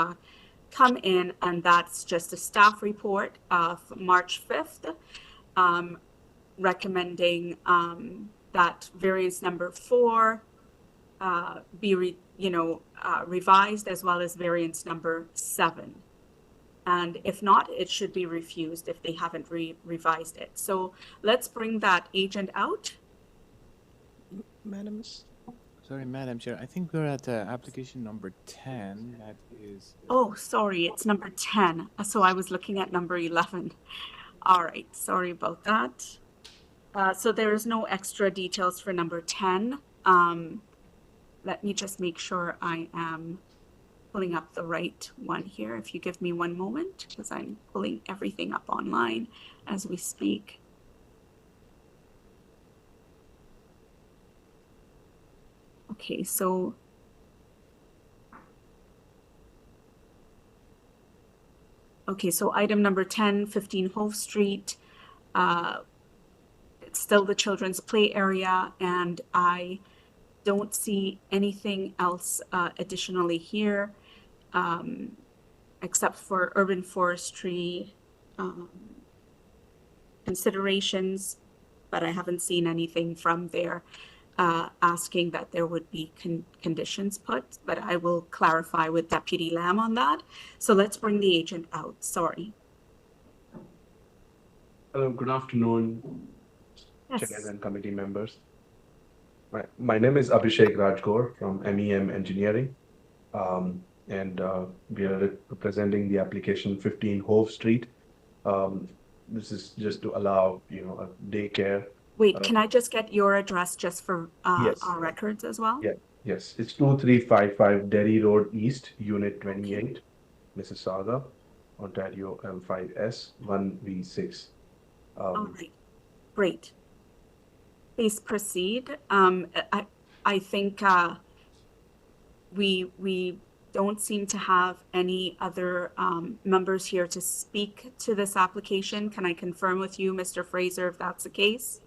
come in, and that's just a staff report of March 5th, recommending that variance number 4 be revised, as well as variance number 7. And if not, it should be refused if they haven't revised it. So let's bring that agent out. Madam. Sorry, Madam Chair, I think we're at application number 10. That is. Oh, sorry, it's number 10. So I was looking at number 11. All right, sorry about that. So there is no extra details for number 10. Let me just make sure I am pulling up the right one here. If you give me one moment, because I'm pulling everything up online as we speak. Okay, so item number 10, 15 Holve Street, it's still the children's play area, and I don't see anything else additionally here, except for urban forestry considerations, but I haven't seen anything from there asking that there would be conditions put, but I will clarify with Deputy Lamb on that. So let's bring the agent out. Sorry. Hello, good afternoon, Yes. Chair and committee members. My name is Abhishek Rajgor from MEM Engineering, and we are representing the application 15 Holve Street. This is just to allow, a daycare. Wait, can I just get your address just for Yes. our records as well? Yeah, yes, it's 2355 Derry Road East, Unit 28, Mississauga, Ontario M5S 1V6. All right, great. Please proceed. I think we don't seem to have any other members here to speak to this application. Can I confirm with you, Mr. Fraser, if that's the case?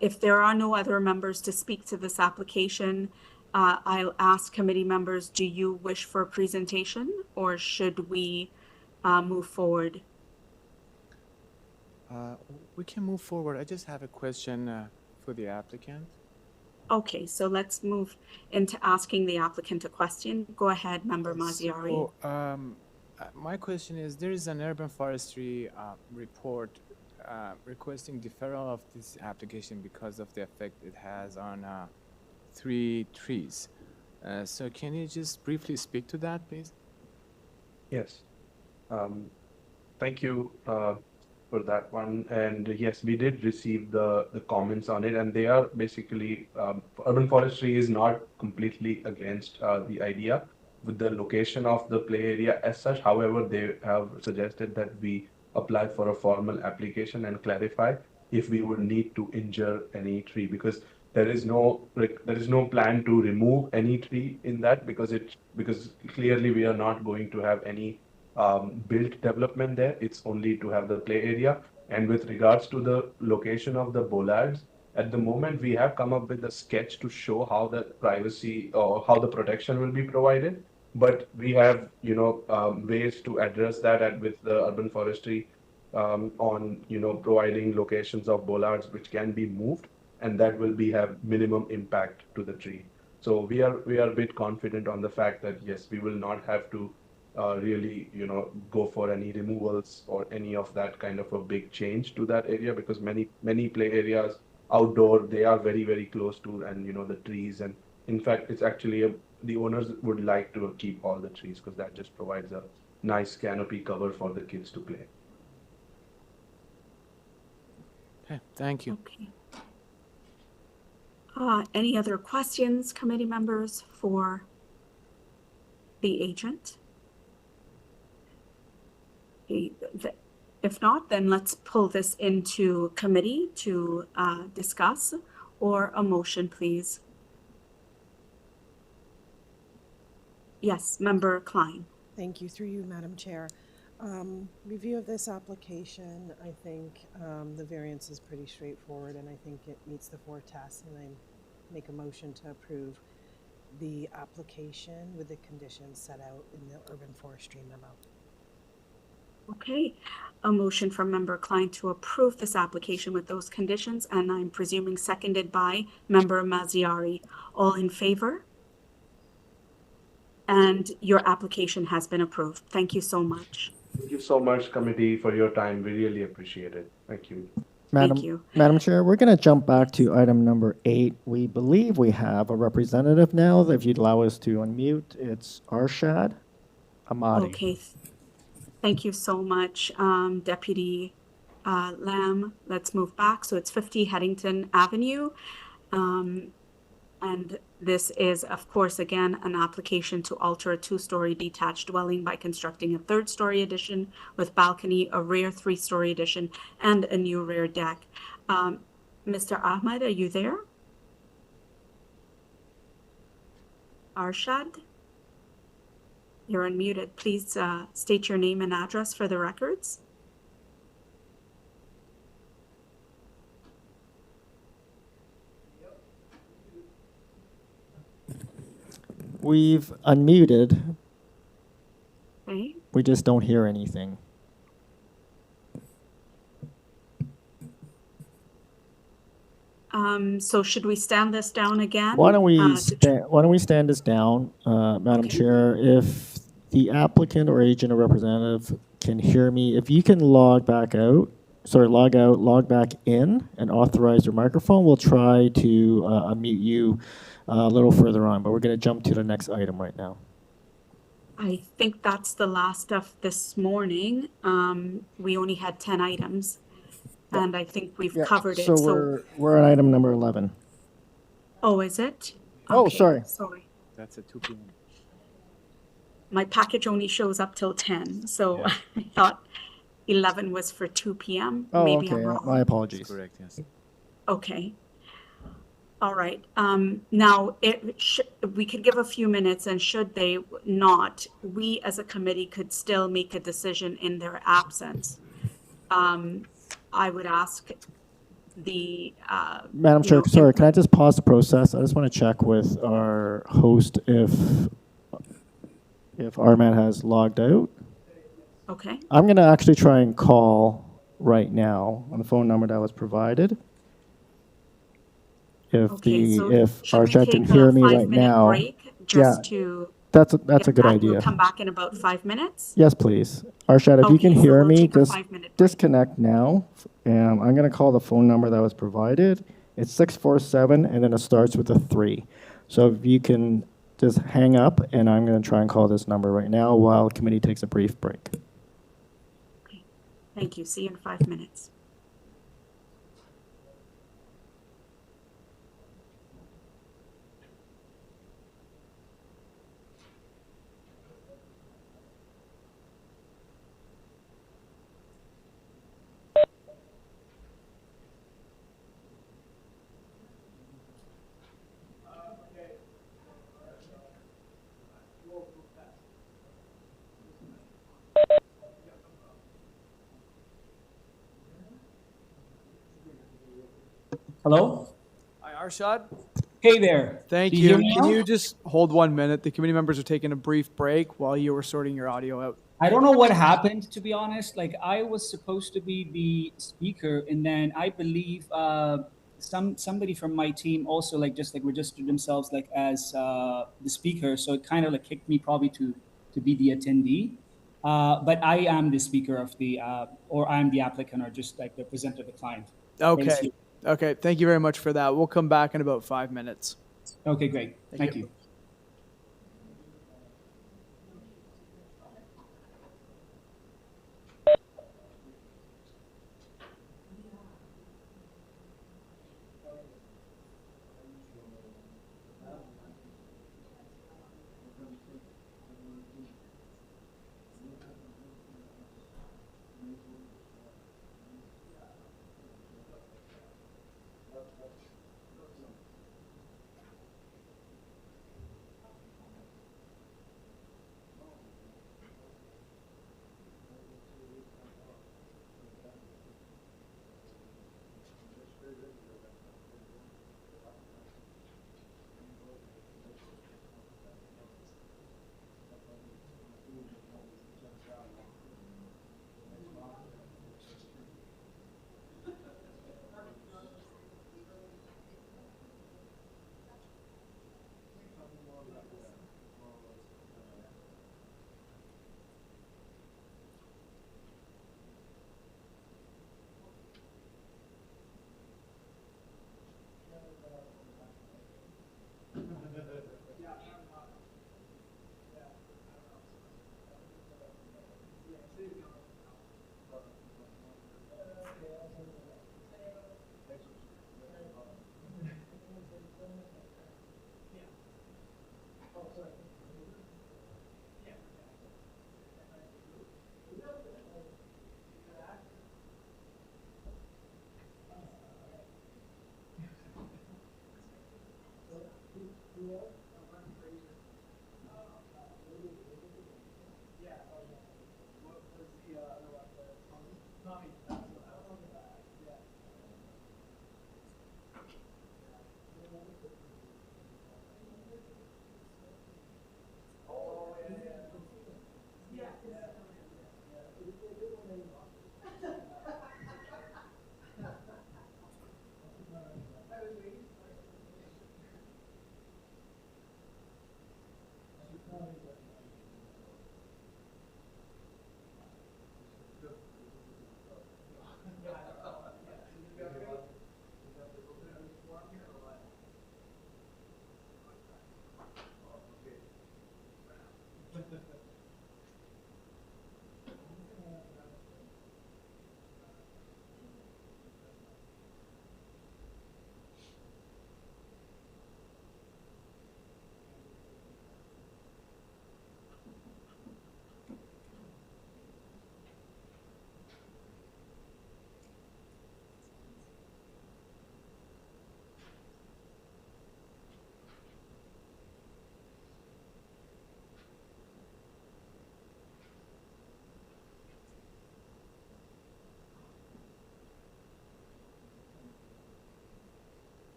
If there are no other members to speak to this application, I'll ask committee members, do you wish for a presentation, or should we move forward? We can move forward. I just have a question for the applicant. Okay, so let's move into asking the applicant a question. Go ahead, Member Maziari. My question is, there is an urban forestry report requesting deferral of this application because of the effect it has on 3 trees. So can you just briefly speak to that, please? Yes. Thank you for that one. And yes, we did receive the comments on it, and they are basically, urban forestry is not completely against the idea with the location of the play area as such. However, they have suggested that we apply for a formal application and clarify if we would need to injure any tree, because there is no plan to remove any tree in that because clearly we are not going to have any built development there. It's only to have the play area. And with regards to the location of the bollards, at the moment we have come up with a sketch to show how the privacy or how the protection will be provided. But we have, ways to address that with the urban forestry on, providing locations of bollards which can be moved, and that will have minimum impact to the tree. So we are a bit confident on the fact that yes, we will not have to really, go for any removals or any of that kind of a big change to that area, because many play areas outdoor, they are very, very close to, and the trees, and in fact it's actually the owners would like to keep all the trees because that just provides a nice canopy cover for the kids to play. Okay, thank you. Okay. Any other questions, committee members, for the agent? If not, then let's pull this into committee to discuss, or a motion, please. Yes, Member Klein. Thank you. Through you, Madam Chair. Review of this application, I think the variance is pretty straightforward, and I think it meets the 4 tests, and I make a motion to approve the application with the conditions set out in the urban forestry memo. Okay, a motion from Member Klein to approve this application with those conditions, and I'm presuming seconded by Member Mazziari. All in favor? And your application has been approved. Thank you so much. Thank you so much, committee, for your time. We really appreciate it. Thank you. Thank you. Madam Chair, we're going to jump back to item number 8. We believe we have a representative now. If you'd allow us to unmute, it's Arshad Ahmadi. Okay. Thank you so much, Deputy Lamb. Let's move back. So it's 50 Headington Avenue. And this is, of course, again, an application to alter a 2-story detached dwelling by constructing a 3rd-story addition with balcony, a rear 3-story addition, and a new rear deck. Mr. Ahmed, are you there? Arshad? You're unmuted. Please state your name and address for the records. We've unmuted. Okay. We just don't hear anything. So should we stand this down again? Why don't we stand this down, Madam Chair? If the applicant or agent or representative can hear me, if you can log out, log back in and authorize your microphone, we'll try to unmute you a little further on, but we're going to jump to the next item right now. I think that's the last of this morning. We only had 10 items, and I think we've covered it. So we're at item number 11. Oh, is it? Oh, Okay, sorry. Sorry. That's at 2 p.m. My package only shows up till 10, so I thought 11 was for 2 p.m. Oh, Maybe okay. I'm wrong. My apologies. Correct, yes. Okay. All right. Now, we could give a few minutes, and should they not, we as a committee could still make a decision in their absence. I would ask the Madam Chair, sorry, can I just pause the process? I just want to check with our host if Armand has logged out. Okay. I'm going to actually try and call right now on the phone number that was provided. If Arshad can hear me right now, that's a good idea. We'll come back in about 5 minutes. Yes, please. Arshad, if you can Okay, so hear we'll me, take a just 5-minute break. disconnect now. I'm going to call the phone number that was provided. It's 647, and then it starts with a 3. So if you can just hang up, and I'm going to try and call this number right now while the committee takes a brief break. Okay. Thank you. See you in 5 minutes. Hello? Hi, Arshad. Hey there. Thank Do you hear you. me Can now? you just hold 1 minute? The committee members are taking a brief break while you were sorting your audio out. I don't know what happened, to be honest. Like, I was supposed to be the speaker, and then I believe somebody from my team also just registered themselves like as the speaker. So it kind of like kicked me probably to be the attendee. But I am the speaker of the, or I'm the applicant, or just like the presenter of the client. Okay. Okay. Thank you very much for that. We'll come back in about 5 minutes. Okay, great. Thank you.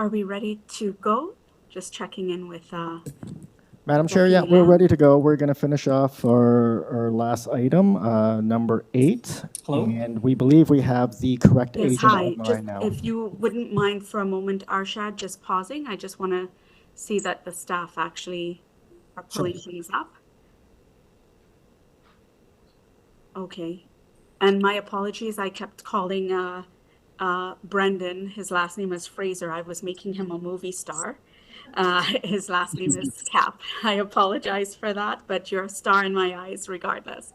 are we ready to go? Just checking in with, Madam Chair, yeah, we're ready to go. We're going to finish off our last item, number 8. Hello? And we believe we have the correct yes, agent hi. online Just now. if you wouldn't mind for a moment, Arshad, just pausing. I just want to see that the staff actually are pulling things up. Okay. And my apologies, I kept calling Brendan. His last name is Fraser. I was making him a movie star. His last name is Cap. I apologize for that, but you're a star in my eyes regardless.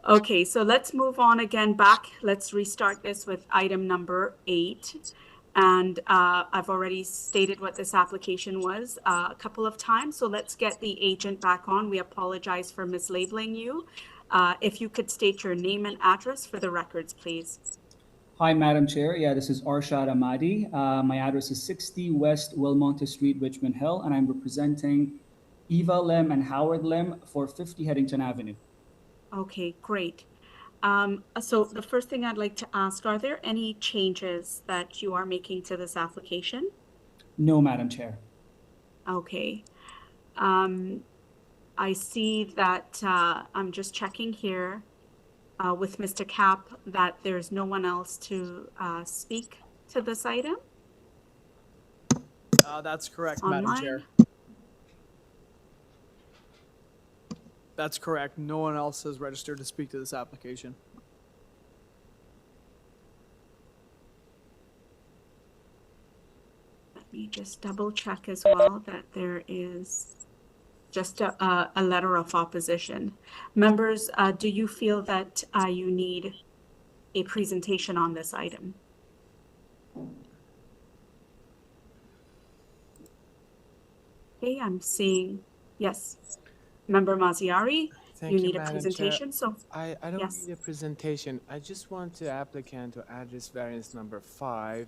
Okay, so let's move on again back. Let's restart this with item number 8. And I've already stated what this application was a couple of times. So let's get the agent back on. We apologize for mislabeling you. If you could state your name and address for the records, please. Hi, Madam Chair. Yeah, this is Arshad Ahmadi. My address is 60 West Wilmonte Street, Richmond Hill, and I'm representing Eva Lim and Howard Lim for 50 Headington Avenue. Okay, great. So the first thing I'd like to ask, are there any changes that you are making to this application? No, Madam Chair. Okay. I see that I'm just checking here with Mr. Cap that there's no one else to speak to this item. That's correct, Online? Madam Chair. That's correct. No one else has registered to speak to this application. Let me just double check as well that there is just a letter of opposition. Members, do you feel that you need a presentation on this item? Okay, I'm seeing, yes. Member Maziari, Thank you need a Madam Chair. presentation, so I don't yes. need a presentation. I just want the applicant to address variance number 5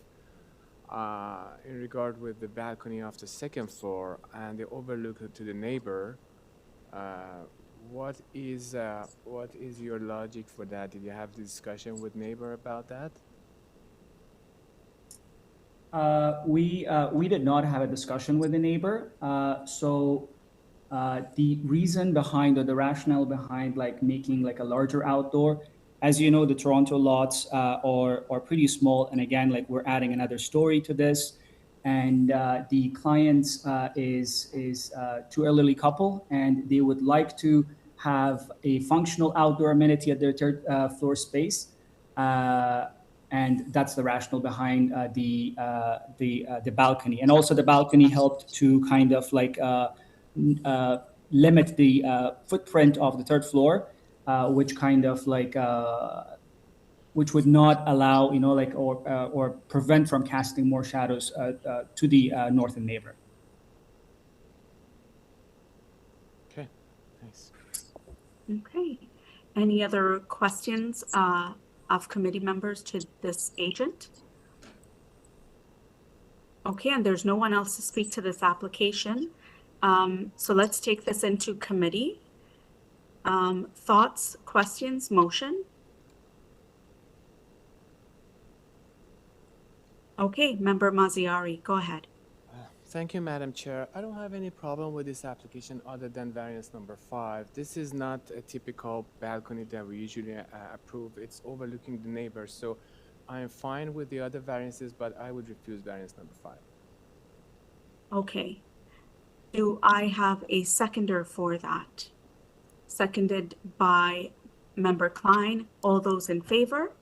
in regard with the balcony of the second floor and the overlook to the neighbor. What is your logic for that? Did you have discussion with neighbor about that? We did not have a discussion with the neighbor. The reason behind, or the rationale behind, like making like a larger outdoor, as you know, the Toronto lots are pretty small, and again, like we're adding another story to this, and the client is two elderly couple, and they would like to have a functional outdoor amenity at their third floor space, and that's the rationale behind the balcony, and also the balcony helped to kind of like limit the footprint of the third floor, which kind of like which would not allow, you know, like or prevent from casting more shadows to the northern neighbor. Okay, thanks. Okay. Any other questions of committee members to this agent? Okay, and there's no one else to speak to this application. So let's take this into committee. Thoughts, questions, motion? Okay, Member Maziari, go ahead. Thank you, Madam Chair. I don't have any problem with this application other than variance number 5. This is not a typical balcony that we usually approve. It's overlooking the neighbors. So I am fine with the other variances, but I would refuse variance number 5. Okay. Do I have a seconder for that? Seconded by Member Klein. All those in favor?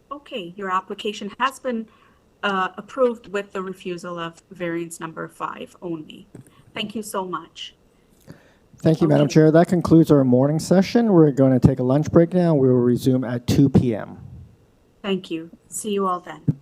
Okay, your application has been approved with the refusal of variance number 5 only. Thank you so much. Thank you, Madam Chair. That concludes our morning session. We're going to take a lunch break now. We will resume at 2 p.m. Thank you. See you all then.